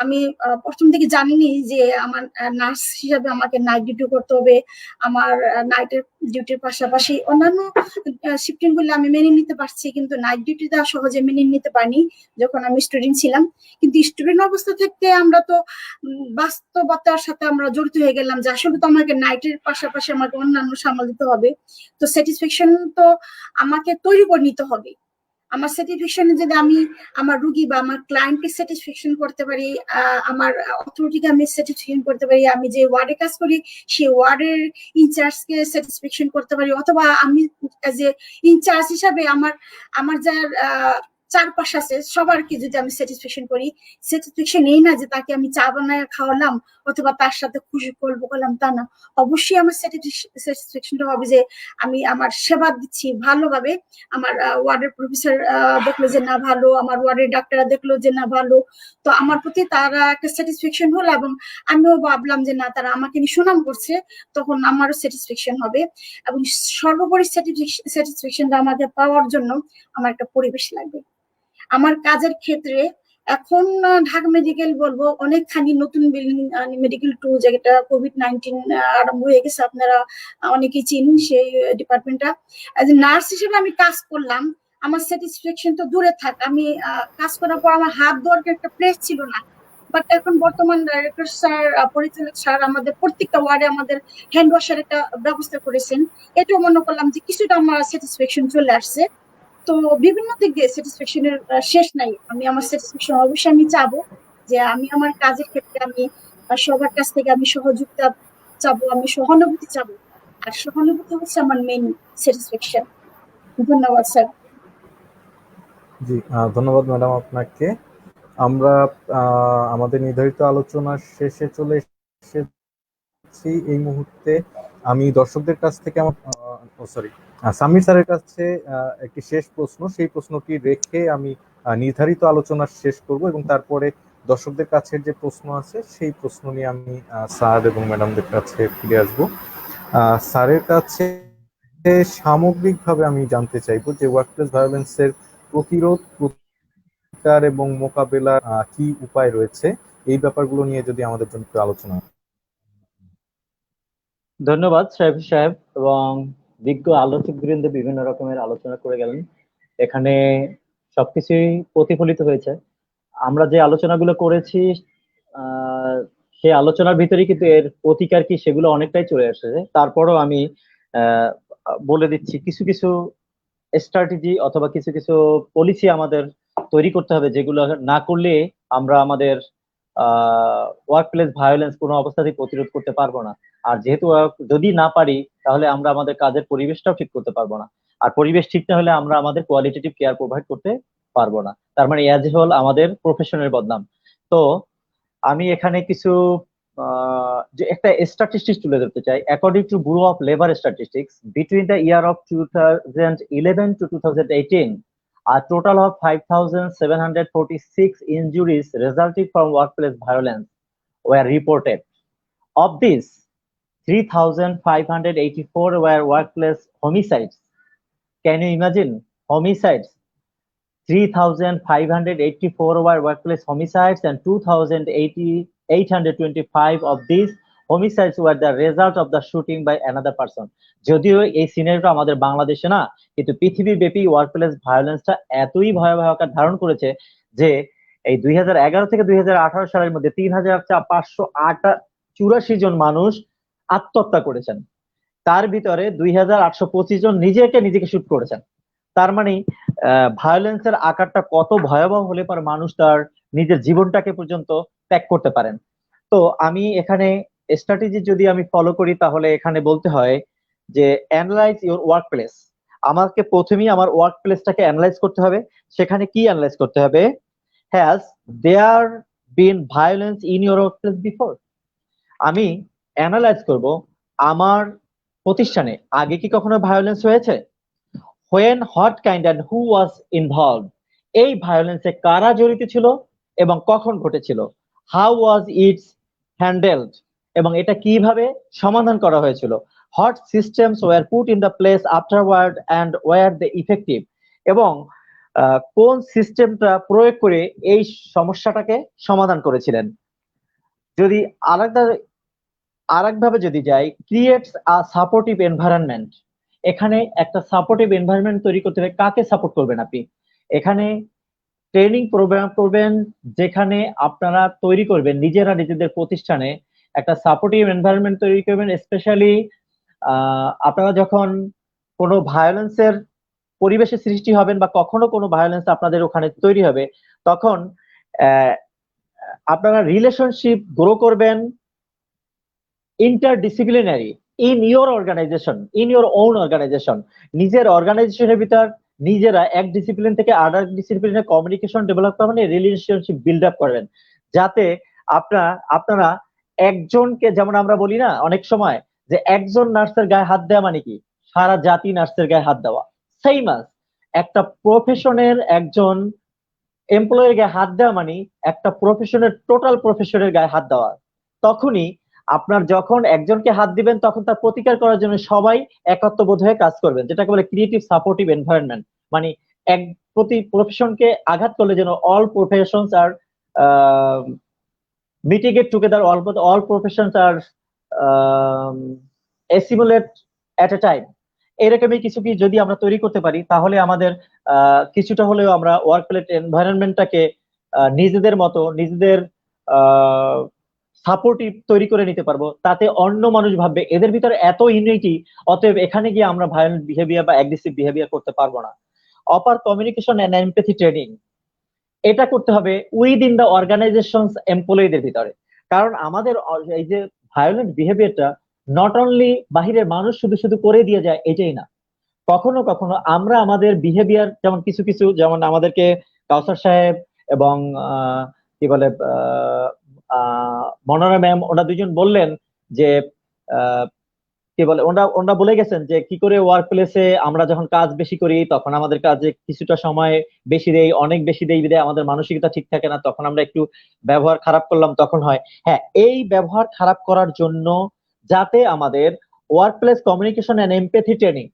আমি প্রথম থেকে জানিনি যে আমার নার্স হিসাবে আমাকে নাইট ডিউটি করতে হবে। আমার নাইটের ডিউটির পাশাপাশি অন্যান্য শিফটিং গুলো আমি মেনে নিতে পারছি, কিন্তু নাইট ডিউটিটা সহজে মেনে নিতে পারিনি যখন আমি স্টুডেন্ট ছিলাম। কিন্তু স্টুডেন্ট অবস্থা থেকে আমরা তো বাস্তবতার সাথে আমরা জড়িত হয়ে গেলাম যে আসলে তো আমাকে নাইটের পাশাপাশি আমাকে অন্যান্য সামাল দিতে হবে। তো স্যাটিসফ্যাকশন তো আমাকে তৈরি করে নিতে হবে। আমার স্যাটিসফ্যাকশন যদি আমি আমার রুগী বা আমার ক্লায়েন্টকে স্যাটিসফ্যাকশন করতে পারি, আমার অথরিটিকে আমি স্যাটিসফ্যাকশন করতে পারি, আমি যে ওয়ার্ডে কাজ করি সেই ওয়ার্ডের ইনচার্জকে স্যাটিসফ্যাকশন করতে পারি, অথবা আমি এজ এ ইনচার্জ হিসাবে আমার যার চারপাশ আছে সবারকে যদি আমি স্যাটিসফ্যাকশন করি, স্যাটিসফ্যাকশন এই না যে তাকে আমি চা বানায় খাওয়ালাম অথবা তার সাথে খুশি গল্প করলাম, তা না। অবশ্যই আমার স্যাটিসফ্যাকশনটা হবে যে আমি আমার সেবা দিচ্ছি ভালোভাবে। আমার ওয়ার্ডের প্রফেসর দেখলো যে না ভালো, আমার ওয়ার্ডের ডাক্তাররা দেখলো যে না ভালো, তো আমার প্রতি তারা একটা স্যাটিসফ্যাকশন হলো এবং আমিও ভাবলাম যে না তারা আমাকে নিয়ে সুনাম করছে, তখন আমারও স্যাটিসফ্যাকশন হবে। এবং সর্বোপরি স্যাটিসফ্যাকশনটা আমাকে পাওয়ার জন্য আমার একটা পরিবেশ লাগবে। আমার কাজের ক্ষেত্রে এখন ঢাকা মেডিকেল বলবো অনেকখানি নতুন বিল্ডিং, মেডিকেল টু, যেটা কোভিড-19 আরম্ভ হয়ে গেছে, আপনারা অনেকেই চিনেন সেই ডিপার্টমেন্টটা। নার্স হিসেবে আমি কাজ করলাম, আমার স্যাটিসফ্যাকশন তো দূরে থাক, আমি কাজ করার পর আমার হাত ধোয়ার একটা প্লেস ছিল না, বাট এখন বর্তমান ডাইরেক্টর স্যার, পরিচালক স্যার আমাদের প্রত্যেকটা ওয়ার্ডে আমাদের হ্যান্ড ওয়াশের একটা ব্যবস্থা করেছেন। এটাও মনে করলাম যে কিছুটা আমার স্যাটিসফ্যাকশন চলে আসছে। তো বিভিন্ন দিক দিয়ে স্যাটিসফ্যাকশনের শেষ নাই। আমি আমার স্যাটিসফ্যাকশন অবশ্যই আমি চাবো যে আমি আমার কাজের ক্ষেত্রে আমি সবার কাছ থেকে আমি সহযোগিতা চাবো, আমি সহানুভূতি চাবো, আর সহানুভূতি হচ্ছে আমার মেইন স্যাটিসফ্যাকশন। ধন্যবাদ স্যার। জি, ধন্যবাদ ম্যাডাম আপনাকে। আমরা আমাদের নির্ধারিত আলোচনার শেষে চলে এসেছি এই মুহূর্তে। আমি দর্শকদের কাছ থেকে আমার সামির স্যারের কাছে একটি শেষ প্রশ্ন, সেই প্রশ্নটি রেখে আমি নির্ধারিত আলোচনা শেষ করব এবং তারপরে দর্শকদের কাছে যে প্রশ্ন আছে সেই প্রশ্ন নিয়ে আমি স্যার এবং ম্যাডামদের কাছে ফিরে আসব। স্যারের কাছে সামগ্রিকভাবে আমি জানতে চাইবো যে ওয়ার্কপ্লেস ভায়োলেন্সের প্রতিরোধ, প্রতিকার এবং মোকাবেলার কি উপায় রয়েছে, এই ব্যাপারগুলো নিয়ে যদি আমাদের জন্য একটু আলোচনা। ধন্যবাদ সাহেব সাহেব এবং বিজ্ঞ আলোচক বৃন্দ বিভিন্ন রকমের আলোচনা করে গেলেন। এখানে সবকিছুই প্রতিফলিত হয়েছে। আমরা যে আলোচনাগুলো করেছি সেই আলোচনার ভিতরেই কিন্তু এর প্রতিকার কি সেগুলো অনেকটাই চলে এসেছে। তারপরও আমি বলে দিচ্ছি কিছু কিছু স্ট্র্যাটেজি অথবা কিছু কিছু পলিসি আমাদের তৈরি করতে হবে, যেগুলো না করলে আমরা আমাদের ওয়ার্কপ্লেস ভায়োলেন্স কোনো অবস্থাতেই প্রতিরোধ করতে পারবো না। আর যেহেতু যদি না পারি তাহলে আমরা আমাদের কাজের পরিবেশটাও ঠিক করতে পারবো না, আর পরিবেশ ঠিক না হলে আমরা আমাদের কোয়ালিটেটিভ কেয়ার প্রোভাইড করতে পারবো না। তার মানে অ্যাজ হোল আমাদের প্রফেশনের বদনাম। তো আমি এখানে কিছু যে একটা স্ট্যাটিস্টিক্স তুলে ধরতে চাই। According to bureau of labour statistics, between the year of 2011 to 2018, a total of 5,746 injuries resulting from workplace violence were reported. Of these, 3,584 were workplace homicides. Can you imagine? Homicides. 3,584 were workplace homicides and 2,825 of these homicides were the result of the shooting by another person. যদিও এই সিনারিটা আমাদের বাংলাদেশে না, কিন্তু পৃথিবীব্যাপী workplace ভায়োলেন্সটা এতই ভয়াবহ আকার ধারণ করেছে যে এই 2011 থেকে 2018 সালের মধ্যে 3,584 জন মানুষ আত্মহত্যা করেছেন। তার ভিতরে 2,825 জন নিজেকে শুট করেছেন। তার মানে ভায়োলেন্সের আকারটা কত ভয়াবহ হলে পর মানুষ তার নিজের জীবনটাকে পর্যন্ত ত্যাগ করতে পারেন। তো আমি এখানে স্ট্র্যাটেজি যদি আমি ফলো করি তাহলে এখানে বলতে হয় যে অ্যানালাইজ ইওর ওয়ার্ক প্লেস। আমাকে প্রথমেই আমার ওয়ার্ক প্লেসটাকে অ্যানালাইজ করতে হবে। সেখানে কি অ্যানালাইজ করতে হবে? Has there been violence in your work place before? আমি অ্যানালাইজ করব আমার প্রতিষ্ঠানে আগে কি কখনো ভায়োলেন্স হয়েছে, when, what kind and who was involved, এই ভায়োলেন্সে কারা জড়িত ছিল এবং কখন ঘটেছিল, how was it handled, এবং এটা কিভাবে সমাধান করা হয়েছিল, what systems were put in the place afterward and were they effective, এবং কোন সিস্টেমটা প্রয়োগ করে এই সমস্যাটাকে সমাধান করেছিলেন। যদি আরেকভাবে যদি যাই, ক্রিয়েটস আ সাপোর্টিভ এনভায়রনমেন্ট। এখানে একটা সাপোর্টিভ এনভায়রনমেন্ট তৈরি করতে হবে। কাকে সাপোর্ট করবেন আপনি? এখানে ট্রেনিং প্রোগ্রাম করবেন, যেখানে আপনারা তৈরি করবেন নিজেরা নিজেদের প্রতিষ্ঠানে একটা সাপোর্টিভ এনভায়রনমেন্ট তৈরি করবেন। স্পেশালি আপনারা যখন কোনো ভায়োলেন্সের পরিবেশে সৃষ্টি হবেন বা কখনো কোনো ভায়োলেন্স আপনাদের ওখানে তৈরি হবে, তখন আপনারা রিলেশনশিপ গ্রো করবেন interdisciplinary in your organization, in your own organization. নিজের অর্গানাইজেশনের ভিতর নিজেরা এক ডিসিপ্লিন থেকে আদার ডিসিপ্লিনে কমিউনিকেশন ডেভেলপ করবেন, মানে রিলেশনশিপ বিল্ড আপ করবেন, যাতে আপনারা একজনকে, যেমন আমরা বলি না অনেক সময় যে একজন নার্সের গায়ে হাত দেওয়া মানে কি সারা জাতি নার্সের গায়ে হাত দেওয়া, সেই মাস একটা প্রফেশনের একজন এমপ্লয়ের গায়ে হাত দেওয়া মানে একটা প্রফেশনের টোটাল প্রফেশনের গায়ে হাত দেওয়া। তখনই আপনার যখন একজনকে হাত দিবেন তখন তার প্রতিকার করার জন্য সবাই একত্রবোধ হয়ে কাজ করবেন, যেটাকে বলে ক্রিয়েটিভ সাপোর্টিভ এনভায়রনমেন্ট। মানে এক প্রতি প্রফেশনকে আঘাত করলে যেন all professions R mitigate together, all professions are assimilate at a time। এরকমই কিছু কি যদি আমরা তৈরি করতে পারি তাহলে আমাদের কিছুটা হলেও আমরা ওয়ার্ক প্লেস এনভায়রনমেন্টটাকে নিজেদের মতো নিজেদের সাপোর্টিভ তৈরি করে নিতে পারবো, তাতে অন্য মানুষ ভাববে এদের ভিতরে এত ইউনিটি, অতএব এখানে গিয়ে আমরা ভায়োলেন্ট বিহেভিয়ার বা অ্যাগ্রেসিভ বিহেভিয়ার করতে পারবো না। অপার কমিউনিকেশন এন্ড এমপ্যাথি ট্রেনিং, এটা করতে হবে উইদিন দ্য অর্গানাইজেশন এমপ্লয়ীদের ভিতরে। কারণ আমাদের এই যে ভায়োলেন্ট বিহেভিয়ারটা নট অনলি বাহিরের মানুষ শুধু শুধু করে দিয়ে যায় এটাই না, কখনো কখনো আমরা আমাদের বিহেভিয়ার, যেমন কিছু কিছু, যেমন আমাদেরকে কাউসার সাহেব এবং কি বলে মনোরা ম্যাম, ওরা দুজন বললেন যে কি বলে ওনারা বলে গেছেন যে কি করে ওয়ার্ক প্লেসে আমরা যখন কাজ বেশি করি তখন আমাদের কাজে কিছুটা সময় বেশি দেই, অনেক বেশি দেই বিধায় আমাদের মানসিকতা ঠিক থাকে না, তখন আমরা একটু ব্যবহার খারাপ করলাম তখন হয়। হ্যাঁ, এই ব্যবহার খারাপ করার জন্য যাতে আমাদের work place communication and empathy training,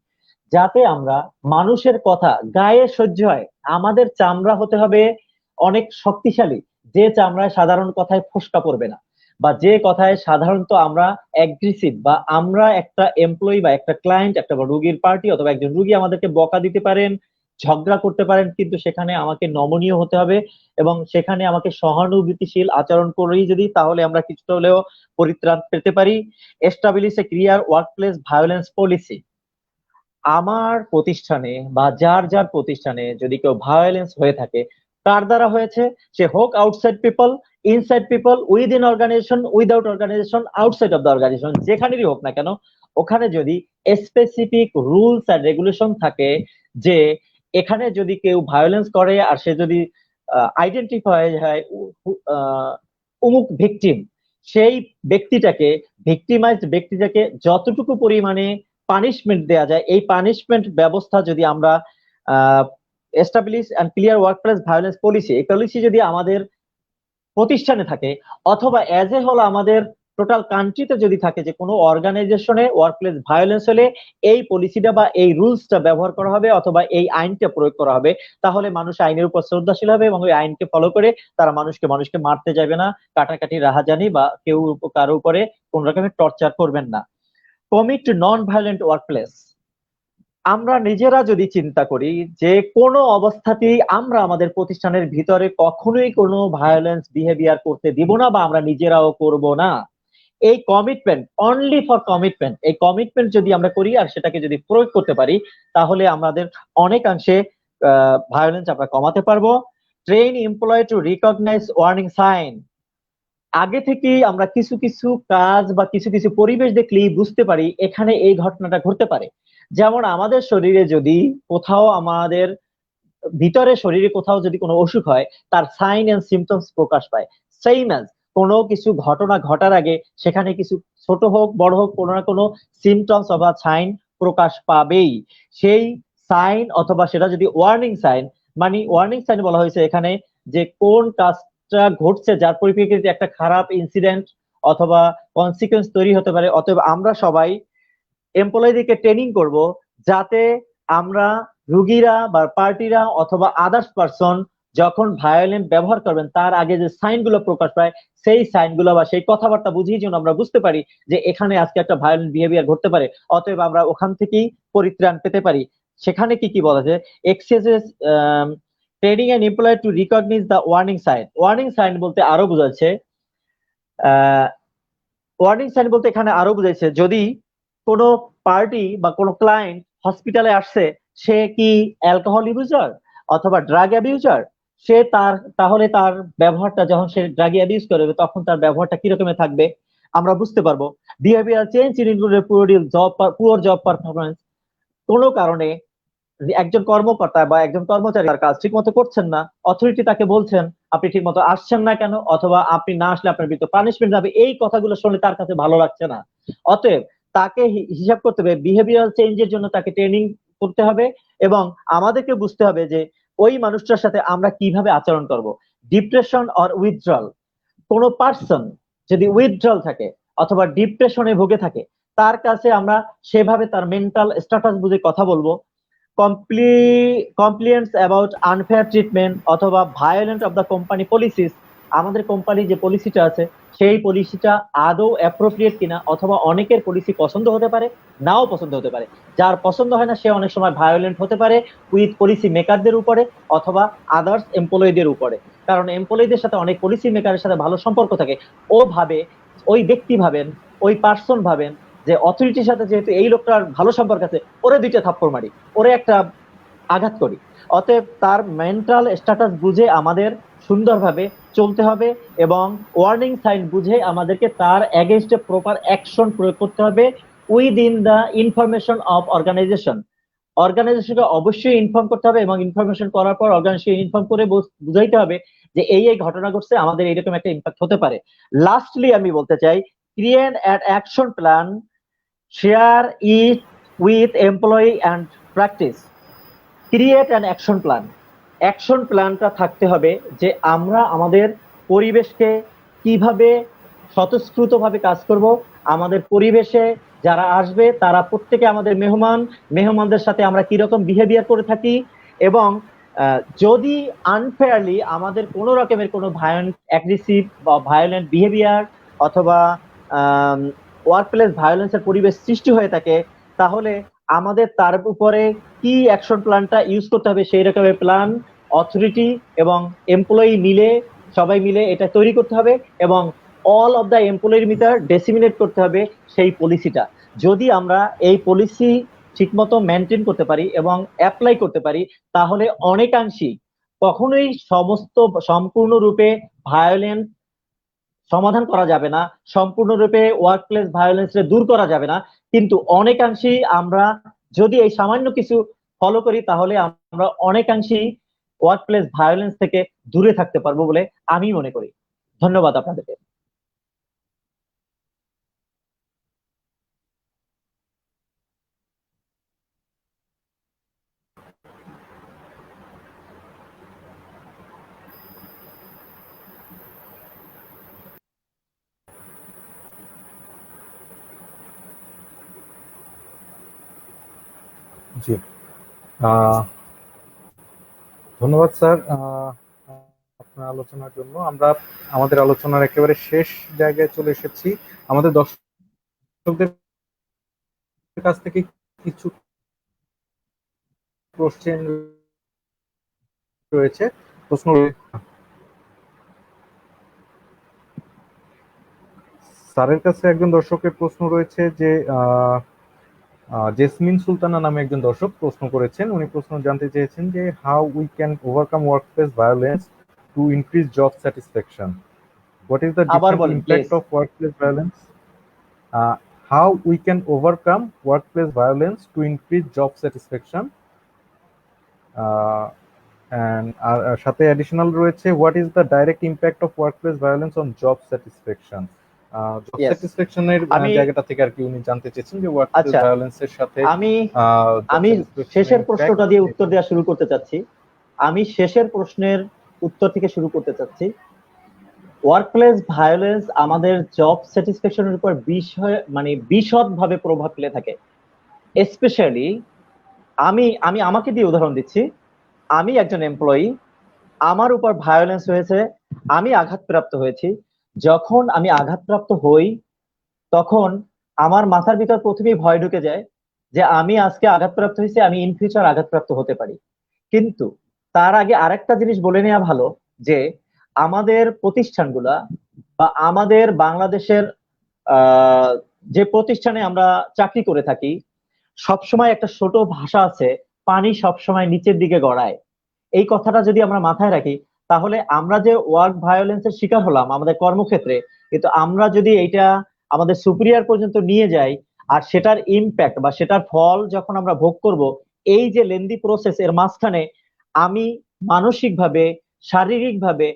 যাতে আমরা মানুষের কথা গায়ে সহ্য হয়, আমাদের চামড়া হতে হবে অনেক শক্তিশালী, যে চামড়ায় সাধারণ কথায় ফোসকা পড়বে না, বা যে কথায় সাধারণত আমরা অ্যাগ্রেসিভ, বা আমরা একটা এমপ্লয়ি বা একটা ক্লায়েন্ট, একটা রুগীর পার্টি অথবা একজন রুগী আমাদেরকে বকা দিতে পারেন, ঝগড়া করতে পারেন, কিন্তু সেখানে আমাকে নমনীয় হতে হবে এবং সেখানে আমাকে সহানুভূতিশীল আচরণ করেই যদি, তাহলে আমরা কিছুটা হলেও পরিত্রাণ পেতে পারি। Establish a clear workplace violence policy. আমার প্রতিষ্ঠানে বা যার যার প্রতিষ্ঠানে যদি কেউ ভায়োলেন্স হয়ে থাকে, কার দ্বারা হয়েছে, সে হোক outside people, inside people, within organisation, without organisation, outside of the organisation, যেখানেরই হোক না কেন, ওখানে যদি স্পেসিফিক রুলস এন্ড রেগুলেশন থাকে যে এখানে যদি কেউ ভায়োলেন্স করে আর সে যদি আইডেন্টিফাই হয় অমুক ভিকটিম, সেই ব্যক্তিটাকে, ভিকটিমাইজড ব্যক্তিটাকে যতটুকু পরিমাণে পানিশমেন্ট দেয়া যায়, এই পানিশমেন্ট ব্যবস্থা যদি আমরা establish and clear workplace violence policy, এই পলিসি যদি আমাদের প্রতিষ্ঠানে থাকে অথবা এজ এ হোল আমাদের টোটাল কান্ট্রিতে যদি থাকে, যে কোনো অর্গানাইজেশনে ওয়ার্কপ্লেস ভায়োলেন্স হলে এই পলিসিটা বা এই রুলসটা ব্যবহার করা হবে অথবা এই আইনটা প্রয়োগ করা হবে, তাহলে মানুষ আইনের উপর শ্রদ্ধাশীল হবে এবং ওই আইনকে ফলো করে তারা মানুষকে মারতে যাবে না, কাটাকাটি রাহাজানি বা কেউ কারো উপরে কোন রকমের টর্চার করবেন না। কমিট নন ভায়োলেন্ট ওয়ার্কপ্লেস, আমরা নিজেরা যদি চিন্তা করি যে কোনো অবস্থাতেই আমরা আমাদের প্রতিষ্ঠানের ভিতরে কখনোই কোনো ভায়োলেন্স বিহেভিয়ার করতে দিব না বা আমরা নিজেরাও করব না, এই কমিটমেন্ট, অনলি ফর কমিটমেন্ট, এই কমিটমেন্ট যদি আমরা করি আর সেটাকে যদি প্রয়োগ করতে পারি তাহলে আমাদের অনেকাংশে ভায়োলেন্স আমরা কমাতে পারবো। Train employ to recognise warning sign, আগে থেকেই আমরা কিছু কিছু কাজ বা কিছু কিছু পরিবেশ দেখলেই বুঝতে পারি এখানে এই ঘটনাটা ঘটতে পারে। যেমন আমাদের শরীরে যদি কোথাও, আমাদের ভিতরে শরীরে কোথাও যদি কোনো অসুখ হয়, তার সাইন এন্ড সিমটমস প্রকাশ পায়। সেইম অ্যাজ কোনো কিছু ঘটনা ঘটার আগে সেখানে কিছু ছোট হোক বড় হোক কোনো না কোনো সিমটমস অথবা সাইন প্রকাশ পাবেই। সেই সাইন অথবা সেটা যদি ওয়ার্নিং সাইন, মানে ওয়ার্নিং সাইন বলা হয়েছে এখানে যে কোন কাজটা ঘটছে যার পরিপ্রেক্ষিতে একটা খারাপ ইনসিডেন্ট অথবা কনসিকুয়েন্স তৈরি হতে পারে। অতএব আমরা সবাই এমপ্লয়ীদেরকে ট্রেনিং করব যাতে আমরা রুগীরা বা পার্টিরা অথবা আদার্স পারসন যখন ভায়োলেন্ট ব্যবহার করবেন তার আগে যে সাইনগুলো প্রকাশ পায়, সেই সাইনগুলো বা সেই কথাবার্তা বুঝিয়ে যেন আমরা বুঝতে পারি যে এখানে আজকে একটা ভায়োলেন্ট বিহেভিয়ার ঘটতে পারে, অতএব আমরা ওখান থেকেই পরিত্রাণ পেতে পারি। সেখানে কি কি বলা যায়, accesses training and employ to recognise the warning sign. Warning sign বলতে আরো বোঝাচ্ছে ওয়ার্নিং সাইন বলতে এখানে আরো বুঝাইছে যদি কোনো পার্টি বা কোনো ক্লায়েন্ট হসপিটালে আসছে, সে কি অ্যালকোহল ইউজার অথবা ড্রাগ অ্যাবিউজার, সে তাহলে তার ব্যবহারটা, যখন সে ড্রাগ অ্যাবিউজ করবে তখন তার ব্যবহারটা কিরকমের থাকবে আমরা বুঝতে পারবো। Behaviour change included poor job performance, কোনো কারণে একজন কর্মকর্তা বা একজন কর্মচারী তার কাজ ঠিক মতো করছেন না, অথরিটি তাকে বলছেন আপনি ঠিক মতো আসছেন না কেন, অথবা আপনি না আসলে আপনার বিরুদ্ধে পানিশমেন্ট যাবে, এই কথাগুলো শুনে তার কাছে ভালো লাগছে না। অতএব তাকে হিসাব করতে হবে, বিহেভিয়ারাল চেঞ্জের জন্য তাকে ট্রেনিং করতে হবে, এবং আমাদেরকে বুঝতে হবে যে ওই মানুষটার সাথে আমরা কিভাবে আচরণ করব। ডিপ্রেশন অর উইথড্রল, কোনো পার্সন যদি উইথড্রল থাকে অথবা ডিপ্রেশনে ভুগে থাকে, তার কাছে আমরা সেভাবে তার মেন্টাল স্ট্যাটাস বুঝে কথা বলবো। কমপ্লেন্টস অ্যাবাউট আনফেয়ার ট্রিটমেন্ট অথবা violent of the company policies, আমাদের কোম্পানি যে পলিসিটা আছে সেই পলিসিটা আদৌ অ্যাপ্রোপ্রিয়েট কিনা, অথবা অনেকের পলিসি পছন্দ হতে পারে, নাও পছন্দ হতে পারে। যার পছন্দ হয় না সে অনেক সময় ভায়োলেন্ট হতে পারে উইথ পলিসি মেকারদের উপরে অথবা আদার্স এমপ্লয়ীদের উপরে, কারণ এমপ্লয়ীদের সাথে অনেক পলিসি মেকারের সাথে ভালো সম্পর্ক থাকে। ও ভাবে, ওই ব্যক্তি ভাবেন, ওই পার্সন ভাবেন যে অথরিটির সাথে যেহেতু এই লোকটার ভালো সম্পর্ক আছে, ওরে দুইটা থাপ্পড় মারি, ওরে একটা আঘাত করি। অতএব তার মেন্টাল স্ট্যাটাস বুঝে আমাদের সুন্দরভাবে চলতে হবে, এবং ওয়ার্নিং সাইন বুঝে আমাদেরকে তার এগেইনস্টে প্রপার অ্যাকশন প্রয়োগ করতে হবে within the information of organisation. অর্গানাইজেশনকে অবশ্যই ইনফর্ম করতে হবে, এবং ইনফরমেশন করার পর অর্গানাইজেশন ইনফর্ম করে বুঝাইতে হবে যে এই এই ঘটনা ঘটছে, আমাদের এইরকম একটা ইম্প্যাক্ট হতে পারে। লাস্টলি আমি বলতে চাই, create an action plan, share it with employee and practice. Create an action plan, action প্ল্যানটা থাকতে হবে যে আমরা আমাদের পরিবেশকে কিভাবে স্বতঃস্ফূর্তভাবে কাজ করব, আমাদের পরিবেশে যারা আসবে তারা প্রত্যেকে আমাদের মেহমান, মেহমানদের সাথে আমরা কিরকম বিহেভিয়ার করে থাকি, এবং যদি আনফেয়ারলি আমাদের কোনো রকমের কোনো ভায়োলেন্ট অ্যাগ্রেসিভ বা ভায়োলেন্ট বিহেভিয়ার অথবা ওয়ার্ক প্লেস ভায়োলেন্সের পরিবেশ সৃষ্টি হয়ে থাকে, তাহলে আমাদের তার উপরে কি অ্যাকশন প্ল্যানটা ইউজ করতে হবে সেই রকমের প্ল্যান অথরিটি এবং এমপ্লয়ি মিলে, সবাই মিলে এটা তৈরি করতে হবে, এবং অল অফ দ্য এমপ্লয়ির মিটার ডেসিমিনেট করতে হবে সেই পলিসিটা। যদি আমরা এই পলিসি ঠিকমতো মেনটেন করতে পারি এবং অ্যাপ্লাই করতে পারি, তাহলে অনেকাংশেই, কখনোই সম্পূর্ণরূপে ভায়োলেন্স সমাধান করা যাবে না, সম্পূর্ণরূপে ওয়ার্ক প্লেস ভায়োলেন্স দূর করা যাবে না, কিন্তু অনেকাংশেই আমরা যদি এই সামান্য কিছু ফলো করি তাহলে আমরা অনেকাংশেই ওয়ার্ক প্লেস ভায়োলেন্স থেকে দূরে থাকতে পারবো বলে আমি মনে করি। ধন্যবাদ আপনাদেরকে। জি, ধন্যবাদ স্যার আপনার আলোচনার জন্য। আমরা আমাদের আলোচনার একেবারে শেষ জায়গায় চলে এসেছি। আমাদের দর্শকদের কাছ থেকে কিছু কোশ্চেন রয়েছে, প্রশ্ন স্যারের কাছে একজন দর্শকের প্রশ্ন রয়েছে যে জেসমিন সুলতানা নামে একজন দর্শক প্রশ্ন করেছেন। উনি প্রশ্ন জানতে চেয়েছেন যে how we can overcome workplace violence to increase job satisfaction. What is the different impact of workplace violence? How we can overcome workplace violence to increase job satisfaction? And সাথে additional রয়েছে what is the direct impact of workplace violence on job satisfaction? Job স্যাটিসফ্যাকশনের জায়গাটা থেকে আর কি উনি জানতে চেয়েছেন যে ওয়ার্কপ্লেস ভায়োলেন্সের সাথে আমি শেষের প্রশ্নটা দিয়ে উত্তর দেওয়া শুরু করতে চাচ্ছি। আমি শেষের প্রশ্নের উত্তর থেকে শুরু করতে চাচ্ছি। ওয়ার্কপ্লেস ভায়োলেন্স আমাদের জব স্যাটিসফ্যাকশনের উপর বিশদভাবে প্রভাব ফেলে থাকে। স্পেশালি আমি আমাকে দিয়ে উদাহরণ দিচ্ছি। আমি একজন এমপ্লয়ি, আমার উপর ভায়োলেন্স হয়েছে, আমি আঘাতপ্রাপ্ত হয়েছি। যখন আমি আঘাতপ্রাপ্ত হই তখন আমার মাথার ভিতর প্রথমেই ভয় ঢুকে যায় যে আমি আজকে আঘাতপ্রাপ্ত হয়েছি, আমি ইন ফিউচার আঘাতপ্রাপ্ত হতে পারি। কিন্তু তার আগে আরেকটা জিনিস বলে নেওয়া ভালো যে আমাদের প্রতিষ্ঠানগুলা বা আমাদের বাংলাদেশের যে প্রতিষ্ঠানে আমরা চাকরি করে থাকি, সবসময় একটা ছোট ভাষা আছে, পানি সবসময় নিচের দিকে গড়ায়। এই কথাটা যদি আমরা মাথায় রাখি তাহলে আমরা যে ওয়ার্ক ভায়োলেন্সের শিকার হলাম আমাদের কর্মক্ষেত্রে, কিন্তু আমরা যদি এইটা আমাদের সুপিরিয়র পর্যন্ত নিয়ে যাই আর সেটার ইম্প্যাক্ট বা সেটার ফল যখন আমরা ভোগ করব, এই যে লেন্দি প্রসেস এর মাঝখানে আমি মানসিকভাবে, শারীরিকভাবে,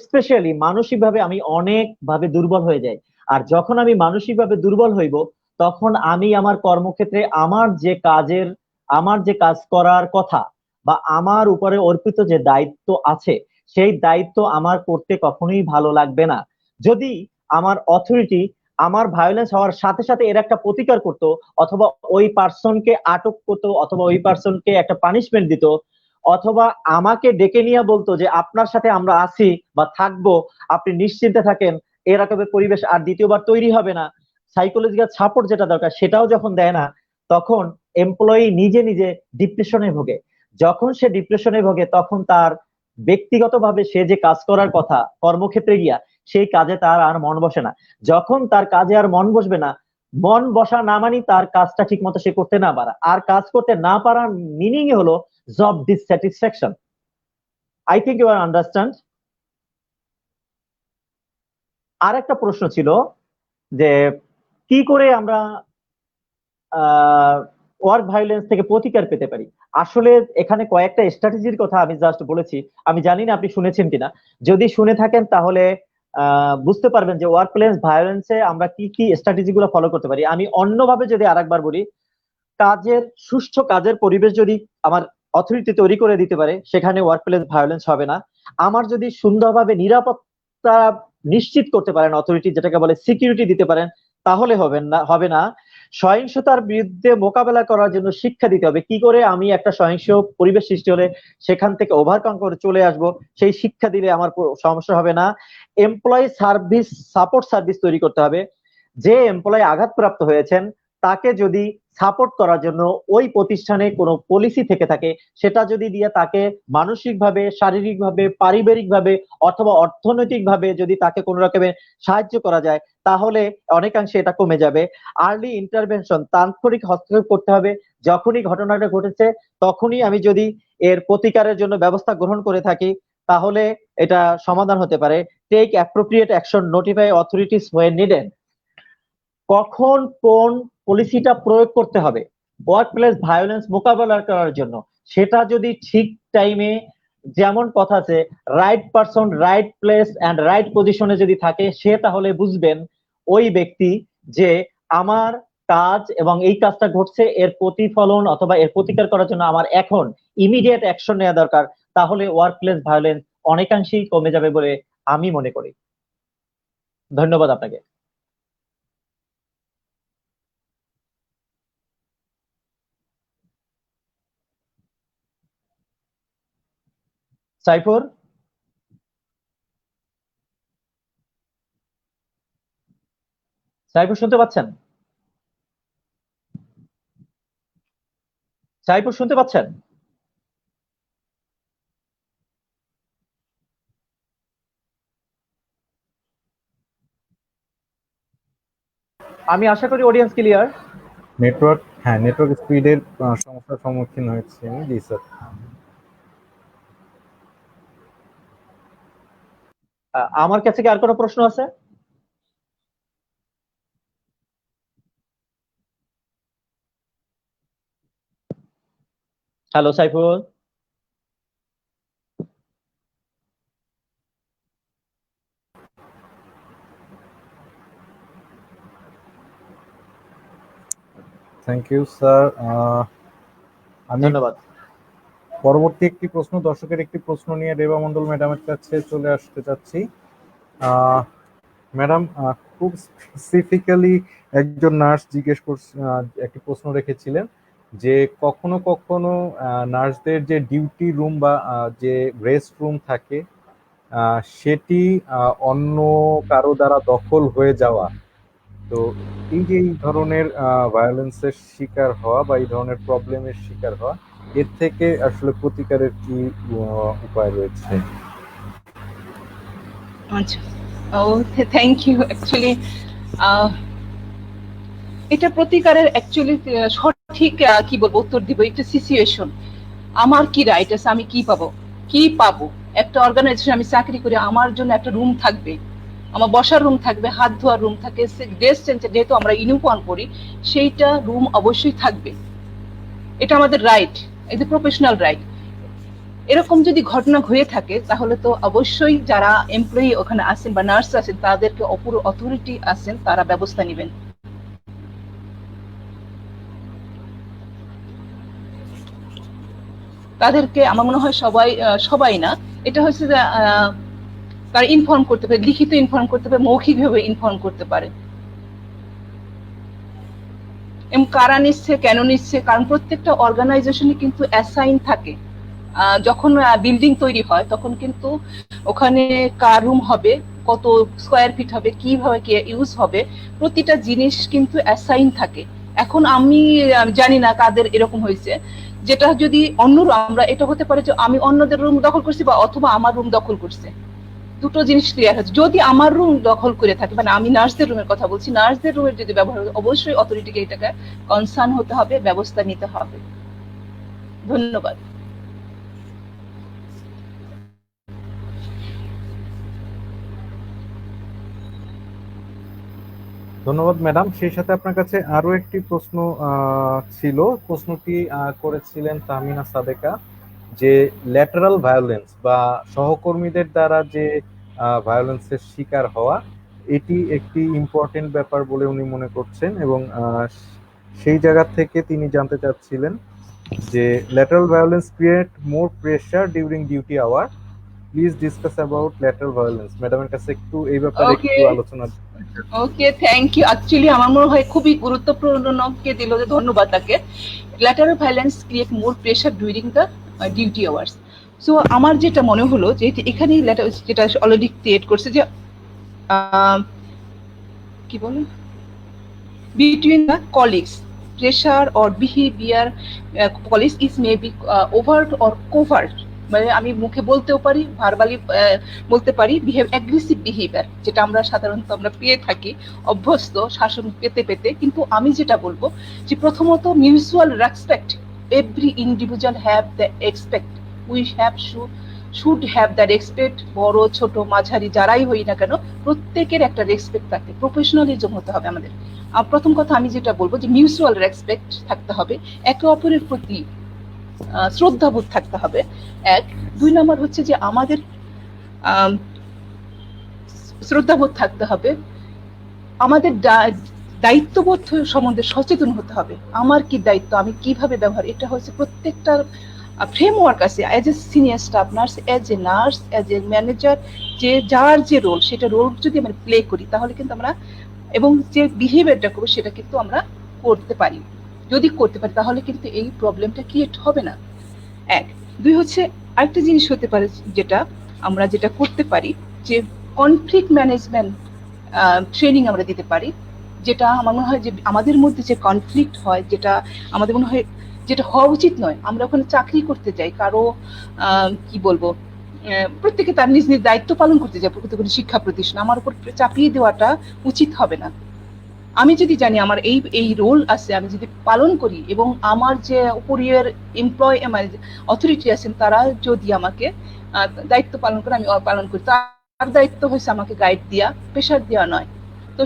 স্পেশালি মানসিকভাবে আমি অনেকভাবে দুর্বল হয়ে যাই। আর যখন আমি মানসিকভাবে দুর্বল হইব, তখন আমি আমার কর্মক্ষেত্রে আমার যে কাজ করার কথা বা আমার উপরে অর্পিত যে দায়িত্ব আছে, সেই দায়িত্ব আমার করতে কখনোই ভালো লাগবে না। যদি আমার অথরিটি আমার ভায়োলেন্স হওয়ার সাথে সাথে এর একটা প্রতিকার করতো, অথবা ওই পার্সনকে আটক করতো, অথবা ওই পার্সনকে একটা পানিশমেন্ট দিত, অথবা আমাকে ডেকে নিয়ে বলতো যে আপনার সাথে আমরা আছি বা থাকবো, আপনি নিশ্চিন্তে থাকেন, এরকমের পরিবেশ আর দ্বিতীয়বার তৈরি হবে না, সাইকোলজিক্যাল সাপোর্ট যেটা দরকার সেটাও যখন দেয় না, তখন এমপ্লয়ি নিজে নিজে ডিপ্রেশনে ভোগে। যখন সে ডিপ্রেশনে ভোগে, তখন তার ব্যক্তিগতভাবে সে যে কাজ করার কথা কর্মক্ষেত্রে গিয়া, সেই কাজে তার আর মন বসে না। যখন তার কাজে আর মন বসবে না, মন বসা না মানি তার কাজটা ঠিক মতো সে করতে না পারা, আর কাজ করতে না পারার মিনিং হলো job dissatisfaction. I think you are understand. আর একটা প্রশ্ন ছিল যে কি করে আমরা ওয়ার্ক ভায়োলেন্স থেকে প্রতিকার পেতে পারি। আসলে এখানে কয়েকটা স্ট্র্যাটেজির কথা আমি জাস্ট বলেছি, আমি জানি না আপনি শুনেছেন কিনা। যদি শুনে থাকেন তাহলে বুঝতে পারবেন যে ওয়ার্ক প্লেস ভায়োলেন্সে আমরা কি কি স্ট্র্যাটেজি গুলো ফলো করতে পারি। আমি অন্যভাবে যদি আরেকবার বলি, সুষ্ঠু কাজের পরিবেশ যদি আমার অথরিটি তৈরি করে দিতে পারে, সেখানে ওয়ার্ক প্লেস ভায়োলেন্স হবে না। আমার যদি সুন্দরভাবে নিরাপত্তা নিশ্চিত করতে পারেন অথরিটি, যেটাকে বলে সিকিউরিটি দিতে পারেন, তাহলে হবে না। সহিংসতার বিরুদ্ধে মোকাবেলা করার জন্য শিক্ষা দিতে হবে, কি করে আমি একটা সহিংস পরিবেশ সৃষ্টি হলে সেখান থেকে ওভারকাম করে চলে আসব, সেই শিক্ষা দিলে আমার সমস্যা হবে না। এমপ্লয়ি সার্ভিস সাপোর্ট সার্ভিস তৈরি করতে হবে। যে এমপ্লয়ি আঘাতপ্রাপ্ত হয়েছেন তাকে যদি সাপোর্ট করার জন্য ওই প্রতিষ্ঠানে কোনো পলিসি থেকে থাকে, সেটা যদি দিয়ে তাকে মানসিকভাবে, শারীরিকভাবে, পারিবারিকভাবে অথবা অর্থনৈতিকভাবে যদি তাকে কোনো রকমের সাহায্য করা যায়, তাহলে অনেকাংশে এটা কমে যাবে। আর্লি ইন্টারভেনশন, তাৎক্ষণিক হস্তক্ষেপ করতে হবে। যখনই ঘটনাটা ঘটেছে তখনই আমি যদি এর প্রতিকারের জন্য ব্যবস্থা গ্রহণ করে থাকি, তাহলে এটা সমাধান হতে পারে। Take appropriate action, notify authorities when needed. কখন কোন পলিসিটা প্রয়োগ করতে হবে ওয়ার্ক প্লেস ভায়োলেন্স মোকাবেলা করার জন্য, সেটা যদি ঠিক টাইমে, যেমন কথা আছে, right person right place and right পজিশনে যদি থাকে, সে তাহলে বুঝবেন ওই ব্যক্তি যে আমার কাজ এবং এই কাজটা ঘটছে, এর প্রতিফলন অথবা এর প্রতিকার করার জন্য আমার এখন ইমিডিয়েট অ্যাকশন নেওয়া দরকার। তাহলে ওয়ার্ক প্লেস ভায়োলেন্স অনেকাংশেই কমে যাবে বলে আমি মনে করি। ধন্যবাদ আপনাকে। সাইফুর, সাইফুর শুনতে পাচ্ছেন? সাইফুর শুনতে পাচ্ছেন? আমি আশা করি অডিয়েন্স ক্লিয়ার। নেটওয়ার্ক স্পিডের সমস্যার সম্মুখীন হয়েছি আমি। জি স্যার। আমার কাছে কি আর কোনো প্রশ্ন আছে? Hello Saiful. Thank you sir. আমি ধন্যবাদ। পরবর্তী একটি প্রশ্ন, দর্শকের একটি প্রশ্ন নিয়ে রেবা মন্ডল ম্যাডামের কাছে চলে আসতে চাচ্ছি। ম্যাডাম, খুব স্পেসিফিক্যালি একজন নার্স জিজ্ঞেস করছে, একটি প্রশ্ন রেখেছিলেন যে কখনো কখনো নার্সদের যে ডিউটি রুম বা যে রেস্ট রুম থাকে, সেটি অন্য কারো দ্বারা দখল হয়ে যাওয়া। তো এই যে এই ধরনের ভায়োলেন্সের শিকার হওয়া বা এই ধরনের প্রবলেমের শিকার হওয়া, এর থেকে আসলে প্রতিকারের কি উপায় রয়েছে? আচ্ছা, থ্যাংক ইউ। অ্যাকচুয়ালি এটা প্রতিকারের অ্যাকচুয়ালি সঠিক কি বলবো উত্তর দিব, একটা সিচুয়েশন। আমার কি রাইট আছে, আমি কি পাবো। একটা অর্গানাইজেশন আমি চাকরি করি, আমার জন্য একটা রুম থাকবে, আমার বসার রুম থাকবে, হাত ধোয়ার রুম থাকে, ড্রেস চেঞ্জ, যেহেতু আমরা ইউনিফর্ম পরি সেইটা রুম অবশ্যই থাকবে, এটা আমাদের রাইট। এই যে প্রফেশনাল রাইট, এরকম যদি ঘটনা হয়ে থাকে তাহলে তো অবশ্যই যারা এমপ্লয়ি ওখানে আছেন বা নার্স আছেন তাদেরকে অপর অথরিটি আছেন, তারা ব্যবস্থা নেবেন। তাদেরকে আমার মনে হয় সবাই না, এটা হচ্ছে যে তারা ইনফর্ম করতে পারে, লিখিত ইনফর্ম করতে পারে, মৌখিকভাবে ইনফর্ম করতে পারে। এবং কারা নিচ্ছে, কেন নিচ্ছে, কারণ প্রত্যেকটা অর্গানাইজেশনে কিন্তু অ্যাসাইন থাকে। যখন বিল্ডিং তৈরি হয় তখন কিন্তু ওখানে কার রুম হবে, কত স্কোয়ার ফিট হবে, কিভাবে কি ইউজ হবে, প্রতিটা জিনিস কিন্তু অ্যাসাইন থাকে। এখন আমি জানি না কাদের এরকম হয়েছে, যেটা যদি অন্য আমরা, এটা হতে পারে যে আমি অন্যদের রুম দখল করছি বা অথবা আমার রুম দখল করছে, দুটো জিনিস ক্লিয়ার হচ্ছে। যদি আমার রুম দখল করে থাকে, মানে আমি নার্সদের রুমের কথা বলছি, নার্সদের রুমের যদি ব্যবহার, অবশ্যই অথরিটিকে এটাকে কনসার্ন হতে হবে, ব্যবস্থা নিতে হবে। ধন্যবাদ। ধন্যবাদ ম্যাডাম। সেই সাথে আপনার কাছে আরো একটি প্রশ্ন ছিল। প্রশ্নটি করেছিলেন তাহমিনা সাদেকা, যে ল্যাটারাল ভায়োলেন্স বা সহকর্মীদের দ্বারা যে ভায়োলেন্সের শিকার হওয়া, এটি একটি ইম্পর্টেন্ট ব্যাপার বলে উনি মনে করছেন, এবং সেই জায়গা থেকে তিনি জানতে চাচ্ছিলেন যে lateral violence create more pressure during duty hour, please discuss about lateral violence. ম্যাডামের কাছে একটু এই ব্যাপারে একটু আলোচনা। ওকে, থ্যাংক ইউ। অ্যাকচুয়ালি আমার মনে হয় খুবই গুরুত্বপূর্ণ কে দিল, যে ধন্যবাদ তাকে। Lateral violence create more pressure during the duty hours. So আমার যেটা মনে হলো যে এখানে যেটা অলরেডি ক্রিয়েট করছে যে কি বলে, between the colleagues, pressure or behavior policy is maybe overt or covert, মানে আমি মুখে বলতেও পারি, ভার্বালি বলতে পারি, অ্যাগ্রেসিভ বিহেভিয়ার, যেটা আমরা সাধারণত আমরা পেয়ে থাকি অভ্যস্ত শাসন পেতে পেতে। কিন্তু আমি যেটা বলবো যে প্রথমত mutual respect, every individual have the expect, we have should have the respect. বড় ছোট মাঝারি যারাই হই না কেন, প্রত্যেকের একটা রেসপেক্ট থাকে, প্রফেশনালিজম হতে হবে আমাদের। প্রথম কথা আমি যেটা বলবো যে মিউচুয়াল রেসপেক্ট থাকতে হবে, একে অপরের প্রতি শ্রদ্ধাবোধ থাকতে হবে, এক। দুই নম্বর হচ্ছে যে আমাদের শ্রদ্ধাবোধ থাকতে হবে, আমাদের দায়িত্ববোধ সম্বন্ধে সচেতন হতে হবে। আমার কি দায়িত্ব, আমি কিভাবে ব্যবহার, এটা হচ্ছে প্রত্যেকটা ফ্রেমওয়ার্ক আছে। As a senior staff nurse, as a nurse, as a manager, যে যার যে রোল, সেটা রোল যদি আমরা প্লে করি তাহলে কিন্তু আমরা, এবং যে বিহেভিয়ারটা করবো সেটা কিন্তু আমরা করতে পারি। যদি করতে পারি তাহলে কিন্তু এই প্রবলেমটা ক্রিয়েট হবে না, এক। দুই হচ্ছে আরেকটা জিনিস হতে পারে যেটা আমরা যেটা করতে পারি, যে কনফ্লিক্ট ম্যানেজমেন্ট ট্রেনিং আমরা দিতে পারি। যেটা আমার মনে হয় যে আমাদের মধ্যে যে কনফ্লিক্ট হয়, যেটা আমাদের মনে হয় যেটা হওয়া উচিত নয়, আমরা ওখানে চাকরি করতে যাই, কারো কি বলবো, প্রত্যেকে তার নিজ নিজ দায়িত্ব পালন করতে যায়, প্রকৃত কোনো শিক্ষা প্রতিষ্ঠান আমার উপর চাপিয়ে দেওয়াটা উচিত হবে না। আমি যদি জানি আমার এই রোল আছে, আমি যদি পালন করি, এবং আমার যে উপরের এমপ্লয় অথরিটি আছেন তারা যদি আমাকে দায়িত্ব পালন করে, আমি পালন করি, তার দায়িত্ব হয়েছে আমাকে গাইড দেওয়া, প্রেশার দেওয়া নয়। তো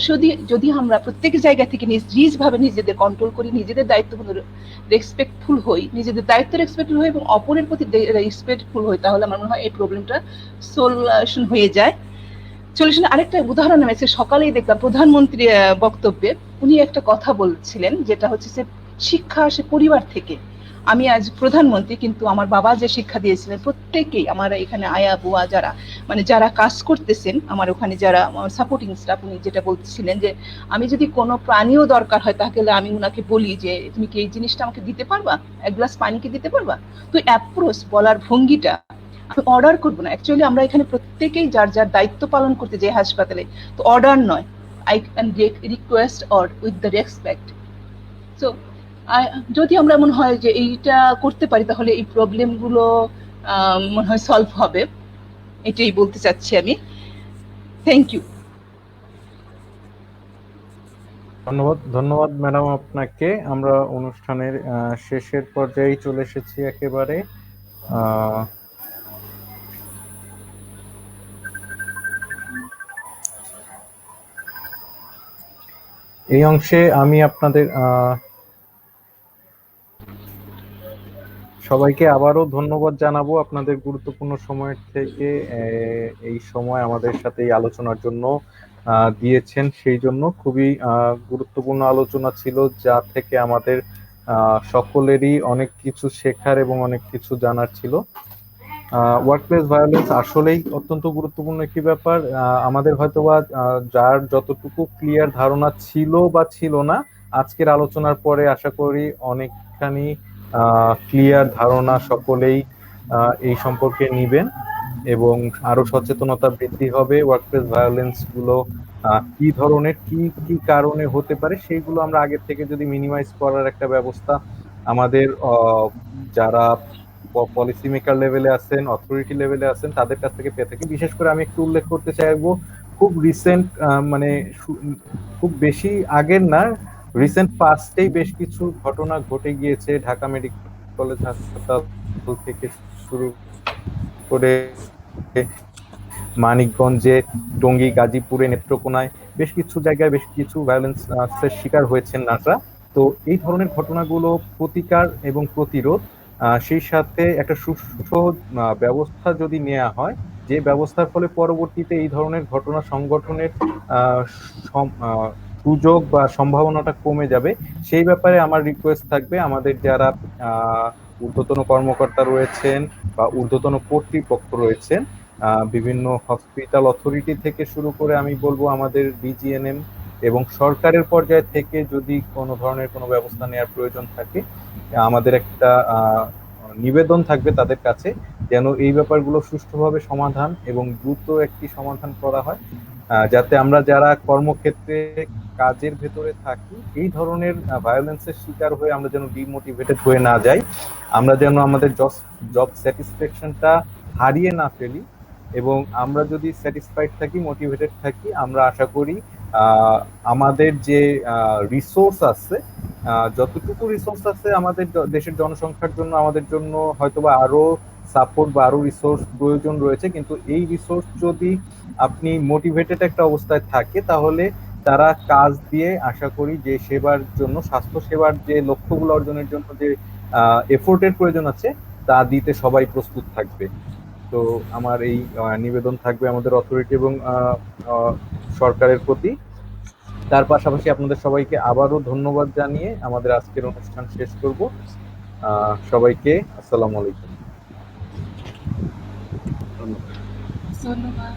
যদি আমরা প্রত্যেক জায়গা থেকে নিজভাবে নিজেদের কন্ট্রোল করি, নিজেদের দায়িত্ব রেসপেক্টফুল হই, নিজেদের দায়িত্ব রেসপেক্টফুল হই এবং অপরের প্রতি রেসপেক্টফুল হই, তাহলে আমার মনে হয় এই প্রবলেমটা সলিউশন হয়ে যায়। সলিউশন আরেকটা উদাহরণ আমি সকালেই দেখলাম প্রধানমন্ত্রী বক্তব্যে উনি একটা কথা বলছিলেন, যেটা হচ্ছে যে শিক্ষা আসে পরিবার থেকে। আমি আজ প্রধানমন্ত্রী, কিন্তু আমার বাবা যে শিক্ষা দিয়েছিলেন, প্রত্যেকেই আমার এখানে আয়া বুয়া যারা, মানে যারা কাজ করতেছেন আমার ওখানে, যারা সাপোর্টিং স্টাফ, উনি যেটা বলছিলেন যে আমি যদি কোনো প্রাণীও দরকার হয় তাহলে আমি উনাকে বলি যে তুমি কি এই জিনিসটা আমাকে দিতে পারবা, এক গ্লাস পানি কি দিতে পারবা। তো অ্যাপ্রোচ, বলার ভঙ্গিটা, আমি অর্ডার করবো না। অ্যাকচুয়ালি আমরা এখানে প্রত্যেকেই যার যার দায়িত্ব পালন করতে যাই হাসপাতালে, তো অর্ডার নয়, I can request or with the respect. So যদি আমরা মনে হয় যে এইটা করতে পারি তাহলে এই প্রবলেমগুলো মনে হয় সলভ হবে, এটাই বলতে চাচ্ছি আমি। Thank you. ধন্যবাদ ম্যাডাম আপনাকে। আমরা অনুষ্ঠানের শেষের পর্যায়ে চলে এসেছি একেবারে। এই অংশে আমি আপনাদের সবাইকে আবারও ধন্যবাদ জানাবো আপনাদের গুরুত্বপূর্ণ সময় থেকে এই সময় আমাদের সাথে এই আলোচনার জন্য দিয়েছেন, সেই জন্য খুবই গুরুত্বপূর্ণ আলোচনা ছিল, যা থেকে আমাদের সকলেরই অনেক কিছু শেখার এবং অনেক কিছু জানার ছিল। ওয়ার্কপ্লেস ভায়োলেন্স আসলেই অত্যন্ত গুরুত্বপূর্ণ একটি ব্যাপার। আমাদের হয়তোবা যার যতটুকু ক্লিয়ার ধারণা ছিল বা ছিল না, আজকের আলোচনার পরে আশা করি অনেকখানি ক্লিয়ার ধারণা সকলেই এই সম্পর্কে নিবেন এবং আরো সচেতনতা বৃদ্ধি হবে। ওয়ার্কপ্লেস ভায়োলেন্স গুলো কি ধরনের, কি কি কারণে হতে পারে, সেইগুলো আমরা আগের থেকে যদি মিনিমাইজ করার একটা ব্যবস্থা আমাদের যারা পলিসি মেকার লেভেলে আছেন, অথরিটি লেভেলে আছেন, তাদের কাছ থেকে পেয়ে থাকি। বিশেষ করে আমি একটু উল্লেখ করতে চাইবো, খুব রিসেন্ট মানে খুব বেশি আগের না, রিসেন্ট পাস্টেই বেশ কিছু ঘটনা ঘটে গিয়েছে। ঢাকা মেডিকেল কলেজ হাসপাতাল থেকে শুরু করে মানিকগঞ্জে, টঙ্গী, গাজীপুরে, নেত্রকোনায় বেশ কিছু জায়গায় বেশ কিছু ভায়োলেন্সের শিকার হয়েছেন নার্সরা। তো এই ধরনের ঘটনাগুলো প্রতিকার এবং প্রতিরোধ, সেই সাথে একটা সুষ্ঠু ব্যবস্থা যদি নেওয়া হয়, যে ব্যবস্থার ফলে পরবর্তীতে এই ধরনের ঘটনা সংগঠনের সুযোগ বা সম্ভাবনাটা কমে যাবে, সেই ব্যাপারে আমার রিকোয়েস্ট থাকবে আমাদের যারা ঊর্ধ্বতন কর্মকর্তা রয়েছেন বা ঊর্ধ্বতন কর্তৃপক্ষ রয়েছেন, বিভিন্ন হসপিটাল অথরিটি থেকে শুরু করে আমি বলবো আমাদের বিজিএনএম এবং সরকারের পর্যায় থেকে যদি কোনো ধরনের কোনো ব্যবস্থা নেওয়ার প্রয়োজন থাকে, আমাদের একটা নিবেদন থাকবে তাদের কাছে, যেন এই ব্যাপারগুলো সুষ্ঠুভাবে সমাধান এবং দ্রুত একটি সমাধান করা হয়, যাতে আমরা যারা কর্মক্ষেত্রে কাজের ভেতরে থাকি এই ধরনের ভায়োলেন্সের শিকার হয়ে আমরা যেন ডিমোটিভেটেড হয়ে না যাই, আমরা যেন আমাদের জব স্যাটিসফ্যাকশনটা হারিয়ে না ফেলি, এবং আমরা যদি স্যাটিসফাইড থাকি, মোটিভেটেড থাকি, আমরা আশা করি আমাদের যে রিসোর্স আছে, যতটুকু রিসোর্স আছে আমাদের দেশের জনসংখ্যার জন্য, আমাদের জন্য হয়তোবা আরো সাপোর্ট বা আরো রিসোর্স প্রয়োজন রয়েছে, কিন্তু এই রিসোর্স যদি আপনি মোটিভেটেড একটা অবস্থায় থাকে, তাহলে তারা কাজ দিয়ে আশা করি যে সেবার জন্য, স্বাস্থ্য সেবার যে লক্ষ্যগুলো অর্জনের জন্য যে এফোর্টের প্রয়োজন আছে, তা দিতে সবাই প্রস্তুত থাকবে। তো আমার এই নিবেদন থাকবে আমাদের অথরিটি এবং সরকারের প্রতি। তার পাশাপাশি আপনাদের সবাইকে আবারও ধন্যবাদ জানিয়ে আমাদের আজকের অনুষ্ঠান শেষ করব। সবাইকে আসসালামু আলাইকুম। ধন্যবাদ। ধন্যবাদ।